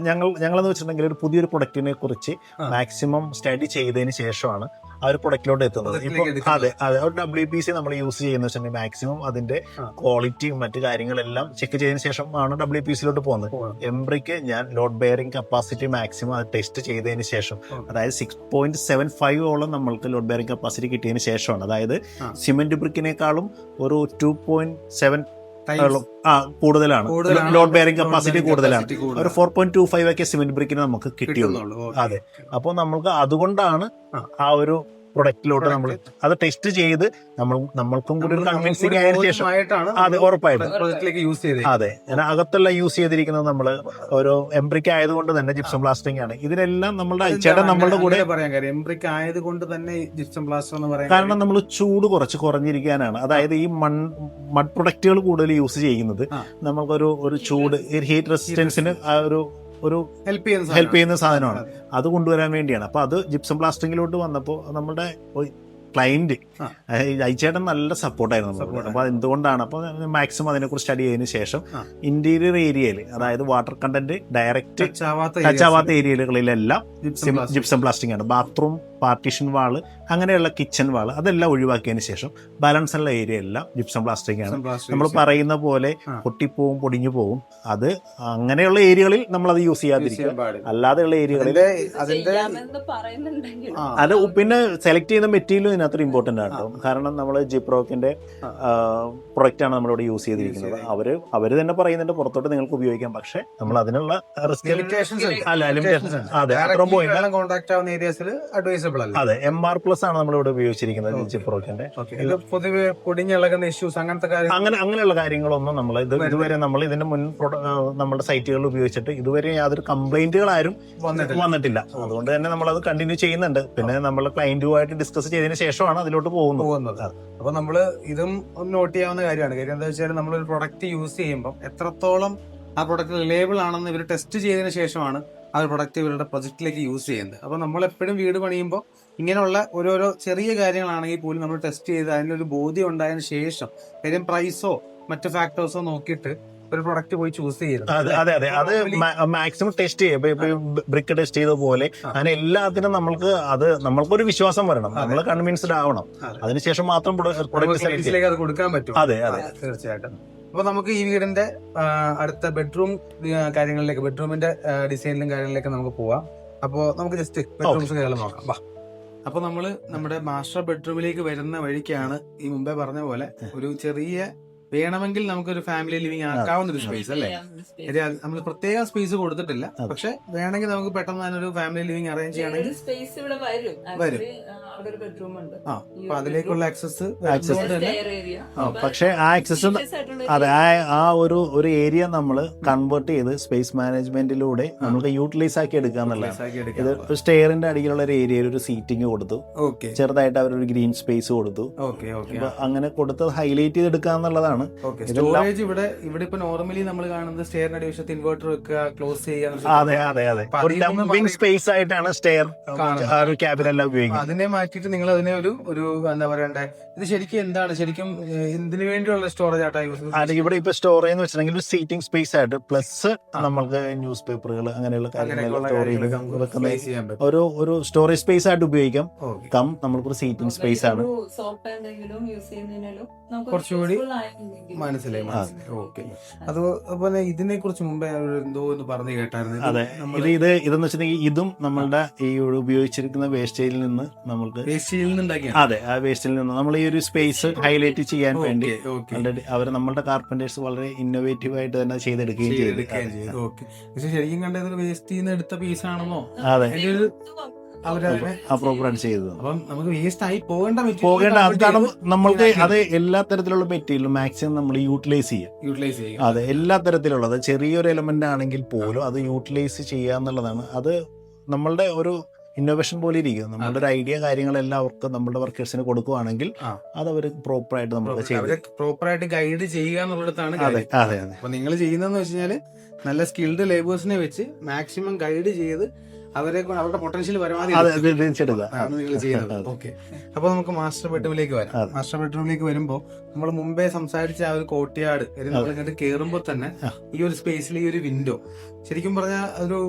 ഞങ്ങളെന്ന് വെച്ചിട്ടുണ്ടെങ്കിൽ ഒരു പുതിയൊരു പ്രൊഡക്റ്റിനെ കുറിച്ച് മാക്സിമം സ്റ്റഡി ചെയ്തതിന് ശേഷമാണ് ആ ഒരു പ്രൊഡക്റ്റിലോട്ട് എത്തുന്നത്. ഇപ്പൊ അതെ അതെ, ഒരു WPC നമ്മൾ യൂസ് ചെയ്യുന്ന വെച്ചിട്ടുണ്ടെങ്കിൽ മാക്സിമം അതിന്റെ ക്വാളിറ്റിയും മറ്റു കാര്യങ്ങളെല്ലാം ചെക്ക് ചെയ്തതിന് ശേഷമാണ് WPCയിലോട്ട് പോകുന്നത്. എംബ്രിക്ക് ഞാൻ ലോഡ് ബെയറിംഗ് കപ്പാസിറ്റി മാക്സിമം അത് ടെസ്റ്റ് ചെയ്തതിന് ശേഷം, അതായത് 6.75 നമ്മൾക്ക് ലോഡ് ബെയറിംഗ് കപ്പാസിറ്റി കിട്ടിയതിന് ശേഷമാണ്. അതായത് സിമെന്റ് ബ്രിക്കിനേക്കാളും ഒരു 2.7 കൂടുതലാണ് ലോഡ് ബെയറിംഗ് കപ്പാസിറ്റി കൂടുതലാണ്. ഒരു 4.25 ഒക്കെ സിമെന്റ് ബ്രിക്കിന് നമുക്ക് കിട്ടിയുള്ളൂ. അതെ, അപ്പോൾ നമ്മൾക്ക് അതുകൊണ്ടാണ് ആ ഒരു പ്രൊഡക്റ്റിലോട്ട് നമ്മൾ അത് ടെസ്റ്റ് ചെയ്ത് നമ്മൾക്കും കൂടി ഒരു കൺവിൻസിംഗ് ആയതിനു ശേഷം അതെ ഉറപ്പായിട്ടും അതെ അകത്തുള്ള യൂസ് ചെയ്തിരിക്കുന്നത് നമ്മൾ ഒരു എംബ്രിക് ആയതുകൊണ്ട് തന്നെ ജിപ്സം പ്ലാസ്റ്ററിംഗ് ആണ്. ഇതിനെല്ലാം നമ്മളുടെ ചേട്ടൻ നമ്മളുടെ കൂടെ എംബ്രിക് ആയതുകൊണ്ട് തന്നെ ജിപ്സം പ്ലാസ്റ്റർ എന്ന് പറയാം. കാരണം നമ്മൾ ചൂട് കുറഞ്ഞിരിക്കാനാണ്. അതായത് ഈ മഡ് പ്രൊഡക്റ്റുകൾ കൂടുതൽ യൂസ് ചെയ്യുന്നത് നമുക്കൊരു ചൂട് ഹീറ്റ് റെസിസ്റ്റൻസിന് ഒരു ഹെൽപ്പ് ചെയ്യുന്ന സാധനമാണ്. അത് കൊണ്ടുവരാൻ വേണ്ടിയാണ്. അപ്പൊ അത് ജിപ്സം പ്ലാസ്റ്ററിംഗിലോട്ട് വന്നപ്പോൾ നമ്മുടെ ക്ലയന്റ് അയച്ചേട്ടൻ നല്ല സപ്പോർട്ടായിരുന്നു. അപ്പൊ എന്തുകൊണ്ടാണ് അപ്പൊ മാക്സിമം അതിനെക്കുറിച്ച് സ്റ്റഡി ചെയ്തതിനു ശേഷം ഇന്റീരിയർ ഏരിയയിൽ, അതായത് വാട്ടർ കണ്ടന്റ് ഡയറക്റ്റ് ടച്ച് ആവാത്ത ഏരിയകളിലെല്ലാം ജിപ്സം പ്ലാസ്റ്റിംഗ് ആണ്. ബാത്റൂം പാർട്ടീഷൻ വാള് അങ്ങനെയുള്ള കിച്ചൺ വാള് അതെല്ലാം ഒഴിവാക്കിയതിന് ശേഷം ബാലൻസ് ഉള്ള ഏരിയ എല്ലാം ജിപ്സം പ്ലാസ്റ്റിംഗ് ആണ്. നമ്മൾ പറയുന്ന പോലെ പൊട്ടിപ്പോവും പൊടിഞ്ഞു പോവും. അത് അങ്ങനെയുള്ള ഏരിയകളിൽ നമ്മൾ അത് യൂസ് ചെയ്യാതിരിക്കും. അല്ലാതെയുള്ള ഏരിയകളിൽ അത് പിന്നെ സെലക്ട് ചെയ്യുന്ന മെറ്റീരിയലും ഇതിനകത്ത് ഇമ്പോർട്ടന്റ് ആണ്. കാരണം നമ്മൾ ജിപ്രോക്കിന്റെ പ്രൊഡക്റ്റ് ആണ് നമ്മളിവിടെ യൂസ് ചെയ്തിരിക്കുന്നത്. അവര് തന്നെ പറയുന്നുണ്ട് പുറത്തോട്ട് നിങ്ങൾക്ക് ഉപയോഗിക്കാം, പക്ഷെ നമ്മൾ അതിനുള്ള അതെ MR+ ആണ് നമ്മളിവിടെ ഉപയോഗിച്ചിരിക്കുന്നത് ജിപ്രോക്കിന്റെ. പൊതുവെ പൊടിഞ്ഞിളകുന്ന ഇഷ്യൂസ് അങ്ങനെയുള്ള കാര്യങ്ങളൊന്നും നമ്മൾ ഇതുവരെ നമ്മൾ ഇതിന്റെ മുൻ നമ്മുടെ സൈറ്റുകളിൽ ഉപയോഗിച്ചിട്ട് ഇതുവരെ യാതൊരു കംപ്ലൈന്റുകൾ ആരും വന്നിട്ടില്ല. അതുകൊണ്ട് തന്നെ നമ്മൾ അത് കണ്ടിന്യൂ ചെയ്യുന്നുണ്ട്. പിന്നെ നമ്മൾ ക്ലയന്റുമായിട്ട് ഡിസ്കസ് ചെയ്തതിന് ശേഷമാണ് അതിലോട്ട് പോകുന്നത്. അപ്പൊ നമ്മള് ഇതും നോട്ട് ചെയ്യാവുന്ന കാര്യമാണ്. കാര്യം എന്താ വെച്ചാൽ നമ്മളൊരു പ്രൊഡക്റ്റ് യൂസ് ചെയ്യുമ്പോൾ എത്രത്തോളം ആ പ്രൊഡക്റ്റ് റിലയബിൾ ആണെന്ന് ഇവർ ടെസ്റ്റ് ചെയ്തതിന് ശേഷമാണ് ആ ഒരു പ്രൊഡക്റ്റ് ഇവരുടെ പ്രൊജക്റ്റിലേക്ക് യൂസ് ചെയ്യുന്നത്. അപ്പോൾ നമ്മളെപ്പോഴും വീട് പണിയുമ്പോൾ ഇങ്ങനെയുള്ള ഓരോരോ ചെറിയ കാര്യങ്ങളാണെങ്കിൽ പോലും നമ്മൾ ടെസ്റ്റ് ചെയ്ത് അതിനൊരു ബോധ്യം ഉണ്ടായതിനു ശേഷം, കാര്യം പ്രൈസോ മറ്റു ഫാക്ടേഴ്സോ നോക്കിയിട്ട് ഒരു പ്രൊഡക്റ്റ് പോയി ചൂസ് ചെയ്യരുത്. അതെ അതെ അത് മാക്സിമം ടെസ്റ്റ് ചെയ്യും. ഇപ്പൊ ബ്രിക്ക് ടെസ്റ്റ് ചെയ്ത പോലെ അങ്ങനെ എല്ലാത്തിനും നമ്മൾക്കൊരു വിശ്വാസം വരണം, നമ്മൾ കൺവിൻസ്ഡ് ആവണം, അതിനുശേഷം മാത്രം പ്രൊഡക്റ്റ് സെലക്ട് ക്ലയൻസിലേക്ക് അത് കൊടുക്കാൻ പറ്റും. അതെ അതെ തീർച്ചയായിട്ടും. അപ്പൊ നമുക്ക് ഈ വീടിന്റെ അടുത്ത ബെഡ്റൂം കാര്യങ്ങളിലേക്ക്, ബെഡ്റൂമിന്റെ ഡിസൈനിലും കാര്യങ്ങളിലേക്ക് നമുക്ക് പോവാം. അപ്പോ നമുക്ക് ജസ്റ്റ് ബെഡ്റൂംസ് കാര്യങ്ങൾ നോക്കാം. വാ. അപ്പൊ നമ്മള് നമ്മുടെ മാസ്റ്റർ ബെഡ്റൂമിലേക്ക് വരുന്ന വഴിക്കാണ് ഈ മുമ്പേ പറഞ്ഞ പോലെ ഒരു ചെറിയ, വേണമെങ്കിൽ നമുക്കൊരു ഫാമിലി ലിവിംഗ് ആക്കാവുന്ന ഒരു സ്പേസ് അല്ലേ. നമ്മൾ പ്രത്യേക സ്പേസ് കൊടുത്തിട്ടില്ല, പക്ഷെ വേണമെങ്കിൽ നമുക്ക് പെട്ടെന്ന് തന്നെ ഒരു ഫാമിലി ലിവിംഗ് അറേഞ്ച് ചെയ്യണമെങ്കിൽ സ്പേസ് ഇവിടെ വരും. അവിടെ ഒരു ബെഡ്റൂം ഉണ്ട്. അപ്പൊ അതിലേക്കുള്ള ആക്സസ് പക്ഷെ ആ ആക്സസ് അതെ ആ ഒരു ഏരിയ നമ്മൾ കൺവേർട്ട് ചെയ്ത് സ്പേസ് മാനേജ്മെന്റിലൂടെ നമുക്ക് യൂട്ടിലൈസ് ആക്കി എടുക്കുക എന്നുള്ളതാണ്. ഇത് സ്റ്റെയറിന്റെ അടിയിലുള്ള ഒരു ഏരിയയിൽ ഒരു സീറ്റിംഗ് കൊടുത്തു, ചെറുതായിട്ട് അവരൊരു ഗ്രീൻ സ്പേസ് കൊടുത്തു, അങ്ങനെ കൊടുത്ത് ഹൈലൈറ്റ് ചെയ്തെടുക്കുക എന്നുള്ളതാണ്. സ്റ്റോറേജ് ഇവിടെ ഇപ്പൊ നോർമലി നമ്മൾ കാണുന്നത് സ്റ്റെയറിന്റെ അടിവശത്ത് ഇൻവെർട്ടർ വെക്കുക, ക്ലോസ് ചെയ്യുക. അതെ അതെ അതെ ഒരു ഡംപിംഗ് സ്പേസ് ആയിട്ടാണ് സ്റ്റെയർ ക്യാബിനെല്ലാം ഉപയോഗിക്കുന്നത്. അതിനെ മാറ്റിയിട്ട് നിങ്ങൾ അതിനെ ഒരു എന്താ പറയണ്ടേ, ഇത് ശരിക്കും എന്താണ്, ശരിക്കും എന്തിനു വേണ്ടിയുള്ള സ്റ്റോറേജ് ആയിട്ടാണ് ഇവിടെ ഇപ്പൊ സ്റ്റോറേജ് എന്ന് വെച്ചിട്ടുണ്ടെങ്കിൽ ഒരു സീറ്റിംഗ് സ്പേസ് ആയിട്ട് പ്ലസ് നമ്മൾക്ക് ന്യൂസ് പേപ്പറുകൾ അങ്ങനെയുള്ള കാര്യങ്ങൾ സ്റ്റോർ ചെയ്ത് വെക്കുന്ന ഒരു സ്റ്റോറേജ് സ്പേസ് ആയിട്ട് ഉപയോഗിക്കാം. കം നമ്മൾക്കൊരു സീറ്റിംഗ് സ്പേസ് ആണ്. കുറച്ചുകൂടി മനസ്സിലായി. ഓക്കെ. അതുപോലെ ഇതിനെ കുറിച്ച് മുമ്പേ എന്തോ ഒന്ന് പറഞ്ഞു കേട്ടായിരുന്നു. അതെ, ഇതെന്ന് വെച്ചിട്ടുണ്ടെങ്കിൽ ഇതും നമ്മളുടെ ഈ ഉപയോഗിച്ചിരിക്കുന്ന വേസ്റ്റേജിൽ നിന്ന് നമ്മൾക്ക് അതെ ആ വേസ്റ്റിൽ നിന്ന് നമ്മൾ ഈ ഒരു സ്പേസ് ഹൈലൈറ്റ് ചെയ്യാൻ വേണ്ടി നമ്മളുടെ കാർപ്പന്റേഴ്സ് വളരെ ഇന്നോവേറ്റീവ് ആയിട്ട് തന്നെ ചെയ്തെടുക്കുകയും ചെയ്തു. ശരിക്കും കണ്ടത് വേസ്റ്റ് എടുത്ത പീസ് ആണെന്നോ? അതെ, അപ്രോപ്രിയേറ്റ് ചെയ്തത്. അപ്പം നമുക്ക് വേസ്റ്റ് ആയി പോകേണ്ട കാരണം നമ്മൾക്ക് അത് എല്ലാ തരത്തിലുള്ള മെറ്റീരിയലും മാക്സിമം നമ്മൾ യൂട്ടിലൈസ് ചെയ്യും. അതെ, എല്ലാ തരത്തിലുള്ളത് ചെറിയൊരു എലമെന്റ് ആണെങ്കിൽ പോലും അത് യൂട്ടിലൈസ് ചെയ്യുക എന്നുള്ളതാണ്. അത് നമ്മളുടെ ഒരു ഇന്നോവേഷൻ പോലെ ഇരിക്കും. നമ്മളുടെ ഒരു ഐഡിയ കാര്യങ്ങളെല്ലാം അവർക്ക് നമ്മുടെ വർക്കേഴ്സിന് കൊടുക്കുവാണെങ്കിൽ അത് അവർ പ്രോപ്പറായിട്ട് നമുക്ക് പ്രോപ്പറായിട്ട് ഗൈഡ് ചെയ്യുക എന്നുള്ളതാണ്. അതെ അതെ അതെ. അപ്പൊ നിങ്ങൾ ചെയ്യുന്നതെന്ന് വെച്ച് കഴിഞ്ഞാല് നല്ല സ്കിൽഡ് ലേബേഴ്സിനെ വെച്ച് മാക്സിമം ഗൈഡ് ചെയ്ത് അവരുടെ പൊട്ടൻഷ്യൽ പരമാവധി നിങ്ങൾ ചെയ്യുന്നത്. ഓക്കെ. അപ്പൊ നമുക്ക് മാസ്റ്റർ ബെഡ്റൂമിലേക്ക് വരാം. മാസ്റ്റർ ബെഡ്റൂമിലേക്ക് വരുമ്പോൾ നമ്മൾ മുമ്പേ സംസാരിച്ച ആ ഒരു കോർട്ട്യാർഡ് നമ്മൾ ഇങ്ങോട്ട് കയറുമ്പോൾ തന്നെ ഈ ഒരു സ്പേസിൽ ഈ ഒരു വിൻഡോ, ശരിക്കും പറഞ്ഞാൽ ഒരു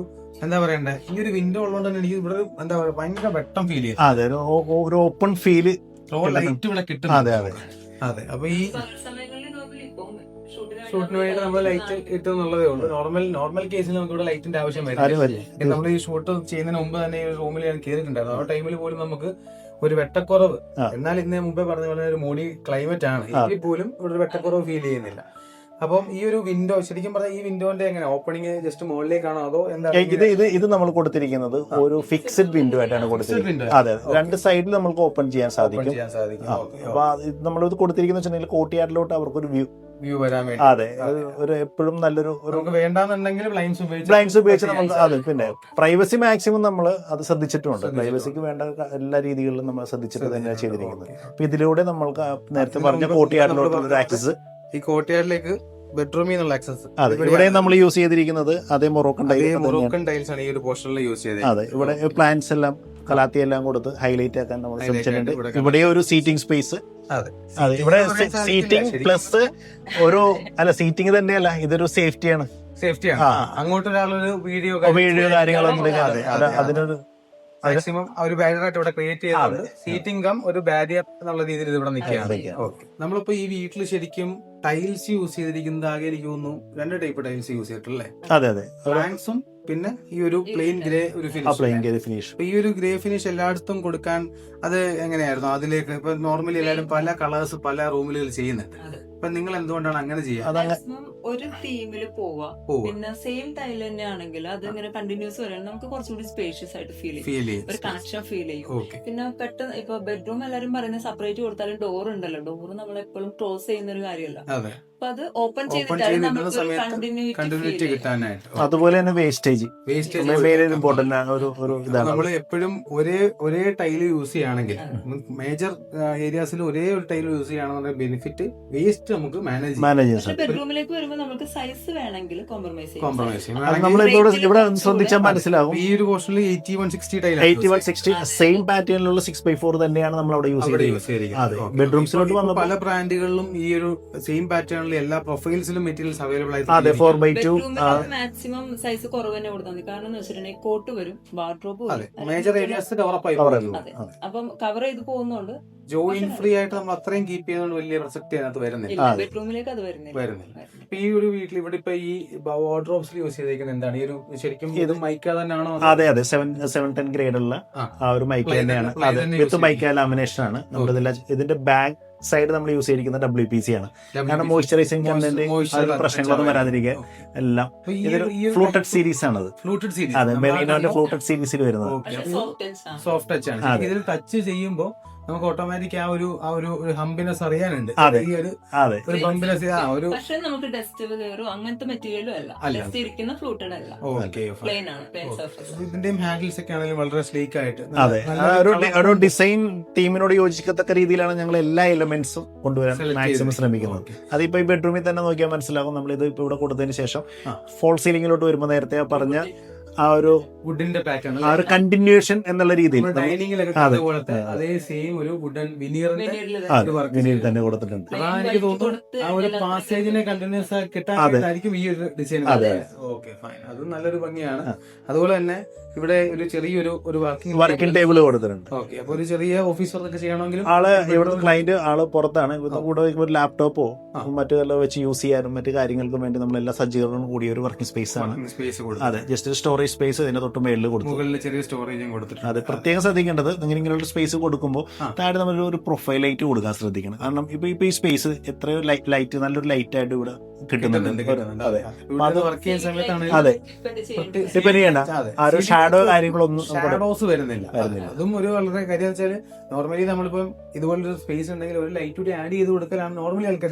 എന്താ പറയണ്ടേ, ഈ ഒരു വിൻഡോ ഉള്ളതുകൊണ്ട് തന്നെ എനിക്ക് ഇവിടെ എന്താ പറയുക ഭയങ്കര വെട്ടം ഫീൽ ചെയ്യും. അതെ, ഒരു ഓപ്പൺ ഫീല്, ലൈറ്റ് ഇവിടെ കിട്ടും. അതെ അതെ അതെ. അപ്പൊ ഈ ഷൂട്ടിന് വേണ്ടി നമ്മൾ ലൈറ്റ് കിട്ടും എന്നുള്ളതേ ഉള്ളൂ. നോർമൽ കേസിൽ നമുക്ക് ഇവിടെ ലൈറ്റിന്റെ ആവശ്യം വരും. നമ്മൾ ഈ ഷൂട്ട് ചെയ്യുന്നതിന് മുമ്പ് തന്നെ ഈ റൂമിൽ ഞാൻ കയറിയിട്ടുണ്ടായിരുന്നു. ആ ടൈമിൽ പോലും നമുക്ക് ഒരു വെട്ടക്കുറവ്, എന്നാൽ ഇന്ന് മുമ്പേ പറഞ്ഞ പോലെ ഒരു മൂടി ക്ലൈമറ്റ് ആണ്, എങ്കിൽ പോലും ഇവിടെ ഒരു വെട്ടക്കുറവ് ഫീൽ ചെയ്യുന്നില്ല. അപ്പം ഈ ഒരു വിൻഡോ ശരിക്കും പറഞ്ഞാൽ ഈ വിൻഡോന്റെ എങ്ങനെ ഓപ്പണിംഗ് ജസ്റ്റ് മുകളിലേക്കാണോ അതോ എന്താ? ഇത് നമ്മൾ കൊടുത്തിരിക്കുന്നത് ഒരു ഫിക്സഡ് വിൻഡോ ആയിട്ടാണ് കൊടുത്തിരിക്കുന്നത്. അതെ, രണ്ട് സൈഡിൽ നമുക്ക് ഓപ്പൺ ചെയ്യാൻ സാധിക്കും. അപ്പൊ നമ്മളിത് കൊടുത്തിരിക്കുന്ന വെച്ചിട്ടുണ്ടെങ്കിൽ കോർട്ട്യാർഡിലോട്ട് അവർക്കൊരു വ്യൂ വരാൻ വേണ്ടി. അതെ, ഒരു എപ്പോഴും നല്ലൊരു വേണ്ടാന്നുണ്ടെങ്കിൽ ബ്ലൈൻഡ്സ് ഉപയോഗിച്ച് നമുക്ക് അത് പിന്നെ പ്രൈവസി മാക്സിമം നമ്മൾ അത് ശ്രദ്ധിച്ചിട്ടുണ്ട്. പ്രൈവസിക്ക് വേണ്ട എല്ലാ രീതികളിലും നമ്മൾ ശ്രദ്ധിച്ചിട്ട് തന്നെയാണ് ചെയ്തിരിക്കുന്നത്. അപ്പൊ ഇതിലൂടെ നമ്മൾക്ക് നേരത്തെ പറഞ്ഞ കോർട്ട്യാർഡിലോട്ടുള്ള ആക്സസ്, ഈ കോർട്ട്യാർഡിലേക്ക് ബെഡ്റൂമിൽ നിന്നുള്ള ആക്സസ്. അതെ, ഇവിടെ നമ്മൾ യൂസ് ചെയ്തിരിക്കുന്നത് അതേ മൊറോക്കൻ ടൈൽസ് ആണ് ഈ ഒരു പോർഷനിൽ യൂസ് ചെയ്തത്. അതെ, ഇവിടെ പ്ലാന്റ്സ് എല്ലാം കലാത്തി എല്ലാം കൊടുത്ത് ഹൈലൈറ്റ് ആക്കാൻ നമ്മൾ ശ്രമിച്ചിട്ടുണ്ട്. ഇവിടെ ഒരു സീറ്റിംഗ് സ്പേസ്. അതെ, ഇവിടെ സീറ്റിംഗ് പ്ലസ് സീറ്റിംഗ് തന്നെയല്ല, ഇതൊരു സേഫ്റ്റിയാണ്. അങ്ങോട്ട് ഒരാളൊരു വീഡിയോ കാര്യങ്ങളൊന്നും അതിനൊരു മാക്സിമം ഒരു ബാരിയറായിട്ട് ഇവിടെ ക്രിയേറ്റ് ചെയ്തുകൊണ്ട് സീറ്റിംഗ് കം ഒരു ബാരിയർ എന്നുള്ള രീതിയിൽ ഇവിടെ നിൽക്കുകയാണ്. നമ്മളിപ്പോ ഈ വീട്ടിൽ ശരിക്കും ടൈൽസ് യൂസ് ചെയ്തിരിക്കുന്നത് ആകെ എനിക്ക് തോന്നുന്നു 2 ടൈപ്പ് ടൈൽസ് യൂസ് ചെയ്തിട്ടുള്ളേ. അതെ അതെ, ബ്ലാങ്ക്സും പിന്നെ ഈ ഒരു പ്ലെയിൻ ഗ്രേ ഒരു ഫിനിഷ്. ഈ ഒരു ഗ്രേ ഫിനിഷ് എല്ലായിടത്തും കൊടുക്കാൻ അത് എങ്ങനെയായിരുന്നു? അതിലേക്ക് ഇപ്പൊ നോർമലി എല്ലാവരും പല കളേഴ്സ് പല റൂമിലുകൾ ചെയ്യുന്നുണ്ട്. അപ്പൊ നിങ്ങൾ എന്തുകൊണ്ടാണ് അങ്ങനെ ചെയ്യുക? ഒരു തീമില് പോവാ, പിന്നെ സെയിം ടൈൽ തന്നെ ആണെങ്കിൽ അത് ഇങ്ങനെ കണ്ടിന്യൂസ് വരാൻ നമുക്ക് കുറച്ചുകൂടി സ്പേഷ്യസ് ആയിട്ട് ഫീൽ ചെയ്യും, ഒരു കണക്ഷൻ ഫീൽ ചെയ്യും. പിന്നെ പെട്ടെന്ന് ഇപ്പൊ ബെഡ്റൂം എല്ലാരും പറയുന്നത് സെപ്പറേറ്റ് കൊടുത്താലും ഡോർ ഉണ്ടല്ലോ, ഡോർ നമ്മൾ എപ്പോഴും ക്ലോസ് ചെയ്യുന്ന ഒരു കാര്യമല്ല. അപ്പൊ അത് ഓപ്പൺ ചെയ്തിട്ടാണ് നമുക്ക് കണ്ടിന്യൂറ്റി കിട്ടാനായിട്ട്. അതുപോലെ തന്നെ വേസ്റ്റേജ് ഇമ്പോർട്ടന്റ് ആണ്. നമ്മൾ എപ്പോഴും ഒരേ ടൈല് യൂസ് ചെയ്യുകയാണെങ്കിൽ മേജർ ഏരിയാസിൽ ഒരേ ഒരു ടൈൽ യൂസ് ചെയ്യുകയാണെന്നുണ്ടെങ്കിൽ ബെനിഫിറ്റ് വേസ്റ്റ് കറക്റ്റ് നമുക്ക് മാനേജ് മാനേജേഴ്സ് ബെഡ്റൂമിലേക്ക് വരുമ്പോൾ നമുക്ക് സൈസ് വേണമെങ്കിൽ കോംപ്രമൈസ് ചെയ്യാം. നമ്മളിവിടെ ഇവിടെ ശ്രദ്ധിച്ചാൽ മനസ്സിലാകും. ഈ ഒരു പോർഷനിൽ 80-160 ടൈൽ 8160 സെയിം പാറ്റേണിലുള്ള 6x4 തന്നെയാണ് നമ്മൾ അവിടെ യൂസ് ചെയ്തിരിക്കുന്നത്. അതെ, ബെഡ്റൂംസിലോട്ട് വന്നപ്പോൾ പല ബ്രാൻഡുകളിലും ഈ ഒരു സെയിം പാറ്റേണിൽ എല്ലാ പ്രൊഫൈൽസിലും മെറ്റീരിയൽസ് അവൈലബിൾ ആയിട്ട്. അതെ, 4x2 മാക്സിമം സൈസ് കുറവ് തന്നെ കൊടുത്താൽ മതി. കാരണം എന്ന് വെച്ചിട്ടുണ്ടെങ്കിൽ കോട്ട് വരും, വാർഡ്രോബ് വരും, മേജർ ഏരിയാസ് കവറപ്പായി. അപ്പം കവർ ചെയ്ത് പോകുന്നോണ്ട് ജോയിൻ ഫ്രീ ആയിട്ട് നമ്മൾ അത്രയും കീപ്പ് ചെയ്യുന്നതുകൊണ്ട് വലിയ പ്രസക്തി അതിനകത്ത് വരുന്നില്ല. ബെഡ്റൂമിലേക്ക് അത് വരുന്നില്ല. ഇപ്പൊ ഈ ഒരു വീട്ടിൽ ഇവിടെ ഇപ്പൊ ഈ വാർഡ്രോബ്സിൽ യൂസ് ചെയ്തിരിക്കുന്നത് എന്താണ്? ഈ ഒരു ശരിക്കും ഇത് മൈക്ക തന്നെയാണോ? അതെ, 710 ഗ്രേഡ് ഉള്ള ആ ഒരു മൈക്ക തന്നെയാണ്. അതെ, വിത്ത് മൈക്ക ലാമിനേഷൻ ആണ്. നമ്മുടെ ഇതിന്റെ ബാക്ക് സൈഡ് നമ്മൾ യൂസ് ചെയ്തിരിക്കുന്ന WPC ആണ്. കാരണം മോയ്സ്ചറൈസിംഗ് കണ്ടന്റ് പ്രശ്നങ്ങളൊന്നും വരാതിരിക്കാൻ എല്ലാം. ഇതൊരു ഫ്ലൂട്ടഡ് സീരീസ് ആണത്. അതെ, മെറീനോന്റെ ഫ്ലൂട്ടഡ് സീരീസിൽ വരുന്നത്. സോഫ്റ്റ് ടച്ച് ആണ്. ഇതിൽ ടച്ച് ചെയ്യുമ്പോൾ നമുക്ക് ഓട്ടോമാറ്റിക് ആ ഒരു ഹംബിനെസ് അറിയാനുണ്ട്. അതെ, ഒരു ഹംബിനെസ് പക്ഷേ നമുക്ക് ഡസ്റ്റ് കയറും അങ്ങനത്തെ മെറ്റീരിയലും അല്ല, ഇരിക്കുന്ന ഫ്ലൂട്ടഡ് അല്ല, പ്ലെയിൻ ആണ്. ഇതിന്റെയും ഹാൻഡിൽസ് ഒക്കെ ആണെങ്കിലും വളരെ സ്ലീക്ക് ആയിട്ട്. അതെ, ഒരു ഡിസൈൻ തീമിനോട് യോജിക്കത്തക്ക രീതിയിലാണ് ഞങ്ങൾ എല്ലാ എലമെന്റ്സും കൊണ്ടുവരാൻ മാക്സിമം ശ്രമിക്കുന്നത്. അതിപ്പോ ഈ ബെഡ്റൂമിൽ തന്നെ നോക്കിയാൽ മനസ്സിലാകും. നമ്മൾ ഇത് ഇപ്പൊ ഇവിടെ കൊടുത്തതിന് ശേഷം ഫോൾ സീലിംഗിലോട്ട് വരുമ്പോൾ നേരത്തെ പറഞ്ഞ ആ ഒരു വുഡിന്റെ പാറ്റേൺ, ആ ഒരു കണ്ടിന്യൂഷൻ എന്നുള്ള രീതിയിൽ അതേ സെയിം ഒരു വുഡൻ വിനീർ തന്നെ കൊടുത്തിട്ടുണ്ട്. എനിക്ക് തോന്നുന്നു ആ ഒരു പാസേജിനെ കണ്ടിന്യൂസ് കിട്ടാനായിരിക്കും ഈ ഒരു ഡിസൈൻ. Okay, fine. അത് നല്ലൊരു ഭംഗിയാണ്. അതുപോലെ തന്നെ ഇവിടെ ഒരു ചെറിയൊരു വർക്കിംഗ് ടേബിൾ കൊടുത്തിട്ടുണ്ട്. ഓക്കെ, അപ്പൊ ഒരു ചെറിയ ഓഫീസ് വർക്ക് ചെയ്യണമെങ്കിലും ആള് ഇവിടെ ക്ലയന്റ് ആള് പുറത്താണ്. കൂടെ ഒരു ലാപ്ടോപ്പോ മറ്റു വെച്ച് യൂസ് ചെയ്യാനും മറ്റു കാര്യങ്ങൾക്കും വേണ്ടി നമ്മളെല്ലാ സജ്ജീകരണവും കൂടിയ ഒരു വർക്കിംഗ് സ്പേസ് ആണ്. അതെ, ജസ്റ്റ് ഒരു സ്റ്റോറേജ് സ്പേസ് ഇതിന്റെ തൊട്ട് മേളിൽ കൊടുത്തു. ചെറിയ സ്റ്റോറേജും കൊടുത്തിട്ടുണ്ട്. അതെ, പ്രത്യേകം ശ്രദ്ധിക്കേണ്ടത് ഇങ്ങനെയുള്ള സ്പേസ് കൊടുക്കുമ്പോൾ താഴെ നമ്മൾ ഒരു പ്രൊഫൈൽ ലൈറ്റ് കൊടുക്കാൻ ശ്രദ്ധിക്കണം. കാരണം ഇപ്പൊ ഈ സ്പേസ് എത്രയോ ലൈറ്റ് നല്ലൊരു ലൈറ്റ് ആയിട്ട് ഇവിടെ കിട്ടുന്നുണ്ട്. അതെ, അതെ, ഡിപെൻഡ് ചെയ്യണ്ട. ആ ഒരു ഷാഡോ കാര്യങ്ങളൊന്നും ഷാഡോസ് വരുന്നില്ല. അതും ഒരു വളരെ കാര്യം വെച്ചാല് നോർമലി നമ്മളിപ്പം ഇതുപോലൊരു സ്പേസ് ഉണ്ടെങ്കിൽ ഒരു ലൈറ്റ് കൂടി ആഡ് ചെയ്ത് കൊടുക്കലാണ് നോർമലി ആൾക്കാർ.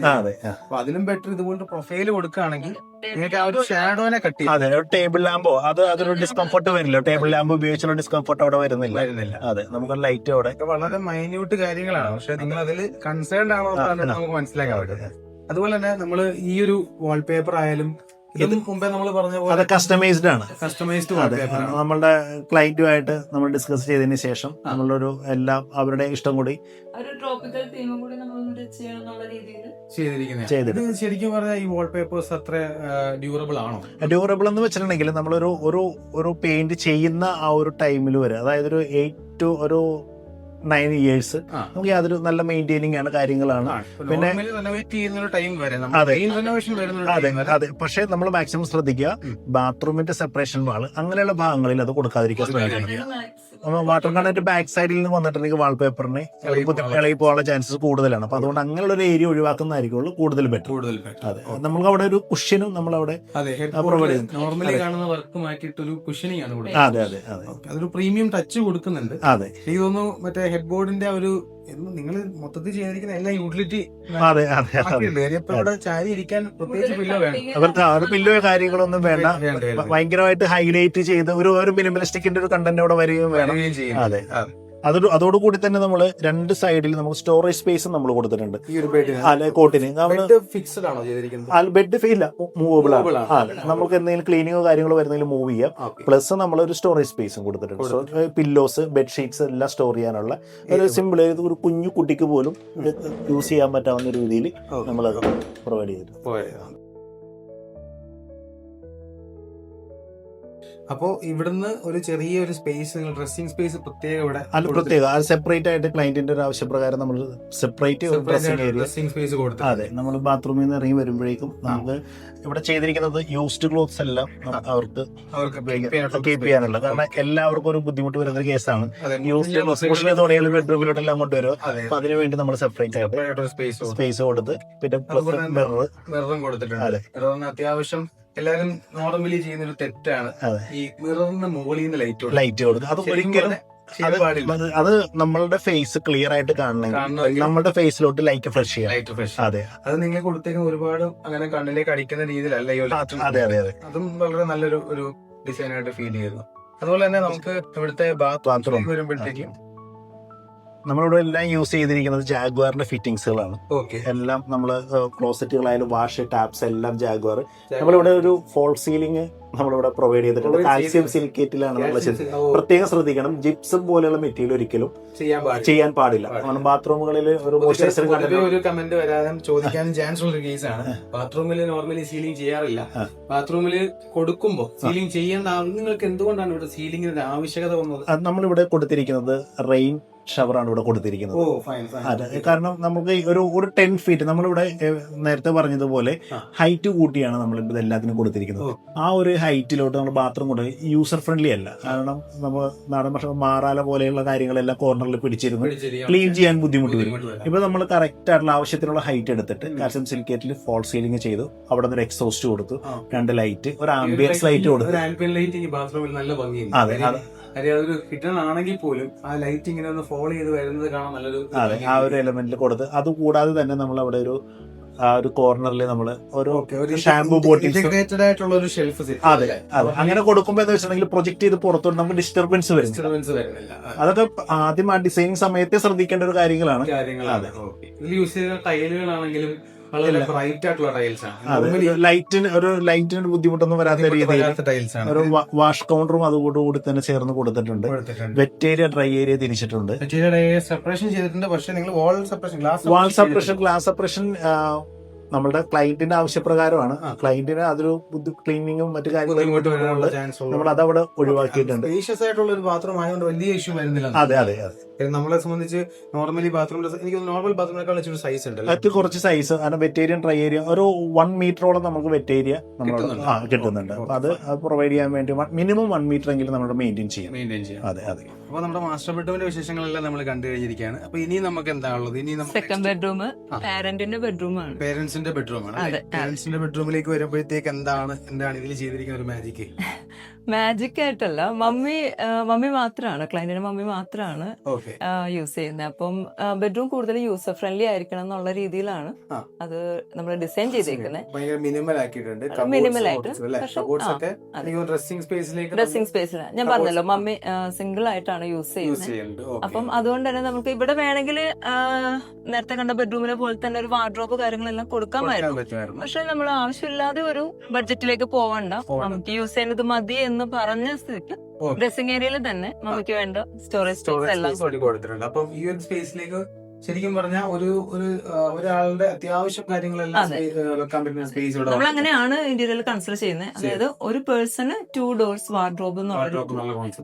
അപ്പൊ അതിലും ബെറ്റർ ഇതുപോലൊരു പ്രൊഫൈൽ കൊടുക്കുകയാണെങ്കിൽ നിങ്ങൾക്ക് ആ ഒരു ഷാഡോനെ കട്ട് ചെയ്യും. അതെ, ടേബിൾ ലാമ്പോ അതൊരു ഡിസ്കംഫർട്ട് വരില്ല. ടേബിൾ ലാമ്പ് ഉപയോഗിച്ചുള്ള ഡിസ്കംഫർട്ട് അവിടെ വരുന്നില്ല. അതെ, നമുക്ക് ലൈറ്റ് അവിടെ വളരെ മൈന്യൂട്ട് കാര്യങ്ങളാണ്. പക്ഷെ നിങ്ങൾ അതിൽ കൺസേൺഡ് ആണോ നമുക്ക് മനസ്സിലാക്കാൻ പറ്റുന്നത്. അതുപോലെ തന്നെ നമ്മൾ ഈ ഒരു വാൾപേപ്പർ ആയാലും ഇതിന് മുമ്പേ നമ്മൾ പറഞ്ഞ പോലെ കസ്റ്റമൈസ്ഡ് ആണ്. നമ്മളുടെ ക്ലയന്റുമായിട്ട് നമ്മൾ ഡിസ്കസ് ചെയ്തതിന് ശേഷം നമ്മളൊരു എല്ലാം അവരുടെ ഇഷ്ടം കൂടി ചെയ്തിട്ട് ശരിക്കും പറഞ്ഞാൽ ഈ വാൾപേപ്പേഴ്സ് അത്ര ഡ്യൂറബിൾ ആണോ? ഡ്യൂറബിൾ എന്ന് വെച്ചിട്ടുണ്ടെങ്കിൽ നമ്മളൊരു ഒരു പെയിന്റ് ചെയ്യുന്ന ആ ഒരു ടൈമിൽ വരെ, അതായത് ഒരു 8 to 9 years നമുക്ക് യാതൊരു നല്ല മെയിൻറ്റെയിനിങ് ആണ് കാര്യങ്ങളാണ്. പിന്നെ അതെ, പക്ഷെ നമ്മൾ മാക്സിമം ശ്രദ്ധിക്കുക ബാത്റൂമിന്റെ സെപ്പറേഷൻ വാള് അങ്ങനെയുള്ള ഭാഗങ്ങളിൽ അത് കൊടുക്കാതിരിക്കാൻ ശ്രമിക്കണം. വാട്ടർ കണ്ടന്റ് ബാക്ക് സൈഡിൽ നിന്ന് വന്നിട്ടുണ്ടെങ്കിൽ വാൾപേപ്പറിന് ഇളകി പോകാനുള്ള ചാൻസസ് കൂടുതലാണ്. അപ്പൊ അതുകൊണ്ട് അങ്ങനെയുള്ള ഒരു ഏരിയ ഒഴിവാക്കുന്നതായിരിക്കും കൂടുതൽ ബെറ്റർ. അതെ, നമുക്ക് അവിടെ ഒരു കുഷ്യനും നമ്മളവിടെ നോർമലി കാണുന്ന വർക്ക് മാറ്റിയിട്ട് ഒരു കുഷ്യനിങ് ആണ്. അതെ അതെ അതെ, അതൊരു പ്രീമിയം ടച്ച് കൊടുക്കുന്നുണ്ട്. അതെ, എനിക്ക് തോന്നുന്നു മറ്റേ ഹെഡ് ബോർഡിന്റെ ഒരു നിങ്ങൾ മൊത്തത്തിൽ ചെയ്തിരിക്കുന്ന എല്ലാ യൂട്ടിലിറ്റി ചാരി ഇരിക്കാൻ പ്രത്യേകിച്ച് പില്ലോ വേണം. പില്ലോ കാര്യങ്ങളൊന്നും വേണ്ട. ഭയങ്കരമായിട്ട് ഹൈലൈറ്റ് ചെയ്ത് ഒരു മിനിമലിസ്റ്റിക്കിന്റെ ഒരു കണ്ടന്റ് അവിടെ വരികയും വേണം. അതെ, അതോടുകൂടി തന്നെ നമ്മൾ 2 സൈഡിൽ നമുക്ക് സ്റ്റോറേജ് സ്പേസ് നമ്മൾ കൊടുത്തിട്ടുണ്ട്. കോട്ടിന് ബെഡ് ഇല്ല, മൂവബിൾ ആണ്. നമുക്ക് എന്തെങ്കിലും ക്ലീനിങ്ങോ കാര്യങ്ങളോ വരുന്നെങ്കിൽ മൂവ് ചെയ്യാം. പ്ലസ് നമ്മളൊരു സ്റ്റോറേജ് സ്പേസും കൊടുത്തിട്ടുണ്ട്. പില്ലോസ്, ബെഡ്ഷീറ്റ്സ് എല്ലാം സ്റ്റോർ ചെയ്യാനുള്ള ഒരു സിമ്പിൾ, ഒരു കുഞ്ഞു കുട്ടിക്ക് പോലും യൂസ് ചെയ്യാൻ പറ്റാവുന്ന രീതിയിൽ നമ്മളത് പ്രൊവൈഡ് ചെയ്തിട്ടുണ്ട്. അപ്പോ ഇവിടുന്ന് ഒരു ചെറിയൊരു സ്പേസ്, ഡ്രസ്സിംഗ് സ്പേസ് പ്രത്യേകം സെപ്പറേറ്റ് ആയിട്ട് ക്ലയന്റിന്റെ ഒരു ആവശ്യപ്രകാരം നമ്മൾ സെപ്പറേറ്റ് ഡ്രസ്സിംഗ് സ്പേസ് കൊടുത്തു. അതെ, നമ്മൾ ബാത്റൂമിൽ നിന്ന് ഇറങ്ങി വരുമ്പോഴേക്കും നമുക്ക് ഇവിടെ ചെയ്തിരിക്കുന്നത് യൂസ്ഡ് ക്ലോത്ത്സ് എല്ലാം അവർക്ക് കീപ്പ് ചെയ്യാനുള്ള, കാരണം എല്ലാവർക്കും ഒരു ബുദ്ധിമുട്ട് വരുന്ന ഒരു കേസാണ് യൂസ്ഡ് ക്ലോത്ത്സ് തുണികൾ ബെഡ്റൂമിലോട്ടെല്ലാം കൊണ്ടുവരും. അപ്പൊ അതിനുവേണ്ടി നമ്മൾ സെപ്പറേറ്റ് ആയിട്ട് സ്പേസ് കൊടുത്ത് പിന്നെ മിററും കൊടുത്തിട്ടുണ്ട്. അത്യാവശ്യം എല്ലാരും നോർമലി ചെയ്യുന്ന ഒരു തെറ്റാണ് ഈ മിററിന്റെ മുകളിൽ നിന്ന് ലൈറ്റ് കൊടുക്കുക. അത് ഒരിക്കലും അത് നമ്മളുടെ ഫേസ് ക്ലിയർ ആയിട്ട് കാണണമെങ്കിൽ നമ്മുടെ ഫേസിലോട്ട് ലൈറ്റ് ഫ്രഷ് ചെയ്യാം. അതെ, അത് നിങ്ങൾ കൊടുത്തേക്കുന്ന ഒരുപാട് അങ്ങനെ കണ്ണിലേക്ക് അടിക്കുന്ന രീതിയിലല്ല. അതെ അതെ അതെ, അതും വളരെ നല്ലൊരു ഡിസൈൻ ആയിട്ട് ഫീൽ ചെയ്യുന്നു. അതുപോലെ തന്നെ നമുക്ക് ഇവിടുത്തെ ബാത്റൂം വരുമ്പോഴത്തേക്കും നമ്മളിവിടെ എല്ലാം യൂസ് ചെയ്തിരിക്കുന്നത് ജാഗ്വാറിന്റെ ഫിറ്റിംഗ്സുകളാണ്. ഓക്കെ. എല്ലാം നമ്മൾ ക്ലോസറ്റുകളായാലും വാഷ് ടാപ്സ് എല്ലാം ജാഗ്വാർ. നമ്മളിവിടെ ഒരു ഫോൾ സീലിംഗ് നമ്മളിവിടെ പ്രൊവൈഡ് ചെയ്തിട്ടുണ്ട്. കാൽസ്യം സിലിക്കേറ്റിലാണ് നമ്മൾ ചെയ്തത്. പ്രത്യേകം ശ്രദ്ധിക്കണം, ജിപ്സം പോലെയുള്ള മെറ്റീരിയൽ ഒരിക്കലും ചെയ്യാൻ പാടില്ല. കാരണം ബാത്റൂമുകളിൽ ഒരു മോയ്സ്ചറൈസർ ഒരു കമന്റ് വരാനും ചോദിക്കാനും ചാൻസ് ഉള്ള ഒരു കേസാണ്. ബാത്റൂമിൽ നോർമലി സീലിംഗ് ചെയ്യാറില്ല. ബാത്റൂമിൽ കൊടുക്കുമ്പോൾ സീലിംഗ് ചെയ്യേണ്ട നിങ്ങൾക്ക് എന്തുകൊണ്ടാണ് ഇവിടെ സീലിംഗിന്റെ ആവശ്യകത വന്നത്? നമ്മളിവിടെ കൊടുത്തിരിക്കുന്നത് റെയിൻ ഷവറാണ് ഇവിടെ കൊടുത്തിരിക്കുന്നത്. അതെ, കാരണം നമുക്ക് ഒരു 10 ഫീറ്റ് നമ്മളിവിടെ നേരത്തെ പറഞ്ഞതുപോലെ ഹൈറ്റ് കൂട്ടിയാണ് നമ്മൾ ഇതെല്ലാത്തിനും കൊടുത്തിരിക്കുന്നത്. ആ ഒരു ഹൈറ്റിലോട്ട് നമ്മൾ ബാത്റൂം കൊണ്ട് യൂസർ ഫ്രണ്ട്ലി അല്ല. കാരണം നമ്മൾ നാടൻ ഭാഷ മാറാല പോലെയുള്ള കാര്യങ്ങളെല്ലാം കോർണറിൽ പിടിച്ചിരുന്നു ക്ലീൻ ചെയ്യാൻ ബുദ്ധിമുട്ട് വരും. ഇപ്പൊ നമ്മൾ കറക്റ്റ് ആയിട്ടുള്ള ആവശ്യത്തിനുള്ള ഹൈറ്റ് എടുത്തിട്ട് കാൽസ്യം സിലിക്കേറ്റിൽ ഫോൾ സീലിംഗ് ചെയ്തു. അവിടെ നിന്ന് ഒരു എക്സോസ്റ്റ് കൊടുത്തു, 2 ലൈറ്റ്, ഒരു ആംബിയൻസ് ലൈറ്റ് കൊടുത്തു. അതെ, അതൊരു ഹിഡൻ ആണെങ്കിൽ പോലും ആ ലൈറ്റ് ഇങ്ങനെ ഒന്ന് ഫോളോ ചെയ്ത് വരുന്നത് കാണാൻ നല്ലൊരു അതെ ആ ഒരു എലമെന്റിൽ കൊടുത്ത്. അതുകൂടാതെ തന്നെ നമ്മൾ അവിടെ ഒരു കോർണറിൽ നമ്മൾ ഒരു ഷാംപൂ ബോട്ടിൽസ് ആയിട്ടുള്ള ഒരു ഷെൽഫ്. അതെ അതെ, അങ്ങനെ കൊടുക്കുമ്പോൾ എന്ന് വെച്ചിട്ടുണ്ടെങ്കിൽ പ്രൊജക്ട് ചെയ്ത് പുറത്തോട്ട് നമുക്ക് ഡിസ്റ്റർബൻസ് വരുന്നില്ല. അതൊക്കെ ആദ്യം ആ ഡിസൈനിങ് സമയത്തെ ശ്രദ്ധിക്കേണ്ട ഒരു കാര്യങ്ങളാണ്. അതെ, യൂസ് ചെയ്യുന്ന ടൈലുകളാണെങ്കിലും ബ്രൈറ്റ് ആയിട്ടുള്ള ടൈൽസ് ആണ്. ലൈറ്റിന് ബുദ്ധിമുട്ടൊന്നും വരാത്ത രീതിയിൽ ഒരു വാഷ് കൗണ്ടറും അതുകൂടി തന്നെ ചേർന്ന് കൊടുത്തിട്ടുണ്ട്. വെറ്റ് ഏരിയ ഡ്രൈ ഏരിയ തിരിച്ചിട്ടുണ്ട്. സെപ്പറേഷൻ ചെയ്തിട്ടുണ്ട്. പക്ഷേ നിങ്ങൾ വാൾ സെപ്പറേഷൻ ഗ്ലാസ് സെപ്പറേഷൻ നമ്മളുടെ ക്ലയന്റിന്റെ ആവശ്യപ്രകാരമാണ്. ക്ലയന്റിന് അതൊരു ക്ലീനിങ്ങും മറ്റു കാര്യങ്ങളും നമ്മൾ അതവിടെ ഒഴിവാക്കിയിട്ടുണ്ട്. ആയിട്ടുള്ള ഒരു ബാത്റൂം ആയതുകൊണ്ട് വലിയ ഇഷ്യൂ വരുന്നില്ല. അതെ അതെ അതെ, നമ്മളെ സംബന്ധിച്ച് നോർമലി ബാത്റൂമിൽ എനിക്ക് നോർമൽ ബാത്റൂമിനേക്കാൾ ഒരു സൈസ് ഉണ്ട്. അത് കുറച്ച് സൈസ്, കാരണം വെറ്റേരിയൻ ഡ്രൈ ഏരിയ ഒരു 1 മീറ്ററോളം നമുക്ക് വെറ്റേരിയ കിട്ടുന്നുണ്ട്. അപ്പൊ അത് പ്രൊവൈഡ് ചെയ്യാൻ വേണ്ടി മിനിമം 1 മീറ്റർ എങ്കിലും നമ്മൾ മെയിൻറ്റെയിൻ ചെയ്യാം. അതെ അതെ. അപ്പൊ നമ്മുടെ മാസ്റ്റർ ബെഡ്റൂമിന്റെ വിശേഷങ്ങളെല്ലാം നമ്മൾ കണ്ടു കഴിഞ്ഞിരിക്കുകയാണ്. അപ്പൊ ഇനി നമുക്ക് എന്താ ഉള്ളത്? ഇനി സെക്കൻഡ് ബെഡ്റൂം പാരന്റിന്റെ ബെഡ്റൂമാണ്. പേരന്റ്സിന്റെ ബെഡ്റൂമാണ്. പേരന്റ്സിന്റെ ബെഡ്റൂമിലേക്ക് വരുമ്പോഴത്തേക്ക് എന്താണ് ഇതിൽ ചെയ്തിരിക്കുന്ന ഒരു മാജിക്? മാജിക് ആയിട്ടല്ല, മമ്മി മാത്രമാണ്, ക്ലയന്റിന്റെ മമ്മി മാത്രമാണ് യൂസ് ചെയ്യുന്നത്. അപ്പം ബെഡ്റൂം കൂടുതൽ യൂസർ ഫ്രണ്ട്ലി ആയിരിക്കണം എന്നുള്ള രീതിയിലാണ് അത് നമ്മൾ ഡിസൈൻ ചെയ്തേക്കുന്നത്. മിനിമൽ ആക്കിയിട്ടുണ്ട്. മിനിമൽ ആയിട്ട് ഡ്രസ്സിംഗ് സ്പേസിലാണ്. ഞാൻ പറഞ്ഞല്ലോ മമ്മി സിംഗിൾ ആയിട്ടാണ് യൂസ് ചെയ്യുന്നത്. അപ്പം അതുകൊണ്ട് തന്നെ നമുക്ക് ഇവിടെ വേണമെങ്കിൽ നേരത്തെ കണ്ട ബെഡ്റൂമിലെ പോലെ തന്നെ ഒരു വാർഡ്രോബ് കാര്യങ്ങളെല്ലാം കൊടുക്കാമായിരുന്നു. പക്ഷെ നമ്മൾ ആവശ്യമില്ലാതെ ഒരു ബഡ്ജറ്റിലേക്ക് പോവണ്ട, നമുക്ക് യൂസ് ചെയ്യുന്നത് മതി എന്ന് പറഞ്ഞ സ്ഥിതിക്ക് ഡ്രസ്സിംഗ് ഏരിയയിൽ തന്നെ നമുക്ക് വേണ്ട സ്റ്റോറേജ് എല്ലാം കൊടുത്തിട്ടുണ്ട്. അപ്പം ഈ ഒരു സ്പേസിലേക്ക് ശരിക്കും പറഞ്ഞാൽ ഒരാളുടെ അത്യാവശ്യം കാര്യങ്ങളെല്ലാം വെക്കാൻ പറ്റുന്ന സ്പേസ് നമ്മൾ അങ്ങനെയാണ് ഇന്റീരിയർ കൺസിഡർ ചെയ്യുന്നത്. അതായത് ഒരു പേഴ്സണ് 2 ഡോർസ് വാർഡ്രോബ്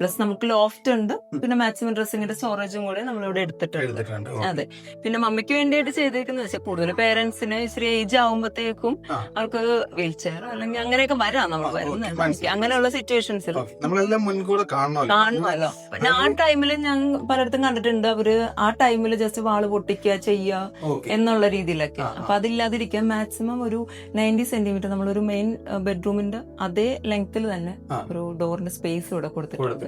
പ്ലസ് നമുക്ക് ലോഫ്റ്റ് ഉണ്ട്, പിന്നെ മാക്സിമം ഡ്രസ്സിങ്ങിന്റെ സ്റ്റോറേജും കൂടെ നമ്മളിവിടെ എടുത്തിട്ടുണ്ട്. അതെ, പിന്നെ മമ്മിക്ക് വേണ്ടിയിട്ട് ചെയ്തേക്കുന്നത് വെച്ചാൽ കൂടുതൽ പേരന്റ്സിന് ഇച്ചിരി ഏജ് ആവുമ്പോഴത്തേക്കും അവർക്ക് വീൽ ചെയർ അല്ലെങ്കിൽ അങ്ങനെയൊക്കെ വരാം, നമ്മൾ വരുന്നത് അങ്ങനെയുള്ള സിറ്റുവേഷൻസിൽ നമ്മളെല്ലാം മുൻകൂടെ കാണണമല്ലോ. പിന്നെ ആ ടൈമിൽ ഞാൻ പലയിടത്തും കണ്ടിട്ടുണ്ട് അവര് ആ ടൈമിൽ ജസ്റ്റ് വാള് പൊട്ടിക്കുക ചെയ്യുക എന്നുള്ള രീതിയിലൊക്കെ. അപ്പൊ അതില്ലാതിരിക്കാൻ മാക്സിമം ഒരു 90 സെന്റിമീറ്റർ നമ്മളൊരു മെയിൻ ബെഡ്റൂമിന്റെ അതേ ലെങ്ത്തിൽ തന്നെ ഒരു ഡോറിന്റെ സ്പേസ് ഇവിടെ കൊടുത്തിട്ടുണ്ട്.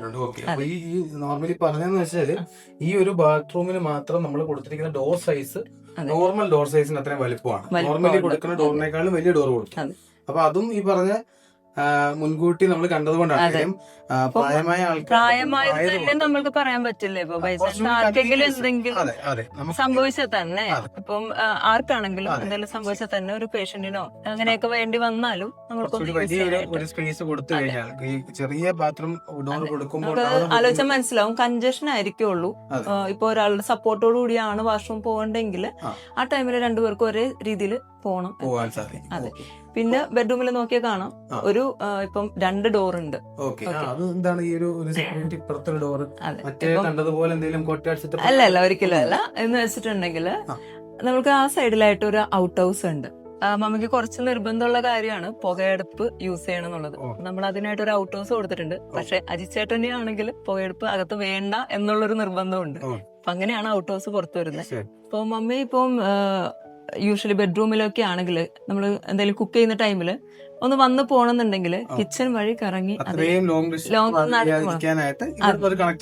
നോർമലി പറഞ്ഞെന്ന് വെച്ചാല് ഈ ഒരു ബാത്റൂമിന് മാത്രം നമ്മൾ കൊടുത്തിരിക്കുന്ന ഡോർ സൈസ് നോർമൽ ഡോർ സൈസിന് അത്രയും വലുപ്പമാണ്. നോർമലി കൊടുക്കുന്ന ഡോറിനേക്കാളും വലിയ ഡോർ കൊടുക്കും. അപ്പൊ അതും ഈ പറഞ്ഞ മുൻകൂട്ടി നമ്മൾ കണ്ടതുകൊണ്ടാണ്. പ്രായമായത് നമ്മൾക്ക് പറയാൻ പറ്റില്ല. ഇപ്പൊ ആർക്കെങ്കിലും എന്തെങ്കിലും സംഭവിച്ചാൽ തന്നെ, ഇപ്പം ആർക്കാണെങ്കിലും എന്തെങ്കിലും സംഭവിച്ചാൽ തന്നെ ഒരു പേഷ്യന്റിനോ അങ്ങനെയൊക്കെ വേണ്ടി വന്നാലും ഒരു സ്പേസ് കൊടുത്തു കഴിഞ്ഞാൽ ചെറിയ ബാത്റൂം ഡോർ കൊടുക്കുമ്പോൾ ആലോചിച്ചാൽ മനസ്സിലാവും കൺജഷൻ ആയിരിക്കുള്ളൂ. ഇപ്പൊ ഒരാളുടെ സപ്പോർട്ടോടു കൂടിയാണ് വാഷ്റൂം പോകണ്ടെങ്കിൽ ആ ടൈമിൽ രണ്ടുപേർക്കും ഒരേ രീതിയിൽ പോകാൻ സാധിക്കും. അതെ, പിന്നെ ബെഡ്റൂമിൽ നോക്കിയാൽ കാണാം ഒരു ഇപ്പം 2 ഡോർ ഉണ്ട്. അല്ല ഒരിക്കലും അല്ല. എന്ന് വെച്ചിട്ടുണ്ടെങ്കിൽ നമുക്ക് ആ സൈഡിലായിട്ട് ഒരു ഔട്ട് ഹൗസ് ഉണ്ട്. മമ്മിക്ക് കുറച്ച് നിർബന്ധമുള്ള കാര്യമാണ് പുകയെടുപ്പ് യൂസ് ചെയ്യണം എന്നുള്ളത്. നമ്മൾ അതിനായിട്ട് ഒരു ഔട്ട് ഹൗസ് കൊടുത്തിട്ടുണ്ട്. പക്ഷെ അജിച്ചേട്ടന്റെ ആണെങ്കിൽ പുകയെടുപ്പ് അകത്ത് വേണ്ട എന്നുള്ളൊരു നിർബന്ധമുണ്ട്. അപ്പൊ അങ്ങനെയാണ് ഔട്ട് ഹൗസ് പുറത്തു വരുന്നത്. ഇപ്പൊ മമ്മി ഇപ്പം യൂഷ്വലി ബെഡ്റൂമിലൊക്കെ ആണെങ്കിൽ നമ്മൾ എന്തെങ്കിലും കുക്ക് ചെയ്യുന്ന ടൈമില് ഒന്ന് വന്ന് പോണെന്നുണ്ടെങ്കിൽ കിച്ചൺ വഴി കറങ്ങി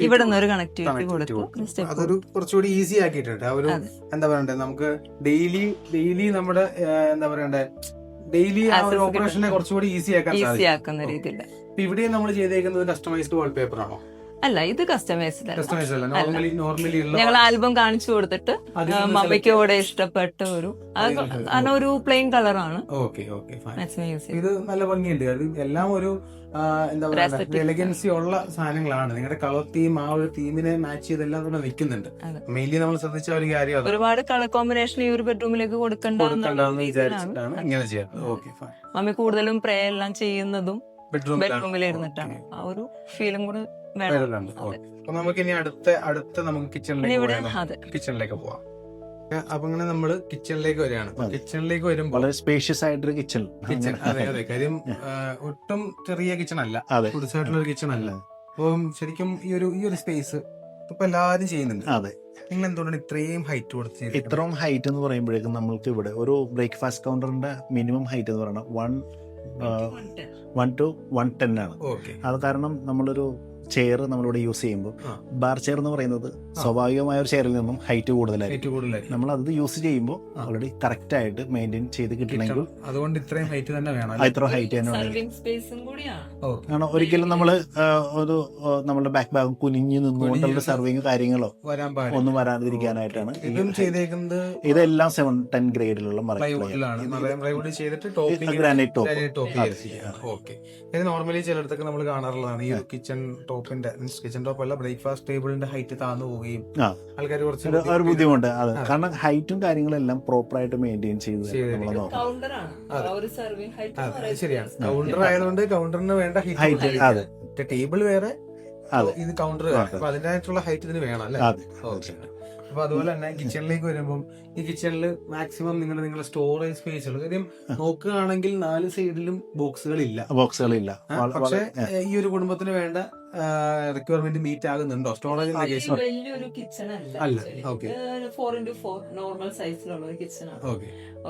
ഇവിടെ നിന്ന് ഒരു കണക്ടിവിറ്റി കൊടുത്തു അതൊരു കുറച്ചുകൂടി ഈസി ആക്കിയിട്ടുണ്ട്. എന്താ പറയണ്ടേ, നമുക്ക് ഡെയിലി നമ്മുടെ എന്താ പറയണ്ടേ ഡെയിലി ഓപ്പറേഷനെ കുറച്ചുകൂടി ഈസി ആക്കുന്ന രീതിയിൽ. ഇവിടെ നമ്മൾ ചെയ്തേക്കുന്നത് കസ്റ്റമൈസ്ഡ് വാൾപേപ്പർ ആണോ? അല്ല, ഇത് കസ്റ്റമൈസ്ഡ് കസ്റ്റമൈസ് അല്ല, നോർമലി ഉള്ള ഞങ്ങൾ ആൽബം കാണിച്ചു കൊടുത്തിട്ട് മമ്മിക്ക് കൂടെ ഇഷ്ടപ്പെട്ട കാരണം ഒരു പ്ലെയിൻ കളറാണ് okay okay fine. Maximum use ചെയ്യും. ഇത് നല്ല ഭംഗിയുണ്ട്. അത് എല്ലാം ഒരു എന്താ പറയുക എലഗൻസി ഉള്ള സാധനങ്ങളാണ്. നിങ്ങളുടെ കളർ തീം ആ ഒരു തീമിനെ മാച്ച് ചെയ്തെല്ലാം തന്നെ നിൽക്കുന്നുണ്ട്. മെയിൻലി നമ്മൾ ശ്രദ്ധിച്ച ഒരു കാര്യം അത് ഒരുപാട് കളർ കോമ്പിനേഷൻ ഈ ഒരു ബെഡ്റൂമിലേക്ക് കൊടുക്കണ്ടെന്ന് വിചാരിച്ചിട്ടാണ് ഇങ്ങനെ ചെയ്യുന്നത്. Okay fine. മമ്മി കൂടുതലും പ്രേ എല്ലാം ചെയ്യുന്നതും ബെഡ്റൂമിൽ ഇരുന്നിട്ടാണ്. ആ ഒരു ഫീലും കൂടെ വേണം. അപ്പൊ നമുക്ക് ഇനി അടുത്ത നമുക്ക് കിച്ചണിലേക്ക് പോവാം. അപ്പൊ ഇങ്ങനെ നമ്മള് കിച്ചണിലേക്ക് വരികയാണ്. കിച്ചണിലേക്ക് വരുമ്പോൾ വളരെ സ്പേഷ്യസ് ആയിട്ടൊരു കിച്ചൺ. അതെ അതെ, കാര്യം ഒട്ടും ചെറിയ കിച്ചൺ അല്ല, പുതുസായിട്ടുള്ള ഒരു കിച്ചൺ അല്ല. അപ്പം ശരിക്കും ഈ ഒരു സ്പേസ് ഇപ്പൊ എല്ലാവരും ചെയ്യുന്നുണ്ട്. അതെ, നിങ്ങൾ എന്തുകൊണ്ടാണ് ഇത്രയും ഹൈറ്റ് കൊടുത്തത്? ഇത്രയും ഹൈറ്റ് എന്ന് പറയുമ്പോഴേക്കും നമ്മൾക്ക് ഇവിടെ ഒരു ബ്രേക്ക്ഫാസ്റ്റ് കൗണ്ടറിന്റെ മിനിമം ഹൈറ്റ് എന്ന് പറയുന്നത് 1 to 110 ആണ്. അത് കാരണം നമ്മളൊരു ചെയർ നമ്മളിവിടെ യൂസ് ചെയ്യുമ്പോൾ ബാർ ചെയർ എന്ന് പറയുന്നത് സ്വാഭാവികമായ ഒരു ചെയറിൽ നിന്നും ഹൈറ്റ് കൂടുതലായിരിക്കും. നമ്മൾ അത് യൂസ് ചെയ്യുമ്പോൾ ഓൾറെഡി കറക്റ്റ് ആയിട്ട് മെയിൻറ്റെയിൻ ചെയ്ത് കിട്ടണമെങ്കിൽ അതുകൊണ്ട് ഇത്രയും ഹൈറ്റ് തന്നെ വേണം. ഇത്ര ഹൈറ്റ് തന്നെ വേണം. ഒരിക്കലും നമ്മള് നമ്മളുടെ ബാക്ക് ഭാഗം കുനിഞ്ഞു നിന്നുകൊണ്ടുള്ള സർവിങ് കാര്യങ്ങളോ ഒന്നും വരാതിരിക്കാനായിട്ടാണ് ഇതെല്ലാം 710 ഗ്രേഡിലുള്ള ഗ്രാനൈറ്റ് ടോപ്പ്. നോർമലി ചിലയിടത്തൊക്കെ നമ്മൾ കാണാറുള്ളതാണ് ഈ കിച്ചൺ കിച്ചൺ ടോപ്പ് അല്ല, ബ്രേക്ക്ഫാസ്റ്റ് ടേബിളിന്റെ ഹൈറ്റ് താന്നു പോവുകയും ആൾക്കാർ കുറച്ച് ഒരു ബുദ്ധിമുട്ട്. അത് കാരണം ഹൈറ്റും കാര്യങ്ങളെല്ലാം പ്രോപ്പർ ആയിട്ട് മെയിൻറ്റെയിൻ ചെയ്ത് ശരിയാണ്. കൗണ്ടർ ആയതുകൊണ്ട് കൗണ്ടറിന് വേണ്ട ഹൈറ്റ്, ടേബിൾ വേറെ, ഇത് കൗണ്ടർ വേറെ, അപ്പൊ അതിനായിട്ടുള്ള ഹൈറ്റ് ഇതിന് വേണം അല്ലേ? അപ്പൊ അതുപോലെ തന്നെ കിച്ചണിലേക്ക് വരുമ്പോൾ ഈ കിച്ചണിൽ മാക്സിമം നിങ്ങളുടെ സ്റ്റോറേജ് സ്പേസുകൾ, കാര്യം നോക്കുകയാണെങ്കിൽ 4 സൈഡിലും ബോക്സുകളില്ല. പക്ഷെ ഈ ഒരു കുടുംബത്തിന് വേണ്ട റിക്വയർമെന്റ് മീറ്റ് ആകുന്നുണ്ടോ സ്റ്റോറേജിന്റെ കേസ്? വലിയൊരു കിച്ചൺ അല്ല. 4x4 നോർമൽ സൈസിലുള്ള ഒരു കിച്ചൺ ആണ്.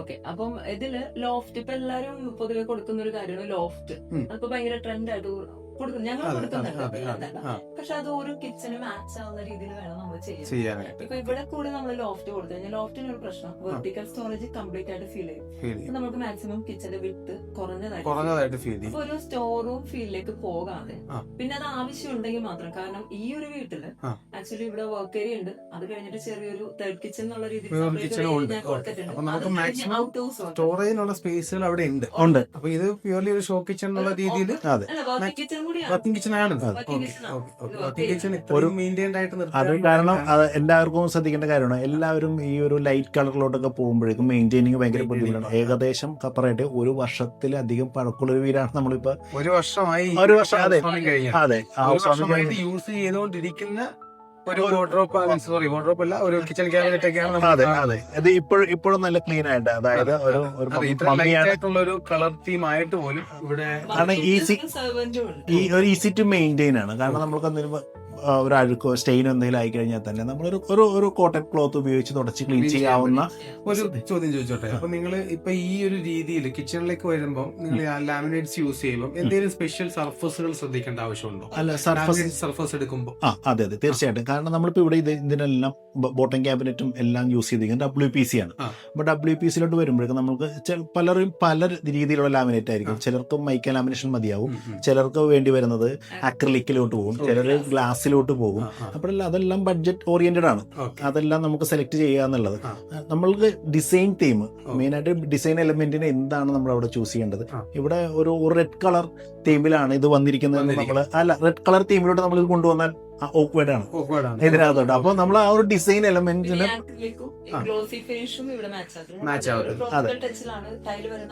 ഓക്കെ, അപ്പം ഇതില് ലോഫ്റ്റ് ഇപ്പൊ എല്ലാരും പൊതുവെ കൊടുക്കുന്ന ഒരു കാര്യമാണ് ലോഫ്റ്റ്. അതിപ്പോ ഭയങ്കര ട്രെൻഡ് ആയിട്ട് ഞങ്ങൾ കൊടുക്കുന്നുണ്ട്. പക്ഷെ അത് ഒരു കിച്ചന് മാച്ച് ആവുന്ന രീതിയിൽ വേണം നമ്മൾ ചെയ്യാൻ. ഇപ്പൊ ഇവിടെ കൂടെ നമ്മൾ ലോഫ്റ്റ് കൊടുത്തു കഴിഞ്ഞാൽ ലോഫ്റ്റിന് ഒരു പ്രശ്നം, വെർട്ടിക്കൽ സ്റ്റോറേജ് കംപ്ലീറ്റ് ആയിട്ട് ഫീൽ ചെയ്യും. നമുക്ക് മാക്സിമം കിച്ചന്റെ വിട്ട് കുറഞ്ഞതായിട്ട് ഫീൽ ചെയ്യും. ഒരു സ്റ്റോർ റൂം ഫീലിലേക്ക് പോകാതെ പിന്നെ അത് ആവശ്യമുണ്ടെങ്കിൽ മാത്രം. കാരണം ഈ ഒരു വീട്ടില് ആക്ച്വലി ഇവിടെ വർക്ക് ഏരിയ ഉണ്ട്, അത് കഴിഞ്ഞിട്ട് ചെറിയൊരു തേർഡ് കിച്ചൺ എന്നുള്ള രീതിയിൽ സ്റ്റോറേജിനുള്ള സ്പേസുകൾ അവിടെ ഉണ്ട്. അപ്പൊ ഇത് പ്യൂർലി ഒരു ഷോ കിച്ചൺ എന്നുള്ള രീതിയിൽ വർക്കിംഗ് കിച്ചൺ ആണ്. അത് കാരണം എല്ലാവർക്കും ശ്രദ്ധിക്കേണ്ട കാര്യമാണ്. എല്ലാവരും ഈ ഒരു ലൈറ്റ് കളറിലോട്ടൊക്കെ പോകുമ്പോഴേക്കും മെയിൻറ്റെയിനിങ് ഭയങ്കര ബുദ്ധിമുട്ടാണ്. ഏകദേശം ഖത്തറായിട്ട് 1 വർഷത്തിലധികം പഴക്കമുള്ള ഒരു വീടാണ് നമ്മളിപ്പോ. 1 വർഷമായി. അതെ, യൂസ് ചെയ്തുകൊണ്ടിരിക്കുന്ന ഒരു വാർഡ്രോബ് അല്ല, ഒരു കിച്ചൺ ക്യാബിനറ്റ് ഒക്കെയാണ്. അതെ, അത് ഇപ്പോഴും നല്ല ക്ലീൻ ആയിട്ട്, അതായത് ഒരു കളർ തീം ആയിട്ട് പോലും ഇവിടെ ഈസി ടു മെയിൻറ്റെയിൻ ആണ്. കാരണം നമുക്ക് എന്തെങ്കിലും ഒരു അഴുക്കോ സ്റ്റെയിനോ എന്തെങ്കിലും ആയി കഴിഞ്ഞാൽ തന്നെ നമ്മളൊരു കോട്ടൺ ക്ലോത്ത് ഉപയോഗിച്ച് തുടച്ച് ക്ലീൻ ചെയ്യാവുന്ന. ഒരു ചോദ്യം ചോദിച്ചോട്ടെ, അപ്പൊ നിങ്ങൾ ഇപ്പൊ ഈ ഒരു രീതിയിൽ കിച്ചണിലേക്ക് വരുമ്പോൾ നിങ്ങൾ ലാമിനേറ്റ്സ് യൂസ് ചെയ്യുമ്പോൾ എന്തെങ്കിലും സ്പെഷ്യൽ സർഫസുകൾ ശ്രദ്ധിക്കേണ്ട ആവശ്യമുണ്ടോ? അല്ല, സർഫസ് എടുക്കുമ്പോൾ അതെ തീർച്ചയായിട്ടും. കാരണം നമ്മളിപ്പോ ഇവിടെ ഇതിനെല്ലാം ബോട്ടം ക്യാബിനറ്റും എല്ലാം യൂസ് ചെയ്തിരിക്കുന്നത് WPC ആണ്. അപ്പൊ WPCയിലോട്ട് വരുമ്പോഴേക്കും നമുക്ക് പല രീതിയിലുള്ള ലാമിനേറ്റ് ആയിരിക്കും. ചിലർക്ക് മൈക്ക ലാമിനേഷൻ മതിയാവും, ചിലർക്ക് വേണ്ടി വരുന്നത് അക്രിലിക്കിലോട്ട് പോകും, ചിലർ ഗ്ലാസ്സിലോട്ട് പോകും. അപ്പോഴല്ല അതെല്ലാം ബഡ്ജറ്റ് ഓറിയന്റഡ് ആണ്. അതെല്ലാം നമുക്ക് സെലക്ട് ചെയ്യുക എന്നുള്ളത്. നമ്മൾക്ക് ഡിസൈൻ തീം, മെയിൻ ആയിട്ട് ഡിസൈൻ എലമെന്റിന് എന്താണ് നമ്മൾ അവിടെ ചൂസ് ചെയ്യേണ്ടത്. ഇവിടെ ഒരു റെഡ് കളർ തീമിലാണ് ഇത് വന്നിരിക്കുന്നത്. റെഡ് കളർ തീമിലോട്ട് നമ്മൾ ഇത് കൊണ്ടുവന്നാൽ ഓക്വേർഡ് ആണ് ഇതിനകത്തോട്ട്. അപ്പൊ നമ്മൾ ആ ഒരു ഡിസൈൻ എലമെന്റിന്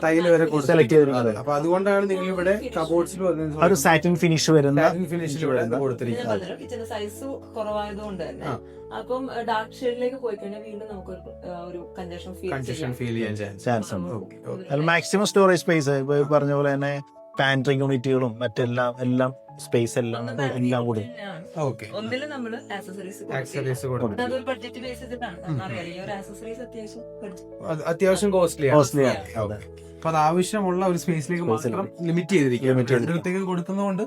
ടൈല് വരെ സെലക്ട് ചെയ്തിരിക്കുന്നത്. അപ്പൊ അതുകൊണ്ടാണ് നിങ്ങൾ ഇവിടെ കബോർഡ്സിൽ ഒരു സാറ്റിൻ ഫിനിഷ് വരുന്ന കൊടുത്തിരിക്കുന്നത്. സൈസ് കുറവായതുകൊണ്ട് തന്നെ അപ്പം ഡാർക്ക് ഷെയ്ഡിലേക്ക് പോയി കഴിഞ്ഞാൽ വീണ്ടും നമുക്ക് ഒരു കൺജഷൻ ഫീൽ ചെയ്യാൻ ചാൻസ് ഉണ്ട്. മാക്സിമം സ്റ്റോറേജ് സ്പേസ് ഇപ്പൊ പറഞ്ഞ പോലെ തന്നെ പാൻട്രി യൂണിറ്റുകളും മറ്റെല്ലാം സ്പേസ് എല്ലാം കൂടി ഒന്നില് നമ്മള് ആക്സസറീസ് അത്യാവശ്യം കോസ്റ്റ്ലി അപ്പൊ അത് ആവശ്യമുള്ള ഒരു സ്പേസിലേക്ക് മാത്രം ലിമിറ്റ് ചെയ്തിരിക്കും കൊടുക്കുന്നതുകൊണ്ട്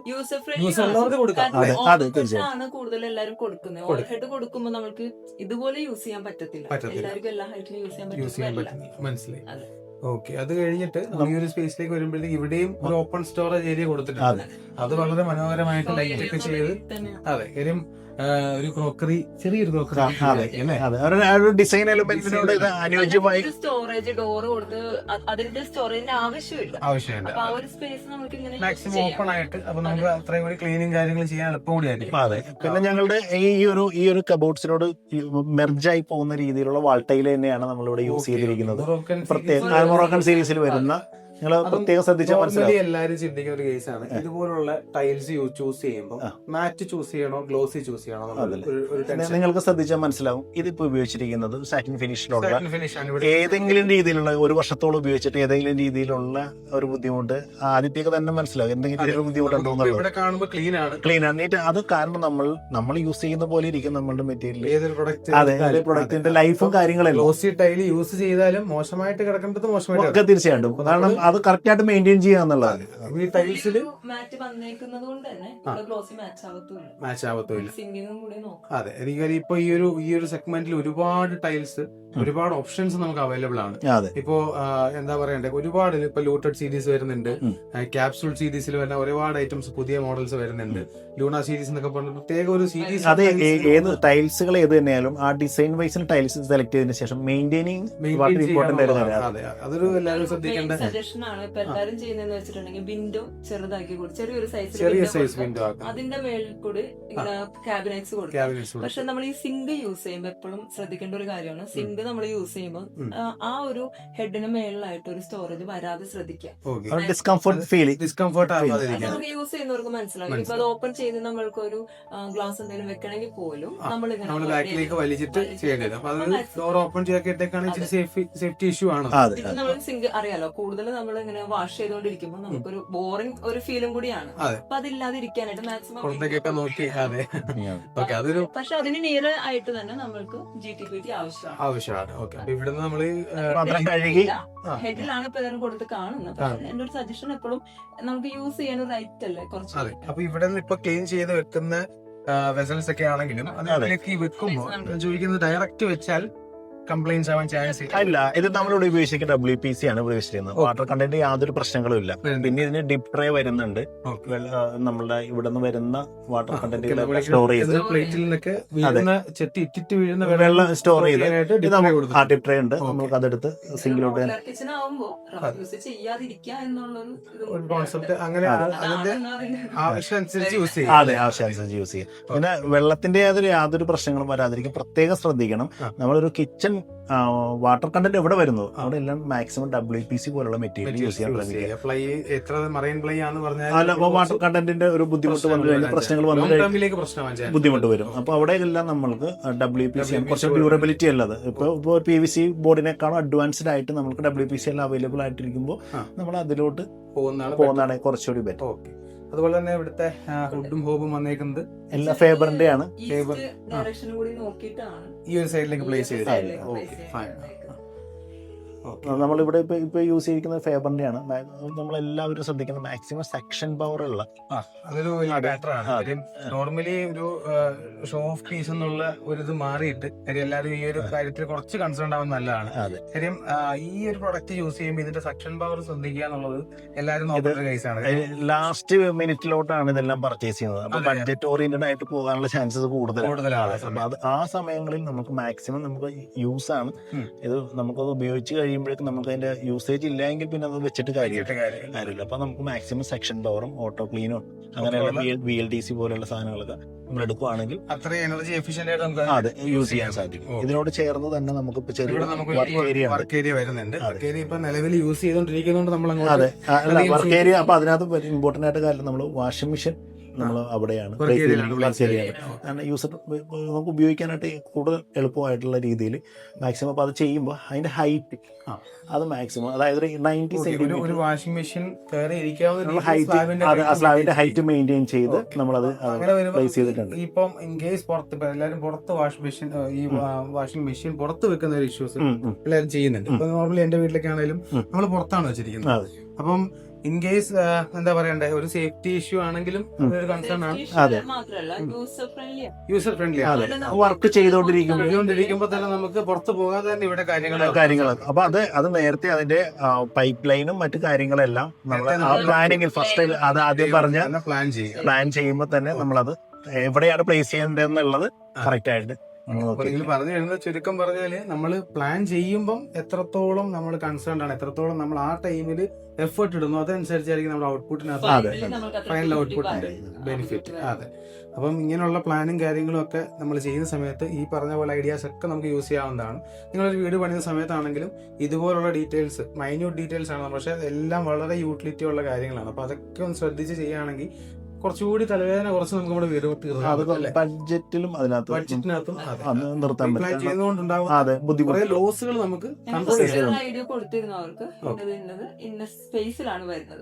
കൂടുതൽ എല്ലാവരും കൊടുക്കുന്നത്. ഓവർ ഹെഡ് കൊടുക്കുമ്പോൾ നമുക്ക് ഇതുപോലെ യൂസ് ചെയ്യാൻ പറ്റത്തില്ല. എല്ലാവർക്കും എല്ലാ ഹൈറ്റിലും യൂസ് ചെയ്യാൻ പറ്റില്ല. മനസ്സിലായി. ഓക്കെ, അത് കഴിഞ്ഞിട്ട് ഈ ഒരു സ്പേസിലേക്ക് വരുമ്പോഴത്തേക്ക് ഇവിടെയും ഒരു ഓപ്പൺ സ്റ്റോറേജ് ഏരിയ കൊടുത്തിട്ടുണ്ട്. അത് വളരെ മനോഹരമായിട്ട് ലൈറ്റ് ഒക്കെ ചെയ്ത്, അതെ, കാര്യം ഒരു ക്രോക്കറി, ചെറിയൊരു ക്രോക്കറി ഡിസൈൻ എലിമെന്റിനോട് ഇത് അനുയോജ്യമായി സ്റ്റോറേജ് ഡോർ കൊടുത്ത് അതിന്റെ സ്റ്റോറേജിന്റെ ആവശ്യമില്ല. അപ്പൊ ആ ഒരു സ്പേസ് നമുക്ക് ഇങ്ങനെ മാക്സിമം ഓപ്പൺ ആയിട്ട്, അപ്പൊ നമുക്ക് അത്രയും കൂടി ക്ലീനിങ് കാര്യങ്ങൾ ചെയ്യാൻ എളുപ്പം കൂടിയായിരിക്കും. അതെ, പിന്നെ ഞങ്ങളുടെ ഈ ഒരു കബോർഡ്സിനോട് മെർജായി പോകുന്ന രീതിയിലുള്ള വാൾട്ടൈൽ തന്നെയാണ് നമ്മളിവിടെ യൂസ് ചെയ്തിരിക്കുന്നത്. പ്രത്യേക മൊറോക്കൻ സീരീസിൽ വരുന്ന, നിങ്ങൾ പ്രത്യേകം ശ്രദ്ധിച്ചാൽ മനസ്സിലാവും. എല്ലാവരും ചിന്തിക്കുന്ന ഒരു കേസാണ് ഇതുപോലുള്ള ടൈൽസ് ചൂസ് ചെയ്യുമ്പോൾ മാറ്റ് ചൂസ് ചെയ്യണോ ഗ്ലോസി ചൂസ് ചെയ്യണോ. നിങ്ങൾക്ക് ശ്രദ്ധിച്ചാൽ മനസ്സിലാവും, ഇതിപ്പോ ഉപയോഗിച്ചിരിക്കുന്നത് സാറ്റിൻ ഫിനിഷിലുള്ള ഏതെങ്കിലും രീതിയിലുള്ള, ഒരു വർഷത്തോളം ഉപയോഗിച്ചിട്ട് ഏതെങ്കിലും രീതിയിലുള്ള ഒരു ബുദ്ധിമുട്ട് ആദ്യത്തേക്ക് തന്നെ മനസ്സിലാവും, എന്തെങ്കിലും ബുദ്ധിമുട്ടുണ്ടോ ഇവിടെ കാണുമ്പോൾ ക്ലീൻ ആണ് നീറ്റ്. അത് കാരണം നമ്മൾ യൂസ് ചെയ്യുന്ന പോലെ ഇരിക്കും നമ്മളുടെ മെറ്റീരിയൽ. ഏതൊരു പ്രൊഡക്റ്റ്, അതെ, പ്രൊഡക്റ്റിന്റെ ലൈഫും കാര്യങ്ങളും ഗ്ലോസി ടൈൽ യൂസ് ചെയ്താലും മോശമായിട്ട് കിടക്കേണ്ടത് മോശമായിട്ട് തീർച്ചയായിട്ടും, കാരണം അത് കറക്റ്റ് ആയിട്ട് മെയിൻറ്റെയിൻ ചെയ്യാന്നുള്ളതാണ്. ഈ ടൈൽസിൽ മാറ്റ് വന്നേക്കുന്നത് കൊണ്ട് തന്നെ ഗ്ലോസി മാച്ച് ആവത്തില്ല. സിങ്കിങ്ങും കൂടി നോക്കാം. അതെ, എനിക്ക് ഇപ്പൊ ഈ ഒരു സെഗ്മെന്റിൽ ഒരുപാട് ടൈൽസ്, ഒരുപാട് ഓപ്ഷൻസ് നമുക്ക് അവൈലബിൾ ആണ്. ഇപ്പോ എന്താ പറയണ്ടേ, ഒരുപാട് ഇപ്പൊ ലൂട്ടഡ് സീരീസ് വരുന്നുണ്ട്, ക്യാപ്സൂൾ സീരീസിൽ വരുന്ന ഒരുപാട് ഐറ്റംസ്, പുതിയ മോഡൽസ് വരുന്നുണ്ട്. ലൂണ സീരീസ് എന്നൊക്കെ പറഞ്ഞ പ്രത്യേക ഒരു സീരീസ്. അതെ, ഏത് ടൈൽസുകൾ ഏത് തന്നെയാലും ആ ഡിസൈൻ വൈസിന് ടൈൽസ് സെലക്ട് ചെയ്തതിനു ശേഷം മെയിൻറ്റെയിനിങ് വളരെ ഇമ്പോർട്ടന്റ് ആയിരുന്നു. അതൊരു എല്ലാവരും ശ്രദ്ധിക്കേണ്ട സജഷൻ ആണ്. ഇപ്പൊ എല്ലാരും ചെയ്യുന്നതെന്ന് വെച്ചിട്ടുണ്ടെങ്കിൽ വിൻഡോ ചെറുതാക്കി കൊടുക്കും, ചെറിയൊരു സൈസ് വിൻഡോ ആക്കും, അതിന്റെ മേളിൽ കൂടി ഇങ്ങനെ ക്യാബിനറ്റ്സ് കൊടുക്കും. പക്ഷെ നമ്മൾ ഈ സിങ്ക് യൂസ് ചെയ്യുമ്പോൾ എപ്പോഴും ശ്രദ്ധിക്കേണ്ട ഒരു കാര്യമാണ്, സിങ്ക് നമ്മൾ യൂസ് ചെയ്യുമ്പോൾ ആ ഒരു ഹെഡിന് മേളിലായിട്ട് ഒരു സ്റ്റോറേജ് വരാതെ ശ്രദ്ധിക്കാം. ഡിസ്കംഫർട്ട് നമുക്ക് യൂസ് ചെയ്യുന്നവർക്ക് മനസ്സിലാവും. ഇപ്പൊ അത് ഓപ്പൺ ചെയ്ത് നമ്മൾക്ക് ഒരു ഗ്ലാസ് എന്തെങ്കിലും വെക്കണമെങ്കിൽ പോലും നമ്മൾ ബാക്കിലേക്ക് വലിച്ചിട്ട് ചെയ്യേണ്ടത്. അപ്പൊ അത് ഡോർ ഓപ്പൺ ചെയ്യാക്കിയിട്ടേക്കാണ് സേഫ്റ്റി ഇഷ്യൂ ആണ്. നമ്മൾ സിങ്ക് അറിയാലോ, കൂടുതൽ നമ്മൾ ഇങ്ങനെ വാഷ് ചെയ്തുകൊണ്ടിരിക്കുമ്പോൾ നമുക്കൊരു ബോറിംഗ് ഒരു ഫീലും കൂടിയാണ്. അപ്പൊ അതില്ലാതിരിക്കാനായിട്ട് മാക്സിമം പുറത്തേക്കൊക്കെ നോക്കി. അതെ, ഓക്കെ, അതൊരു പക്ഷെ അതിന് നിയർ ആയിട്ട് തന്നെ നമ്മൾക്ക് GTPT ആവശ്യമാണ്. ഓക്കെ, അപ്പൊ ഇവിടുന്ന് നമ്മള് ഹെഡിലാണ് ഇപ്പൊ എല്ലാവരും കൊടുത്ത് കാണുന്നത്. പക്ഷെ എന്റെ ഒരു സജഷൻ എപ്പോഴും നമുക്ക് യൂസ് ചെയ്യാൻ റൈറ്റ് അല്ലേ കുറച്ച്. അതെ, അപ്പൊ ഇവിടെ നിന്ന് ഇപ്പൊ ക്ലീൻ ചെയ്ത് വെക്കുന്ന വെസൽസ് ഒക്കെ ആണെങ്കിലും അതിലേക്ക് വെക്കുമ്പോൾ ചോദിക്കുന്നത് ഡയറക്റ്റ് വെച്ചാൽ കംപ്ലൈന്റ്സ് ആവാൻ ചാൻസ് ഇല്ല. ഇത് നമ്മളിവിടെ ഉപയോഗിച്ചിരിക്കുന്ന WPC ആണ് ഉപയോഗിച്ചിരിക്കുന്നത്. വാട്ടർ കണ്ടന്റ് യാതൊരു പ്രശ്നങ്ങളും ഇല്ല. പിന്നെ ഇതിന് ഡിപ് ട്രേ വരുന്നുണ്ട്, നമ്മളുടെ ഇവിടെ നിന്ന് വരുന്ന വാട്ടർ കണ്ടന്റ് സ്റ്റോർ ചെയ്ത് പ്ലേറ്റിൽ നിന്നൊക്കെ ചെത്തി ഇറ്റിട്ട് വീഴുന്ന വെള്ളം സ്റ്റോർ ചെയ്ത് ഡിപ് ട്രേ ഉണ്ട്, നമുക്ക് അതെടുത്ത് സിങ്കിലോട്ട് ഒരു കോൺസെപ്റ്റ് അങ്ങനെ അതിന്റെ ആവശ്യമനുസരിച്ച് യൂസ് ചെയ്യും. അതെ, ആവശ്യമനുസരിച്ച് യൂസ് ചെയ്യും. പിന്നെ വെള്ളത്തിന്റെ യാതൊരു പ്രശ്നങ്ങളും വരാതിരിക്കും പ്രത്യേകം ശ്രദ്ധിക്കണം. നമ്മളൊരു കിച്ചൺ വാട്ടർ കണ്ടന്റ് എവിടെ വരുന്നു അവിടെ എല്ലാം മാക്സിമം WPC പോലുള്ള മെറ്റീരിയൽ യൂസ് ചെയ്യാൻ വാട്ടർ കണ്ടന്റിന്റെ ഒരു ബുദ്ധിമുട്ട് വന്നു കഴിഞ്ഞാൽ പ്രശ്നങ്ങൾ വന്നു കഴിഞ്ഞാൽ ബുദ്ധിമുട്ട് വരും. അപ്പൊ അവിടെ എല്ലാം നമ്മൾക്ക് WPC കുറച്ച് ഡ്യൂറബിലിറ്റി ഉള്ളത്. ഇപ്പോൾ PVC ബോർഡിനേക്കാളും അഡ്വാൻസ്ഡ് ആയിട്ട് നമുക്ക് WPC എല്ലാം അവൈലബിൾ ആയിട്ടിരിക്കുമ്പോൾ നമ്മൾ അതിലോട്ട് പോകുന്നതാണ് കുറച്ചുകൂടി ബെറ്റർ. അതുപോലെ തന്നെ ഇവിടുത്തെ ഹുഡും ഹോബും വന്നേക്കുന്നത് എല്ലാ ഫേബറിന്റെ ആണ്. ഈ ഒരു സൈഡിലേക്ക് പ്ലേസ് ചെയ്ത് നമ്മളിവിടെ ഇപ്പൊ യൂസ് ചെയ്തിരിക്കുന്ന ഫേബറിന്റെ ആണ്. നമ്മളെല്ലാവരും ശ്രദ്ധിക്കുന്ന മാക്സിമം സെക്ഷൻ പവർ ഉള്ള അതൊരു ബെറ്ററാണ്. നോർമലി ഒരു ഷോ ഓഫ് പീസ് എന്നുള്ള ഒരു ഇത് മാറിയിട്ട് എല്ലാവരും ഈ ഒരു കാര്യത്തിൽ കുറച്ച് കൺസേൺ ആവുന്ന നല്ലതാണ്. കാര്യം ഈ ഒരു പ്രൊഡക്റ്റ് യൂസ് ചെയ്യുമ്പോൾ ഇതിന്റെ സെക്ഷൻ പവർ ശ്രദ്ധിക്കുക എന്നുള്ളത് എല്ലാവരും നോക്കുന്ന കേസാണ്. ലാസ്റ്റ് മിനിറ്റിലോട്ടാണ് ഇതെല്ലാം പർച്ചേസ് ചെയ്യുന്നത്. അപ്പൊ ബഡ്ജറ്റ് ഓറിയന്റഡ് ആയിട്ട് പോകാനുള്ള ചാൻസസ് കൂടുതലാണ്. അത് ആ സമയങ്ങളിൽ നമുക്ക് മാക്സിമം നമുക്ക് യൂസ് ആണ്. ഇത് നമുക്കത് ഉപയോഗിച്ച് കഴിയുമ്പോഴേക്കും നമുക്ക് അതിന്റെ യൂസേജ് ഇല്ലെങ്കിൽ പിന്നെ അത് വെച്ചിട്ട് കാര്യമില്ല. അപ്പൊ നമുക്ക് മാക്സിമം സെക്ഷൻ പവറും ഓട്ടോ ക്ലീനും അങ്ങനെയുള്ള VLDC പോലെയുള്ള സാധനങ്ങളൊക്കെ നമ്മൾ എടുക്കുകയാണെങ്കിൽ അത്ര എനർജി എഫിഷ്യന്റ് ആയിട്ട് നമുക്ക് അതെ യൂസ് ചെയ്യാൻ സാധിക്കും. ഇതിനോട് ചേർന്ന് തന്നെ നമുക്ക് വർക്ക് ഏരിയ വരുന്നുണ്ട്. വർക്ക് ഏരിയ ഇപ്പൊ നിലവിൽ യൂസ് ചെയ്തോണ്ടിരിക്കുന്നതുകൊണ്ട് നമ്മൾ അതെ വർക്ക് ഏരിയ. അപ്പൊ അതിനകത്ത് ഇമ്പോർട്ടന്റ് ആയിട്ട് കാര്യം നമ്മൾ വാഷിംഗ് മെഷീൻ നമ്മൾ അവിടെയാണ് കാരണം യൂസർ നമുക്ക് ഉപയോഗിക്കാനായിട്ട് കൂടുതൽ എളുപ്പമായിട്ടുള്ള രീതിയിൽ മാക്സിമം. അപ്പോൾ അത് ചെയ്യുമ്പോൾ അതിന്റെ ഹൈറ്റ് അത് മാക്സിമം, അതായത് 90 സെന്റിമീറ്റർ വാഷിംഗ് മെഷീൻ സ്ലാബിന്റെ ഹൈറ്റ് മെയിൻറ്റെയിൻ ചെയ്ത് നമ്മളത് പ്ലേസ് ചെയ്തിട്ടുണ്ട്. ഇപ്പം ഇൻ കേസ് പുറത്ത് ഇപ്പൊ എല്ലാവരും പുറത്ത് വാഷിംഗ് മെഷീൻ പുറത്ത് വെക്കുന്ന ഒരു ഇഷ്യൂസ് എല്ലാവരും ചെയ്യുന്നുണ്ട്. ഇപ്പൊ നോർമലി എന്റെ വീട്ടിലൊക്കെ ആണെങ്കിലും നമ്മൾ പുറത്താണ് വെച്ചിരിക്കുന്നത്. അപ്പം ഇൻ കേസ് എന്താ പറയണ്ടേ, ഒരു സേഫ്റ്റി ഇഷ്യൂ ആണെങ്കിലും ഒരു കൺസേൺ ആണ്. അതെ. മാത്രമല്ല യൂസർ ഫ്രണ്ട്ലി അതെ, വർക്ക് ചെയ്തുകൊണ്ടിരിക്കുമ്പോൾ തന്നെ നമുക്ക് പുറത്ത് പോകാതെ തന്നെ ഇവിടെ കാര്യങ്ങൾ അപ്പൊ അത് നേരത്തെ അതിന്റെ പൈപ്പ് ലൈനും മറ്റു കാര്യങ്ങളെല്ലാം നമ്മൾ ആ പ്ലാനിങ്ങിൽ ഫസ്റ്റ് അത് ആദ്യം പറഞ്ഞ പ്ലാൻ ചെയ്യുമ്പോൾ തന്നെ നമ്മളത് എവിടെയാണ് പ്ലേസ് ചെയ്യേണ്ടതെന്നുള്ളത് കറക്റ്റ് ആയിട്ട് നിങ്ങൾ പറഞ്ഞു വരുന്നത്, ചുരുക്കം പറഞ്ഞാല് നമ്മൾ പ്ലാൻ ചെയ്യുമ്പോൾ എത്രത്തോളം നമ്മൾ കൺസേൺഡ് ആണ്, എത്രത്തോളം നമ്മൾ ആ ടൈമിൽ എഫേർട്ട് ഇടുന്നു, അതനുസരിച്ചായിരിക്കും നമ്മുടെ ഔട്ട്പുട്ടിനകത്ത് ഫൈനൽ ഔട്ട്പുട്ടിന്റെ ബെനിഫിറ്റ്. അതെ. അപ്പം ഇങ്ങനെയുള്ള പ്ലാനും കാര്യങ്ങളും ഒക്കെ നമ്മൾ ചെയ്യുന്ന സമയത്ത് ഈ പറഞ്ഞ പോലെ ഐഡിയാസ് ഒക്കെ നമുക്ക് യൂസ് ചെയ്യാവുന്നതാണ്. നിങ്ങളൊരു വീട് പണിയുന്ന സമയത്താണെങ്കിലും ഇതുപോലുള്ള ഡീറ്റെയിൽസ്, മൈന്യൂട്ട് ഡീറ്റെയിൽസ് ആണ്, പക്ഷെ എല്ലാം വളരെ യൂട്ടിലിറ്റി ഉള്ള കാര്യങ്ങളാണ്. അപ്പൊ അതൊക്കെ ഒന്ന് ശ്രദ്ധിച്ച് ചെയ്യുകയാണെങ്കിൽ കുറച്ചുകൂടി തലവേദന കുറച്ച് നമുക്ക് നമ്മുടെ വീട് ബഡ്ജറ്റിലും ബഡ്ജറ്റിനകത്തും നിർത്താൻ പ്ലാൻ ചെയ്യുന്നതുകൊണ്ടുണ്ടാവും ലോസുകൾ നമുക്ക് ഐഡിയ കൊടുത്തിരുന്നു അവർക്ക്. ഇന്ന സ്പേസിലാണ് വരുന്നത്.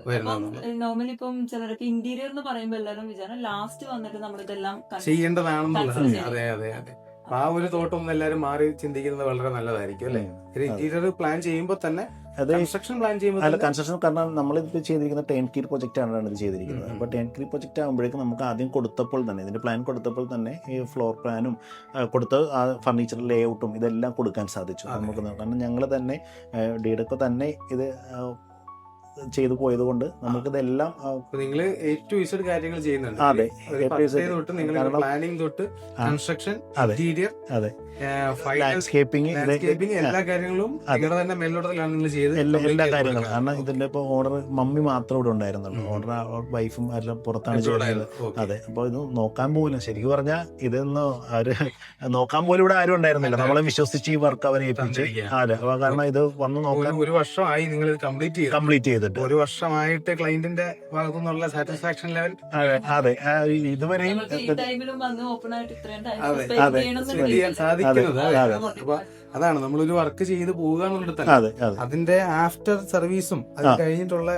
നോർമലി ഇപ്പം ചിലരൊക്കെ ഇന്റീരിയർ എന്ന് പറയുമ്പോൾ എല്ലാവരും വിചാരം ലാസ്റ്റ് വന്നിട്ട് നമ്മളിതെല്ലാം ചെയ്യേണ്ടതാണെന്നുള്ളത്. അതെ അതെ അതെ. ആ ഒരു തോട്ടം എല്ലാവരും മാറി ചിന്തിക്കുന്നത് വളരെ നല്ലതായിരിക്കും അല്ലെ. ഇന്റീരിയർ പ്ലാൻ ചെയ്യുമ്പോൾ തന്നെ കൺസ്ട്രക്ഷൻ പ്ലാൻ ചെയ്യുമ്പോൾ അല്ല, കൺസ്ട്രക്ഷൻ കാരണം നമ്മളിപ്പോൾ ചെയ്തിരിക്കുന്ന ടേൺകീ പ്രൊജക്റ്റ് ആണ് ഇത് ചെയ്തിരിക്കുന്നത്. അപ്പോൾ ടേൺകീ പ്രൊജക്റ്റ് ആകുമ്പോഴേക്കും നമുക്ക് ആദ്യം കൊടുത്തപ്പോൾ തന്നെ, ഇതിന്റെ പ്ലാൻ കൊടുത്തപ്പോൾ തന്നെ ഈ ഫ്ലോർ പ്ലാനും കൊടുത്ത് ആ ഫർണിച്ചർ ലേ ഔട്ടും ഇതെല്ലാം കൊടുക്കാൻ സാധിച്ചു നമുക്ക്. കാരണം ഞങ്ങൾ തന്നെ ഡീഡൊക്കെ തന്നെ ഇത് ചെയ്തു പോയത് കൊണ്ട് നമുക്കിതെല്ലാം നിങ്ങൾ ഏറ്റവും ഇസഡ് കാര്യങ്ങൾ ചെയ്യുന്നുണ്ട്. അതെ, പ്ലാനിംഗ് തൊട്ട് കൺസ്ട്രക്ഷൻ, ഇന്റീരിയർ, അതെ, ലാൻഡ്സ്കേപ്പിംഗ്, എല്ലാ കാര്യങ്ങളും തന്നെ മേൽനോട്ടത്തിലാണ് നിങ്ങൾ ചെയ്തത്. എല്ലാ കാര്യങ്ങളും. കാരണം ഇതിന്റെ ഇപ്പൊ ഓർഡർ മമ്മി മാത്രം ഇവിടെ ഉണ്ടായിരുന്നുള്ളൂ, ഓർഡർ വൈഫും എല്ലാം പുറത്താണ് ചെയ്യുന്നത്. അതെ. അപ്പൊ ഇത് നോക്കാൻ പോലും, ശരിക്കും പറഞ്ഞാൽ ഇതൊന്നും അവര് നോക്കാൻ പോലും ഇവിടെ ആരും ഉണ്ടായിരുന്നില്ല. നമ്മളെ വിശ്വസിച്ച് ഈ വർക്ക് അവരെ ഏൽപ്പിച്ച്. അതെ. കാരണം ഇത് വന്ന് നോക്കാൻ ഒരു വർഷമായി നിങ്ങൾ കംപ്ലീറ്റ് ചെയ്തിട്ട് ഒരു വർഷമായിട്ട് ക്ലയന്റിന്റെ ഭാഗത്തു നിന്നുള്ള സാറ്റിസ്ഫാക്ഷൻ ലെവൽ. അതെ, ഇതുവരെയും അതാണ് നമ്മളൊരു വർക്ക് ചെയ്ത് പോവുക എന്നുള്ളത്. അതിന്റെ ആഫ്റ്റർ സർവീസും അത് കഴിഞ്ഞിട്ടുള്ള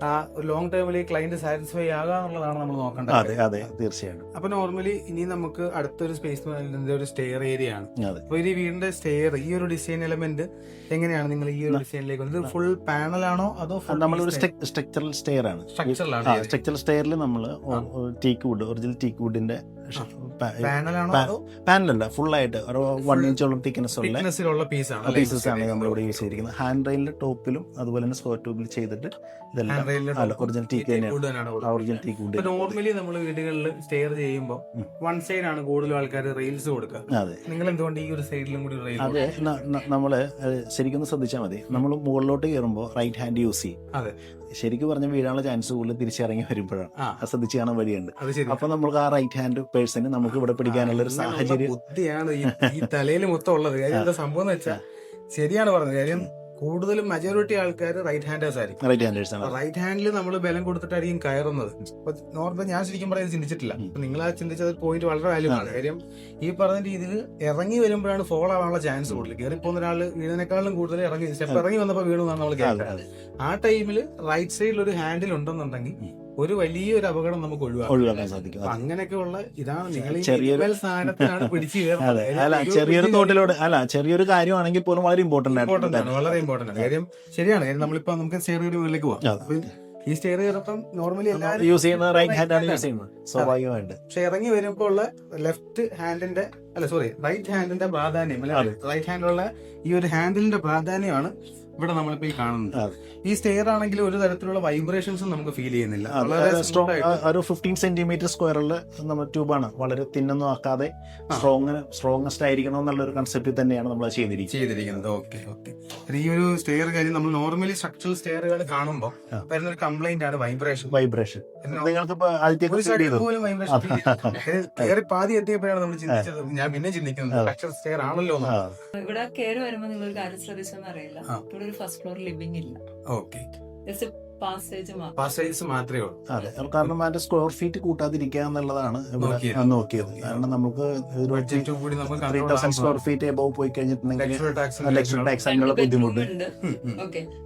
ആ ലോങ് ടേമിൽ ക്ലയന്റ് സാറ്റിസ്ഫൈ ആകുക എന്നുള്ളതാണ് നമ്മൾ നോക്കേണ്ടത്. അതെ അതെ, തീർച്ചയായും. അപ്പൊ നോർമലി ഇനി നമുക്ക് അടുത്തൊരു സ്പേസ് ഒരു സ്റ്റെയർ ഏരിയ ആണ്. അപ്പൊ ഈ വീടിന്റെ സ്റ്റെയർ, ഈ ഒരു ഡിസൈൻ എലമെന്റ് എങ്ങനെയാണ് നിങ്ങൾ ഈ ഒരു ഡിസൈനിലേക്ക് വന്നത്? ഫുൾ പാനൽ ആണോ അതോ നമ്മളൊരു സ്ട്രക്ചറൽ സ്റ്റെയർ ആണ്. സ്ട്രക്ചറൽ സ്റ്റെയറിൽ നമ്മൾ ടീക്ക് വുഡ്, ഒറിജിനൽ ടീക്ക് വുഡിന്റെ പാനലല്ല, ഫുൾ ആയിട്ട് ഒരു 1 ഇഞ്ചോളം തിക്നെസ്സുള്ള പീസസ് ആണ് നമ്മളിവിടെ യൂസ് ചെയ്തിരിക്കുന്നത്. ഹാൻഡ് റെയിലിന്റെ ടോപ്പിലും അതുപോലെ തന്നെ സ്ക്വയർ ട്യൂബിൽ ചെയ്തിട്ട് ഇതെല്ലാം ഒറിജിനൽ ടീക്ക് തന്നെയാണ്. Original teak wood. നോർമലി നമ്മൾ വീടുകളിൽ സ്റ്റെയർ ചെയ്യുമ്പോൾ വൺ സൈഡ് ആണ് കൂടുതലും ആൾക്കാർ റെയിൽസ് കൊടുക്കുക. അതെ. നിങ്ങൾ എന്തുകൊണ്ട് ഈ ഒരു സൈഡിലും കൂടി റെയിൽ? അതെ, നമ്മള് ശരിക്കും ശ്രദ്ധിച്ചാൽ മതി. നമ്മൾ മുകളിലോട്ട് കയറുമ്പോൾ റൈറ്റ് ഹാൻഡ് യൂസ് ചെയ്യും. അതെ. ശരിക്കും പറഞ്ഞ വീഴാനുള്ള ചാൻസ് കൂടുതൽ തിരിച്ചിറങ്ങി വരുമ്പോഴാണ്. ശ്രദ്ധിച്ച് കാണാൻ വഴിയുണ്ട്. അപ്പൊ നമുക്ക് ആ റൈറ്റ് ഹാൻഡ് പേഴ്സണ് നമുക്ക് ഇവിടെ പിടിക്കാനുള്ള ഒരു സാഹചര്യം ബുദ്ധിയാണ് ഈ തലയിൽ മൊത്തം ഉള്ളത്. കാര്യം എന്താ സംഭവം എന്ന് വെച്ചാൽ, ശരിയാണ് പറഞ്ഞത്. കാര്യം കൂടുതലും മെജോറിറ്റി ആൾക്കാർ റൈറ്റ് ഹാൻഡേഴ്സ് ആയിരിക്കും. റൈറ്റ് ഹാൻഡിൽ നമ്മൾ ബലം കൊടുത്തിട്ടായിരിക്കും കയറുന്നത്. അപ്പൊ നോർമൽ ഞാൻ ശരിക്കും പറയാൻ ചിന്തിച്ചിട്ടില്ല. നിങ്ങൾ ആ ചിന്തിച്ചത് പോയിന്റ് വളരെ വാല്യൂബിളാണ്. കാര്യം ഈ പറഞ്ഞ രീതിയിൽ ഇറങ്ങി വരുമ്പോഴാണ് ഫോൾ ആവാനുള്ള ചാൻസ് കൂടുതൽ. കയറി പോകുന്ന ഒരാൾ വീടിനേക്കാളും കൂടുതൽ സ്റ്റെപ്പ് ഇറങ്ങി വന്നപ്പോൾ വീണു എന്നാണ് നമ്മൾ കേൾക്കുന്നത്. ആ ടൈമിൽ റൈറ്റ് സൈഡിൽ ഒരു ഹാൻഡിൽ ഉണ്ടെന്നുണ്ടെങ്കിൽ ഒരു വലിയൊരു അപകടം നമുക്ക് ഒഴിവാക്കാൻ സാധിക്കും. അങ്ങനെയൊക്കെയുള്ള ഇതാണ് നിങ്ങൾ ചെറിയൊരു സ്ഥാനത്താണ് പിടിച്ചു കയറുന്നത്. ചെറിയൊരു തോട്ടിലോട് ചെറിയൊരു കാര്യമാണെങ്കിൽ പോലും വളരെ ഇമ്പോർട്ടന്റ് ആണ്. വളരെ ഇമ്പോർട്ടന്റ് ആണ്. കാര്യം ശരിയാണ്. നമ്മളിപ്പോ നമുക്ക് ചെറിയൊരു വീട്ടിലേക്ക് പോവാം. ഈ സ്റ്റെയർ കയറപ്പം നോർമലി എല്ലാവരും യൂസ് ചെയ്യുന്നത് റൈറ്റ് ഹാൻഡ് ആണ് യൂസ് ചെയ്യുന്നത് സ്വാഭാവികമായിട്ട്. പക്ഷെ ഇറങ്ങി വരുമ്പോൾ ഉള്ള റൈറ്റ് ഹാൻഡിന്റെ പ്രാധാന്യം, റൈറ്റ് ഹാൻഡിലുള്ള ഈ ഒരു ഹാൻഡിലിന്റെ പ്രാധാന്യമാണ് ഇവിടെ നമ്മളിപ്പോ ഈ കാണുന്നത്. ഈ സ്റ്റെയർ ആണെങ്കിൽ ഒരു തരത്തിലുള്ള വൈബ്രേഷൻസും നമുക്ക് ഫീൽ ചെയ്യുന്നില്ല. ഒരു 15 സെന്റിമീറ്റർ സ്ക്വയറിൽ നമ്മൾ ട്യൂബാണ്, വളരെ തിന്നൊന്നും ആക്കാതെ സ്ട്രോങ്ങസ്റ്റ് ആയിരിക്കണം എന്നുള്ള ഒരു കൺസെപ്റ്റിൽ തന്നെയാണ് നമ്മൾ ചെയ്തിരിക്കുന്നത്. ഓക്കെ. ഈ ഒരു സ്റ്റെയർ കാര്യം നമ്മൾ നോർമലി സ്ട്രക്ചറൽ സ്റ്റെയറുകൾ കാണുമ്പോൾ വരുന്ന ഒരു കംപ്ലൈന്റ് ആണ് വൈബ്രേഷൻ. നിങ്ങൾക്ക് പാതി എത്തിയപ്പോഴാണ് നമ്മൾ ചിന്തിച്ചത്, ഞാൻ പിന്നെ ചിന്തിക്കുന്നത് സ്ട്രക്ചറൽ സ്റ്റെയർ ആണല്ലോ. ഇവിടെ കയറി വരുമ്പോൾ നിങ്ങൾ ഒരു കാര്യം ശ്രദ്ധിച്ചെന്ന് അറിയില്ല, ഇവിടെ ഒരു ഫസ്റ്റ് ഫ്ലോർ ലിവിംഗ് ഇല്ല. ഓക്കെ. പാസേജ് മാത്രമേ ഉള്ളൂ. അതെ, കാരണം അതിന്റെ സ്ക്വയർ ഫീറ്റ് കൂട്ടാതിരിക്കുക എന്നുള്ളതാണ് നോക്കിയത്. കാരണം നമുക്ക് 3000 സ്ക്വയർ ഫീറ്റ് എബോവ് പോയി കഴിഞ്ഞിട്ടുണ്ടെങ്കിൽ ഇലക്ട്രിക് ടാക്സ് അതിനുള്ള ബുദ്ധിമുട്ട്.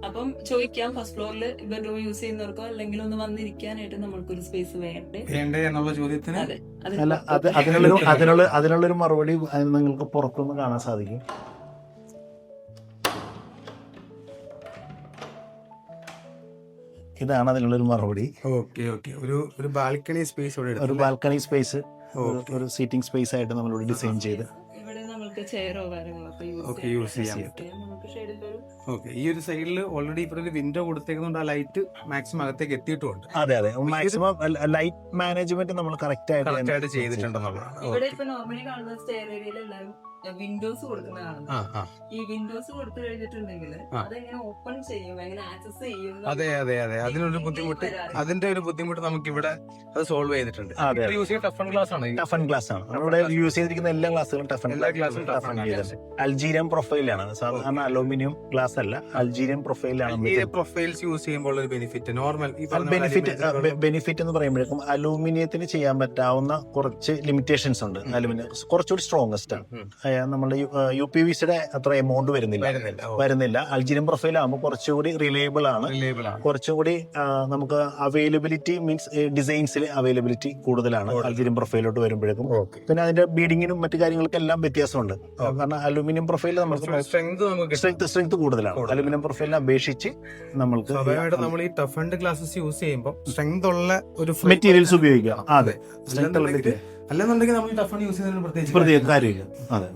അപ്പം ചോദിക്കാം, ഫസ്റ്റ് ഫ്ലോറിൽ ബെഡ്റൂം യൂസ് ചെയ്യുന്നവർക്കോ അല്ലെങ്കിൽ ഒന്ന് വന്നിരിക്കാനായിട്ട് നമ്മൾക്കൊരു സ്പേസ് വേണ്ടേ എന്നുള്ള ചോദ്യത്തിന് അതിനുള്ളൊരു മറുപടി നിങ്ങൾക്ക് പുറത്തുനിന്ന് കാണാൻ സാധിക്കും. ഇതാണ് അതിനുള്ളൊരു മറുപടി. ഓക്കെ ഒരു ബാൽക്കണി സ്പേസ് ഇവിടെ ഒരു ബാൽക്കണി സ്പേസ്, ഒരു സീറ്റിംഗ് സ്പേസ് ആയിട്ട് നമ്മളിവിടെ ഡിസൈൻ ചെയ്ത് ഇവിടെ നമുക്ക് ചെയറോ കാര്യങ്ങളൊക്കെ യൂസ് ചെയ്യാൻ പറ്റും. ഓക്കെ, ഈ ഒരു സൈഡിൽ ഓൾറെഡി ഇവിടെ ഒരു വിൻഡോ കൊടുത്തേക്കുന്നുണ്ട്, ആ ലൈറ്റ് മാക്സിമം അകത്തേക്ക് എത്തിയിട്ടുമുണ്ട്. അതെ മാക്സിമം ലൈറ്റ് മാനേജ്മെന്റ് നമ്മൾ കറക്റ്റ് ആയിട്ട് ചെയ്തിട്ടുണ്ടെന്നുള്ളതാണ്. ഇവിടെ ഇപ്പൊ നോർമലി കാണുന്ന സ്റ്റെയർ ഏരിയയിൽ എല്ലാവരും വിൻഡോസ് കൊടുക്കുന്നതാണ്. ഈ വിൻഡോസ് കൊടുത്തു കഴിഞ്ഞിട്ടുണ്ടെങ്കിൽ അതെങ്ങനെ ഓപ്പൺ ചെയ്യും, എങ്ങനെ ആക്സസ് ചെയ്യും? അതെ അതിനൊരു ബുദ്ധിമുട്ട്, അതിന്റെ ഒരു ബുദ്ധിമുട്ട് നമുക്ക് ഇവിടെ അത് സോൾവ് ചെയ്തിട്ടുണ്ട്. യൂസ് ചെയ്യുന്ന ടഫൺ ഗ്ലാസ് ആണ്. ടഫൺ ഗ്ലാസ് ആണ് നമ്മളിവിടെ യൂസ് ചെയ്തിരിക്കുന്ന എല്ലാ ഗ്ലാസുകളും ടഫൺ അൾജീരിയൻ പ്രൊഫൈലാണ്. സാധാരണ അലൂമിനിയം ഗ്ലാസ് അല്ല, അൾജീരിയൻ പ്രൊഫൈലാണ്. പ്രൊഫൈൽസ് യൂസ് ചെയ്യുമ്പോൾ ഒരു ബെനിഫിറ്റ് നോർമൽ ബെനിഫിറ്റ് എന്ന് പറയുമ്പോഴേക്കും അലൂമിനിയത്തിന് ചെയ്യാൻ പറ്റാവുന്ന കുറച്ച് ലിമിറ്റേഷൻസ് ഉണ്ട്. അലൂമിനിയം കുറച്ചുകൂടി സ്ട്രോങ്സ്റ്റ് ആണ്. നമ്മുടെ UPVCയുടെ അത്ര എമൗണ്ട് വരുന്നില്ല. അൾജീരിയൻ പ്രൊഫൈൽ ആകുമ്പോൾ കുറച്ചുകൂടി റിലയബിൾ ആണ്. കുറച്ചുകൂടി നമുക്ക് അവൈലബിലിറ്റി മീൻസ് ഡിസൈൻസിൽ അവൈലബിലിറ്റി കൂടുതലാണ് അൾജീരിയൻ പ്രൊഫൈലോട്ട് വരുമ്പോഴേക്കും. പിന്നെ അതിന്റെ ബീഡിങ്ങിനും മറ്റു കാര്യങ്ങൾക്കെല്ലാം വ്യത്യാസമുണ്ട്. കാരണം അലൂമിനിയം പ്രൊഫൈൽ നമുക്ക് സ്ട്രെങ്ത് കൂടുതലാണ്. അലൂമിനിയം പ്രൊഫൈലിനെ അപേക്ഷിച്ച് നമ്മൾക്ക് നമ്മൾ ഈ ടഫ് ആൻഡ് ഗ്ലാസസ് യൂസ് ചെയ്യുമ്പോൾ സ്ട്രെങ്ത് ഉള്ള ഒരു മെറ്റീരിയൽസ് ഉപയോഗിക്കാം. അതെ, സ്ട്രെങ്ത് ഉള്ള മെറ്റീരിയൽ അല്ലെന്നുണ്ടെങ്കിൽ നമ്മൾ ടഫ് യൂസ് ചെയ്യുന്നതിന് പ്രത്യേകിച്ച് കാര്യമില്ല. അതെ,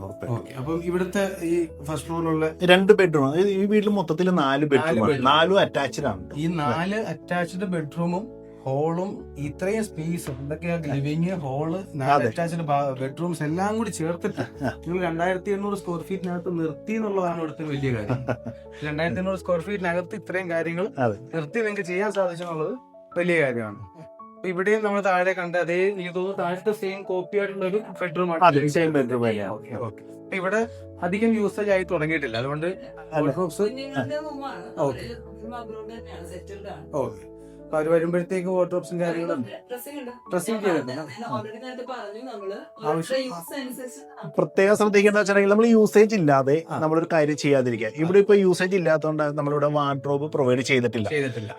അപ്പം ഇവിടുത്തെ ഈ ഫസ്റ്റ് ഫ്ലോറിലുള്ള 2 ബെഡ്റൂം, ഈ വീട്ടിൽ മൊത്തത്തിൽ 4 ബെഡ്റൂം, 4 അറ്റാച്ച്ഡ് ആണ്. ഈ 4 അറ്റാച്ച്ഡ് ബെഡ്റൂമും ഹോളും ഇത്രയും സ്പേസും ഇതൊക്കെ ലിവിങ് ഹോള് 4 അറ്റാച്ച്ഡ് ബെഡ്റൂംസ് എല്ലാം കൂടി ചേർത്തിട്ട് നിങ്ങൾ 2800 സ്ക്വയർ ഫീറ്റിനകത്ത് നിർത്തി എന്നുള്ളതാണ് ഇവിടുത്തെ വലിയ കാര്യം. 2800 സ്ക്വയർ ഫീറ്റിനകത്ത് ഇത്രയും കാര്യങ്ങൾ നിർത്തി നിങ്ങൾക്ക് ചെയ്യാൻ സാധിച്ചെന്നുള്ളത് വലിയ കാര്യമാണ്. ഇവിടെയും നമ്മൾ താഴെ കണ്ട അതേ എനിക്ക് തോന്നുന്നു താഴത്തെ സെയിം കോപ്പി ആയിട്ടുള്ള ഒരു ബെഡ്റൂം ആണ്. ഇവിടെ അധികം യൂസേജ് ആയി തുടങ്ങിയിട്ടില്ല, അതുകൊണ്ട് അവര് വരുമ്പോഴത്തേക്ക് വാർഡ്രോബ്സും കാര്യങ്ങളും ഡ്രസ്സിംഗ് പ്രത്യേകം ശ്രദ്ധിക്കേണ്ട വെച്ചിട്ടുണ്ടെങ്കിൽ നമ്മൾ യൂസേജ് ഇല്ലാതെ നമ്മളൊരു കാര്യം ചെയ്യാതിരിക്കുക. ഇവിടെ ഇപ്പൊ യൂസേജ് ഇല്ലാത്തതുകൊണ്ട് നമ്മളിവിടെ വാർഡ്രോബ് പ്രൊവൈഡ് ചെയ്തിട്ടില്ല.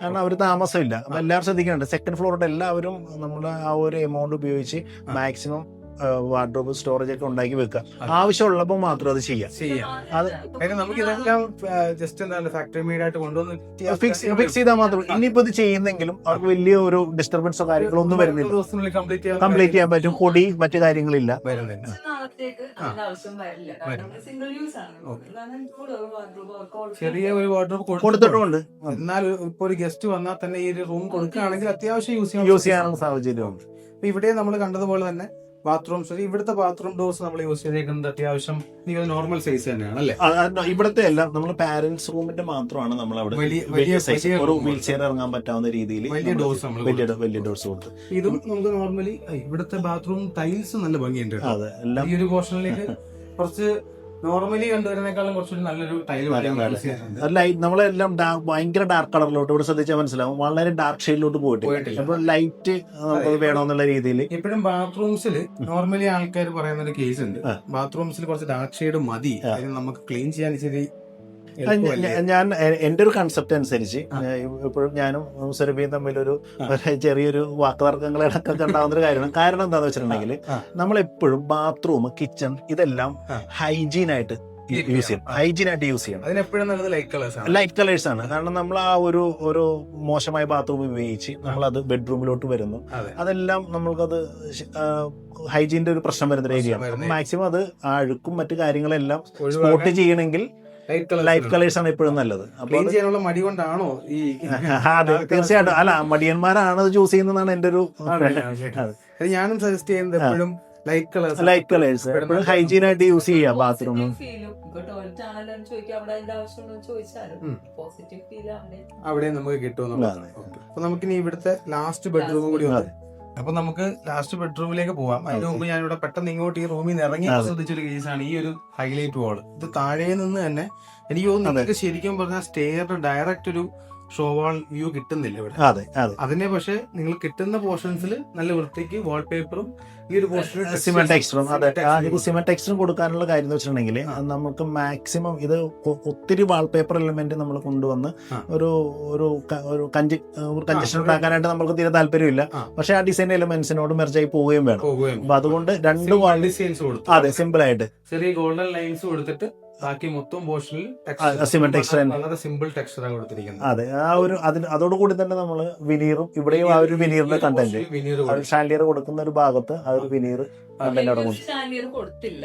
കാരണം അവർ താമസമില്ല. അപ്പൊ എല്ലാവരും ശ്രദ്ധിക്കുന്നുണ്ട്, സെക്കൻഡ് ഫ്ലോറിൽ എല്ലാവരും നമ്മുടെ ആ ഒരു എമൗണ്ട് ഉപയോഗിച്ച് മാക്സിമം വാർഡ്രോബ് സ്റ്റോറേജ് ഒക്കെ ഉണ്ടാക്കി വെക്കുക. ആവശ്യമുള്ളപ്പോൾ മാത്രം അത് ചെയ്യാം. നമുക്ക് ഇതെല്ലാം ജസ്റ്റ് എന്താണ് ഫാക്ടറി മെയ്ഡ് ആയിട്ട് കൊണ്ടുവന്ന് ഫിക്സ് ചെയ്താൽ മാത്രം. ഇനിയിപ്പോ ഇത് ചെയ്യുന്നെങ്കിലും അവർക്ക് വലിയ ഒരു ഡിസ്റ്റർബൻസോ കാര്യങ്ങളോ ഒന്നും വരുന്നില്ല. കംപ്ലീറ്റ് ചെയ്യാൻ പറ്റും. പൊടി മറ്റു കാര്യങ്ങളില്ല. ചെറിയ ഒരു വാർഡ്രോബ് കൊടുത്തിട്ടുണ്ട്. എന്നാൽ ഇപ്പൊ ഒരു ഗസ്റ്റ് വന്നാൽ തന്നെ ഈ ഒരു റൂം കൊടുക്കുകയാണെങ്കിൽ അത്യാവശ്യം യൂസ് ചെയ്യാനുള്ള സാഹചര്യമുണ്ട്. ഇവിടെ നമ്മൾ കണ്ടതുപോലെ തന്നെ ബാത്റൂംസ്, ഇവിടുത്തെ ബാത്റൂം ഡോർസ് നമ്മൾ യൂസ് ചെയ്തേക്കുന്നത് അത്യാവശ്യം നോർമൽ സൈസ് തന്നെയാണ് അല്ലേ? ഇവിടുത്തെ എല്ലാം നമ്മൾ പാരന്റ്സ് റൂമിന്റെ മാത്രമാണ് നമ്മൾ അവിടെ വലിയ സൈസ് ഒരു വീൽ ചെയർ ഇറങ്ങാൻ പറ്റാവുന്ന രീതിയിൽ വലിയ ഡോർസ് വലിയ ഡോർസ് കൊടുത്തു. ഇതും നമുക്ക് നോർമലി ഇവിടുത്തെ ബാത്റൂം ടൈൽസ് നല്ല ഭംഗിയുണ്ട്. അതെ, എല്ലാം ഈ ഒരു പോർഷനിലേക്ക് കുറച്ച് നോർമലി കണ്ടുവരുന്നേക്കാളും കുറച്ചുകൂടി നല്ലൊരു ടൈൽ നമ്മളെല്ലാം ഭയങ്കര ഡാർക്ക് കളറിലോട്ട് ഇവിടെ ശ്രദ്ധിച്ചാൽ മനസ്സിലാവും. വളരെ ഡാർക്ക് ഷെയ്ഡിലോട്ട് പോയിട്ടില്ല. അപ്പോൾ ലൈറ്റ് നമുക്ക് വേണമെന്നുള്ള രീതിയിൽ ഇപ്പോഴും ബാത്റൂംസിൽ നോർമലി ആൾക്കാർ പറയുന്ന ഒരു കേസ് ഉണ്ട്, ബാത്റൂംസിൽ കുറച്ച് ഡാർക്ക് ഷെയ്ഡ് മതി, നമുക്ക് ക്ലീൻ ചെയ്യാൻ ഇച്ചിരി. ഞാൻ എന്റെ ഒരു കൺസെപ്റ്റ് അനുസരിച്ച് ഇപ്പോഴും ഞാനും സുരഭിയും തമ്മിലൊരു ചെറിയൊരു വാക്കുതർക്കങ്ങളൊക്കെ ഉണ്ടാവുന്ന ഒരു കാര്യമാണ്. കാരണം എന്താന്ന് വെച്ചിട്ടുണ്ടെങ്കിൽ നമ്മളെപ്പോഴും ബാത്റൂം, കിച്ചൺ ഇതെല്ലാം ഹൈജീനായിട്ട് യൂസ് ചെയ്യണം. അതിനെപ്പോഴും നല്ലത് ലൈറ്റ് കളേഴ്സ് ആണ്. കാരണം നമ്മൾ ആ ഒരു മോശമായ ബാത്റൂം ഉപയോഗിച്ച് നമ്മൾ അത് ബെഡ്റൂമിലോട്ട് വരുന്നു. അതെല്ലാം നമ്മൾക്കത് ഹൈജീന്റെ ഒരു പ്രശ്നം വരുന്ന ഏരിയയാണ്. മാക്സിമം അത് അഴുക്കും മറ്റു കാര്യങ്ങളെല്ലാം സ്പോട്ട് ചെയ്യണമെങ്കിൽ ലൈറ്റ് കളേഴ്സ് ആണ് എപ്പോഴും നല്ലത്. അപ്പോൾ മടി കൊണ്ടാണോ ഈ അതെ, തീർച്ചയായിട്ടും. അല്ല, മടിയന്മാരാണ് അത് ചൂസ് ചെയ്യുന്നതാണ് എന്റെ ഒരു. ഞാനും സജസ്റ്റ് ചെയ്യുന്നത് എപ്പോഴും ലൈറ്റ് കളേഴ്സ് എപ്പോഴും ഹൈജീൻ ആയിട്ട് യൂസ് ചെയ്യാം ബാത്റൂം. അവിടെ നമുക്ക് കിട്ടുമെന്നുള്ളതാണ്. അപ്പൊ നമുക്കിനി ഇവിടുത്തെ ലാസ്റ്റ് ബെഡ്റൂം കൂടി ഉണ്ട്. അപ്പൊ നമുക്ക് ലാസ്റ്റ് ബെഡ്റൂമിലേക്ക് പോവാം. അതിന് മുമ്പ് ഞാനിവിടെ പെട്ടെന്ന് ഇങ്ങോട്ട് ഈ റൂമിൽ നിന്ന് ഇറങ്ങി ശ്രദ്ധിച്ചൊരു കേസാണ് ഈ ഒരു ഹൈലൈറ്റ് വാൾ. ഇത് താഴെ നിന്ന് തന്നെ എനിക്ക് തോന്നുന്നു നിങ്ങൾക്ക് ശരിക്കും പറഞ്ഞാൽ സ്റ്റെയർ ഡയറക്റ്റ് ഒരു ഷോ വാൾ വ്യൂ കിട്ടുന്നില്ല ഇവിടെ. അതിനെ പക്ഷെ നിങ്ങൾ കിട്ടുന്ന പോർഷൻസിൽ നല്ല വൃത്തിക്ക് വാൾപേപ്പറും ഈ ഒരു പോർഷൻ സിമെന്റ് ടെക്സ്ചറും കൊടുക്കാനുള്ള കാര്യം എന്ന് വെച്ചിട്ടുണ്ടെങ്കിൽ നമുക്ക് മാക്സിമം ഇത് ഒത്തിരി വാൾപേപ്പർ എലിമെന്റ് നമ്മൾ കൊണ്ടുവന്ന് ഒരു കഞ്ചക്ഷൻ ഉണ്ടാക്കാനായിട്ട് നമുക്ക് തീരെ താല്പര്യമില്ല. പക്ഷെ ആ ഡിസൈൻ എലിമെന്റ്സിനോട് മെർജായി പോവുകയും വേണം. അപ്പൊ അതുകൊണ്ട് 2 വാൾ ഡിസൈൻസ് കൊടുത്തു. അതെ, സിമ്പിൾ ആയിട്ട് ചെറിയ ഗോൾഡൻ ലൈൻസ് കൊടുത്തിട്ട് ബാക്കി മൊത്തം പോർഷനിൽ cement texture വളരെ സിമ്പിൾ ടെക്സ്ചറാണ് കൊടുത്തിരിക്കുന്നത്. അതെ, ആ ഒരു അതോടുകൂടി തന്നെ നമ്മൾ വിനീറും ഇവിടെയും ആ ഒരു വിനീറിന്റെ കണ്ടന്റ്, വിനീർ ഷാൻഡിയർ കൊടുക്കുന്ന ഒരു ഭാഗത്ത് ആ ഒരു വിനീർ കണ്ടന്റ് അവിടെ കൊടുത്തു. ഷാൻഡിയർ കൊടുത്തില്ല.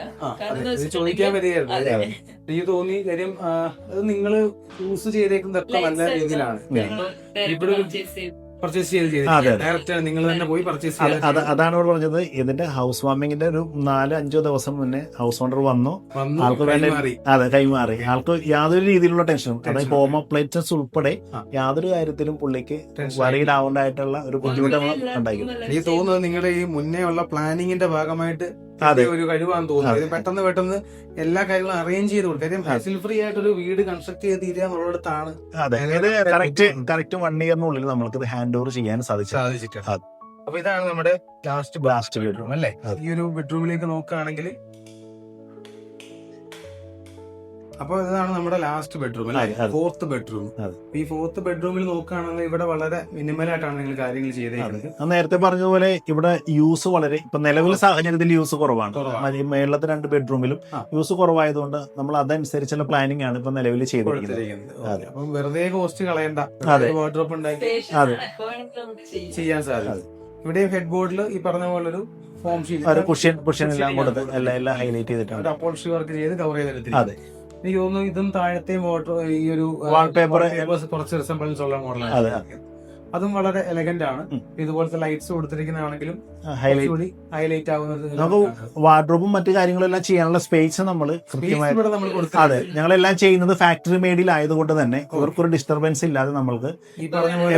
ചോദിക്കാൻ വരികയായിരുന്നു. എനിക്ക് തോന്നി കാര്യം അത് നിങ്ങൾ യൂസ് ചെയ്തേക്കുന്നതൊക്കെ നല്ല രീതിയിലാണ്. ഇവിടെ പർച്ചേസ് ഡയറക്റ്റ് നിങ്ങൾ തന്നെ പോയി പർച്ചേസ് ചെയ്ത്. അതാണ് ഇവിടെ പറഞ്ഞത്, ഇതിന്റെ ഹൗസ് വാമിങ്ങിന്റെ ഒരു 4-5 ദിവസം മുന്നേ ഹൗസ് ഓണർ വന്നു, ആൾക്ക് വേണ്ട കൈമാറി. ആൾക്ക് യാതൊരു രീതിയിലുള്ള ടെൻഷനും, അതായത് ഹോം അപ്ലയൻസസ് ഉൾപ്പെടെ യാതൊരു കാര്യത്തിലും പുള്ളിക്ക് വറീഡ് ആവേണ്ടതായിട്ടുള്ള ഒരു ബുദ്ധിമുട്ട് ഉണ്ടായി. എനിക്ക് തോന്നുന്നത് നിങ്ങളുടെ ഈ മുന്നേ ഉള്ള പ്ലാനിങ്ങിന്റെ ഭാഗമായിട്ട് ഒരു കഴിവാന്ന് തോന്നുന്നത്. ഇത് പെട്ടെന്ന് എല്ലാ കാര്യങ്ങളും അറേഞ്ച് ചെയ്ത് കൊടുക്കും. കാര്യം ഹാസിൽ ഫ്രീ ആയിട്ടൊരു വീട് കൺസ്ട്രക്ട് ചെയ്ത് തീരുക എന്നുള്ളിടത്താണ്. അതെ, കറക്റ്റ് 1 ഇയറിനുള്ളിൽ നമുക്ക് ഇത് ഹാൻഡ് ഓവർ ചെയ്യാൻ സാധിച്ചിട്ടുണ്ട്. അപ്പൊ ഇതാണ് നമ്മുടെ ലാസ്റ്റ് ബെഡ്റൂം അല്ലേ? ഈ ഒരു ബെഡ്റൂമിലേക്ക് നോക്കുകയാണെങ്കിൽ, അപ്പൊ ഇതാണ് നമ്മുടെ ലാസ്റ്റ് ബെഡ്റൂം അല്ലേ? 4th bedroom. ഈ 4th ബെഡ്റൂമിൽ നോക്കുകയാണെങ്കിൽ ഇവിടെ വളരെ മിനിമൽ ആയിട്ടാണ് നിങ്ങൾ കാര്യങ്ങൾ ചെയ്തേക്കുന്നത്. നേരത്തെ പറഞ്ഞതുപോലെ ഇവിടെ യൂസ് വളരെ, ഇപ്പൊ നിലവിലെ സാഹചര്യത്തിൽ യൂസ് കുറവാണ്. മേളത്തെ 2 ബെഡ്റൂമിലും യൂസ് കുറവായതുകൊണ്ട് നമ്മൾ അതനുസരിച്ചുള്ള പ്ലാനിങ് ആണ് ഇപ്പൊ നിലവിൽ ചെയ്തിരിക്കുന്നത്. അപ്പം വെറുതെ കോസ്റ്റ് കളയണ്ട, വാർഡ്രോബ് ഉണ്ടാക്കി ചെയ്യാൻ സാധിക്കും. ഇവിടെ ഹെഡ് ബോർഡിൽ ഈ പറഞ്ഞ പോലെ ഒരു ഫോം ഷീറ്റ്, കുഷ്യൻ എല്ലാം കൊടുത്ത് എല്ലാം ഹൈലൈറ്റ് ചെയ്തിട്ടുണ്ട്, അപ്പോൾസ്ട്രി വർക്ക് ചെയ്ത് കവർ ചെയ്തെടുത്തിട്ടുണ്ട്. എനിക്ക് തോന്നുന്നു ഇതും താഴത്തെയും ഈ ഒരു വാൾപേപ്പർ കുറച്ച് റിസംബിൾസ് ഉള്ള മോഡലാണ്. അതും വളരെ എലഗന്റ് ആണ്. ഇതുപോലത്തെ ലൈറ്റ്സ് കൊടുത്തിരിക്കുന്നതാണെങ്കിലും ഹൈലൈറ്റ് ആവുന്നത്. നമുക്ക് വാർഡ്രോബും മറ്റു കാര്യങ്ങളെല്ലാം ചെയ്യാനുള്ള സ്പേസ് നമ്മൾ കൃത്യമായിട്ട്, അതെ, ഞങ്ങളെല്ലാം ചെയ്യുന്നത് ഫാക്ടറി മെയ്ഡിലായതുകൊണ്ട് തന്നെ ഇവർക്കൊരു ഡിസ്റ്റർബൻസ് ഇല്ലാതെ നമ്മൾക്ക്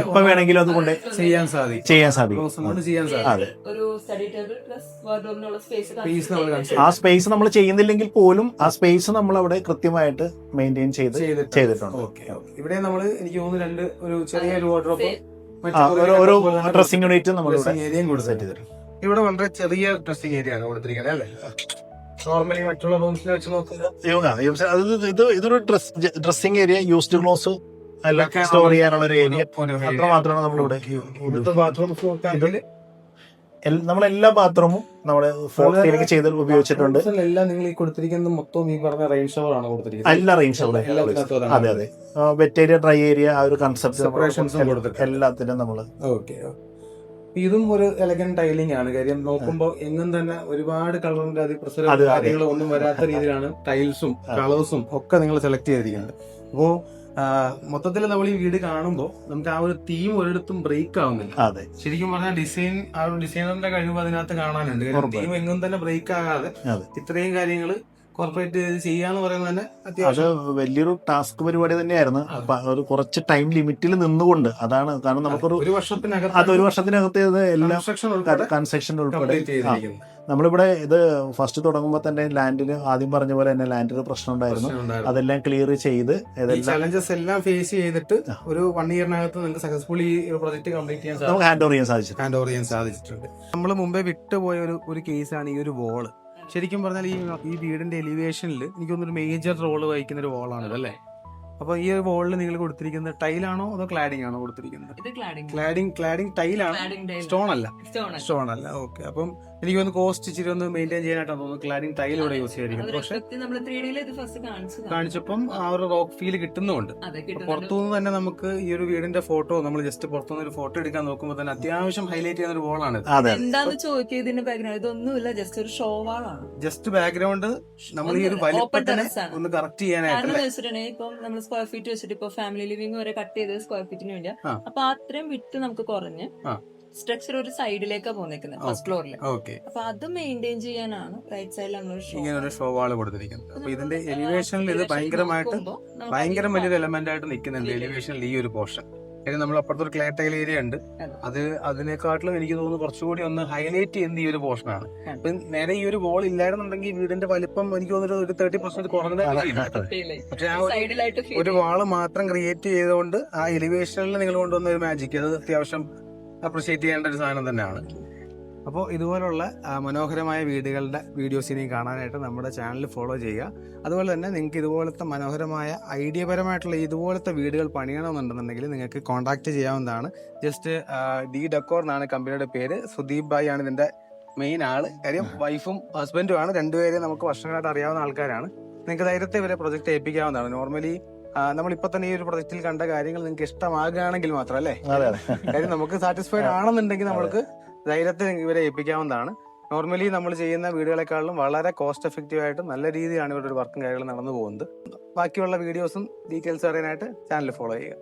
എപ്പോ വേണമെങ്കിലും അതുകൊണ്ട് ചെയ്യാൻ സാധിക്കും. അതെ, ആ സ്പേസ് നമ്മൾ ചെയ്യുന്നില്ലെങ്കിൽ പോലും ആ സ്പേസ് നമ്മൾ അവിടെ കൃത്യമായിട്ട് മെയിൻറ്റെയിൻ ചെയ്തിട്ടുണ്ട്. ഇവിടെ നമ്മൾ എനിക്ക് തോന്നുന്നു ഒരു ചെറിയൊരു വാർഡ്രോബ്, ഒരു ഡ്രസ്സിംഗ് യൂണിറ്റ് നമ്മൾ ഏരിയയും കൂടെ സെറ്റ് ചെയ്തിട്ടുണ്ട്. ഇവിടെ വളരെ ചെറിയ ഡ്രസ്സിംഗ് ഏരിയ ആണ് കൊടുത്തിരിക്കുന്നത് അല്ലേ? നോർമലി മറ്റുള്ള റൂംസിനെ വെച്ച് നോക്കുക, ഇതൊരു ഡ്രസ്സിംഗ് ഏരിയ, യൂസ്ഡ് ക്ലോസ് എല്ലാം സ്റ്റോർ ചെയ്യാനുള്ള ഒരു ഏരിയ മാത്രമാണ് നമ്മളിവിടെ. ബാത്റൂം നമ്മളെല്ലാ ബാത്റൂമും നമ്മള് ഫോർത്തിലേക്ക് ചെയ്ത് ഉപയോഗിച്ചിട്ടുണ്ട്. എല്ലാം നിങ്ങൾ ഈ കൊടുത്തിരിക്കുന്നത് മൊത്തം ഈ പറഞ്ഞ റെയിൻ ഷവർ ആണ് കൊടുത്തിരിക്കുന്നത്. എല്ലാ റെയിൻ ഷവർ, അതെ, വെറ്റ് ഏരിയ, ഡ്രൈ ഏരിയ, ആ ഒരു കൺസെപ്റ്റ് എല്ലാത്തിനും നമ്മള്. ഓക്കെ, ഇതും ഒരു എലഗന്റ് ടൈലിംഗ് ആണ്. കാര്യം നോക്കുമ്പോൾ എങ്ങും തന്നെ ഒരുപാട് കളറിന്റെ കാര്യങ്ങൾ ഒന്നും വരാത്ത രീതിയിലാണ് ടൈൽസും കളേഴ്സും ഒക്കെ നിങ്ങൾ സെലക്ട് ചെയ്തിരിക്കുന്നത്. അപ്പോ മൊത്തത്തിൽ നമ്മൾ ഈ വീട് കാണുമ്പോൾ നമുക്ക് ആ ഒരു തീം ഒരിടത്തും ബ്രേക്ക് ആവുന്നില്ല. അതെ, ശരിക്കും പറഞ്ഞാൽ ആ ഒരു ഡിസൈനറിന്റെ കഴിവ് അതിനകത്ത് കാണാനുണ്ട്. തീം എങ്ങും തന്നെ ബ്രേക്ക് ആകാതെ ഇത്രയും കാര്യങ്ങൾ കോർപ്പറേറ്റ് ചെയ്യാന്ന് പറയുന്നത് തന്നെ അത് വലിയൊരു ടാസ്ക് പരിപാടി തന്നെയായിരുന്നു. ഒരു കുറച്ച് ടൈം ലിമിറ്റിൽ നിന്നുകൊണ്ട്, അതാണ് കാരണം നമുക്കൊരു ഒരു വർഷത്തിനകത്ത് എല്ലാം കൺസ്ട്രക്ഷൻ ഉൾപ്പെടെ. നമ്മളിവിടെ ഇത് ഫസ്റ്റ് തുടങ്ങുമ്പോൾ തന്നെ ലാൻഡിന് ആദ്യം പറഞ്ഞ പോലെ തന്നെ ലാൻഡിന് പ്രശ്നം ഉണ്ടായിരുന്നു. അതെല്ലാം ക്ലിയർ ചെയ്ത് ചലഞ്ചസ് എല്ലാം ഫേസ് ചെയ്തിട്ട് ഒരു 1 ഇയറിനകത്ത് നിങ്ങൾക്ക് സക്സസ്ഫുള്ളി ഈ പ്രോജക്ട് കംപ്ലീറ്റ് ചെയ്യാൻ നമുക്ക് ഹാൻഡ് ഓവർ ചെയ്യാൻ സാധിച്ചിട്ടുണ്ട്. നമ്മൾ മുമ്പേ വിട്ടുപോയ ഒരു കേസാണ് ഈ ഒരു വോള്. ശരിക്കും പറഞ്ഞാൽ ഈ വീടിന്റെ എലിവേഷനിൽ എനിക്ക് തോന്നുന്നു മേജർ റോള് വഹിക്കുന്ന ഒരു വോളാണിത് അല്ലേ? അപ്പൊ ഈ ഒരു വോളിൽ നിങ്ങൾ കൊടുത്തിരിക്കുന്നത് ടൈലാണോ അതോ ക്ലാഡിംഗ് ആണോ കൊടുത്തിരിക്കുന്നത്? ക്ലാഡിംഗ് ടൈലാണ്, സ്റ്റോൺ അല്ല. ഓക്കെ, അപ്പം എനിക്ക് തോന്നുന്നു കോസ്റ്റ് ഇച്ചിരി ഒന്ന് മെയിൻറ്റെയിൻ ചെയ്യാനായിട്ടാണ് തോന്നുന്നു ക്ലാഡിംഗ് ടൈൽ ഇവിടെ യൂസ് ചെയ്തിരിക്കുന്നത്. പക്ഷെ കാണിച്ചപ്പം ആ ഒരു റോക്ക് ഫീൽ കിട്ടുന്നുണ്ട്. പുറത്തുനിന്ന് തന്നെ നമുക്ക് ഈ ഒരു വീടിന്റെ ഫോട്ടോ നമ്മൾ ജസ്റ്റ് പുറത്തുനിന്ന് ഒരു ഫോട്ടോ എടുക്കാൻ നോക്കുമ്പോൾ തന്നെ അത്യാവശ്യം ഹൈലൈറ്റ് ചെയ്യുന്ന ഒരു വോളാണ്. ജസ്റ്റ് ബാക്ക്ഗ്രൗണ്ട് നമ്മൾ ഈ ഒരു വലിപ്പത്തിനെ ഒന്ന് കറക്റ്റ് ചെയ്യാനായിട്ട് സ്ക്വയർ ഫീറ്റ് വെച്ചിട്ട് ഇപ്പൊ ഫാമിലി ലിവിംഗ് വരെ കട്ട് ചെയ്ത് സ്ക്വയർ ഫീറ്റിന് വേണ്ടിയാ. അപ്പൊ അത്രയും വിട്ട് നമുക്ക് കുറഞ്ഞ് സ്ട്രക്ചർ ഒരു സൈഡിലേക്കാണ് പോന്നിരിക്കുന്നത് ഫസ്റ്റ് ഫ്ലോറിൽ. അപ്പൊ അത് മെയിൻറ്റെയിൻ ചെയ്യാനാണ് റൈറ്റ് സൈഡിൽ ഇങ്ങനെ ഒരു ഷോ വാള് കൊടുത്തിരിക്കുന്നത്. അപ്പൊ ഇതിന്റെ എലിവേഷനിൽ ഇത് ഭയങ്കര വലിയൊരു എലമെന്റ് ആയിട്ട് നിൽക്കുന്നുണ്ട് എലിവേഷനിൽ ഈ ഒരു പോർഷൻ. നമ്മൾ അപ്പുറത്തൊരു ക്ലേ ടൈൽ ഏരിയ ഉണ്ട്, അതിനെക്കാട്ടിലും എനിക്ക് തോന്നുന്നു കുറച്ചുകൂടി ഒന്ന് ഹൈലൈറ്റ് ചെയ്യുന്ന ഈ ഒരു പോർഷനാണ്. അപ്പൊ നേരെ ഈ ഒരു വോൾ ഇല്ലായിരുന്നുണ്ടെങ്കിൽ വീടിന്റെ വലിപ്പം എനിക്ക് തോന്നുന്നു ഒരു 30% കുറഞ്ഞ. പക്ഷെ ആ ഒരു വാള് മാത്രം ക്രിയേറ്റ് ചെയ്തുകൊണ്ട് ആ എലിവേഷനിൽ നിങ്ങൾ കൊണ്ടുവന്ന ഒരു മാജിക്, അത് അത്യാവശ്യം അപ്രിഷിയേറ്റ് ചെയ്യേണ്ട ഒരു സാധനം തന്നെയാണ്. അപ്പോൾ ഇതുപോലുള്ള മനോഹരമായ വീടുകളുടെ വീഡിയോസ് ഇനി കാണാനായിട്ട് നമ്മുടെ ചാനൽ ഫോളോ ചെയ്യുക. അതുപോലെ തന്നെ നിങ്ങൾക്ക് ഇതുപോലത്തെ മനോഹരമായ ഐഡിയപരമായിട്ടുള്ള ഇതുപോലത്തെ വീടുകൾ പണിയണമെന്നുണ്ടെന്നുണ്ടെങ്കിൽ നിങ്ങൾക്ക് കോൺടാക്ട് ചെയ്യാവുന്നതാണ്. ജസ്റ്റ് ഡി ഡെക്കോർ എന്നാണ് കമ്പനിയുടെ പേര്. സുദീപ് ഭായ് ആണ് ഇതിന്റെ മെയിൻ ആള്. കാര്യം വൈഫും ഹസ്ബൻഡും ആണ്, രണ്ടുപേരെയും നമുക്ക് വർഷങ്ങളായിട്ട് അറിയാവുന്ന ആൾക്കാരാണ്. നിങ്ങൾക്ക് ധൈര്യത്തെ വരെ പ്രൊജക്ട് ഏൽപ്പിക്കാവുന്നതാണ്. നോർമലി നമ്മളിപ്പോ തന്നെ ഈ ഒരു പ്രൊജക്റ്റിൽ കണ്ട കാര്യങ്ങൾ നിങ്ങൾക്ക് ഇഷ്ടമാകുകയാണെങ്കിൽ മാത്രം അല്ലേ, അതെ അതെ കാര്യം നമുക്ക് സാറ്റിസ്ഫൈഡ് ആണെന്നുണ്ടെങ്കിൽ നമ്മൾക്ക് ധൈര്യത്തെ ഇവരെ ഏൽപ്പിക്കാവുന്നതാണ്. നോർമലി നമ്മൾ ചെയ്യുന്ന വീഡിയോകളെക്കാളും വളരെ കോസ്റ്റ് എഫക്റ്റീവ് ആയിട്ട് നല്ല രീതിയിലാണ് ഇവരുടെ ഒരു വർക്കും കാര്യങ്ങളും നടന്നു പോകുന്നത്. ബാക്കിയുള്ള വീഡിയോസും ഡീറ്റെയിൽസ് അറിയാനായിട്ട് ചാനൽ ഫോളോ ചെയ്യുക.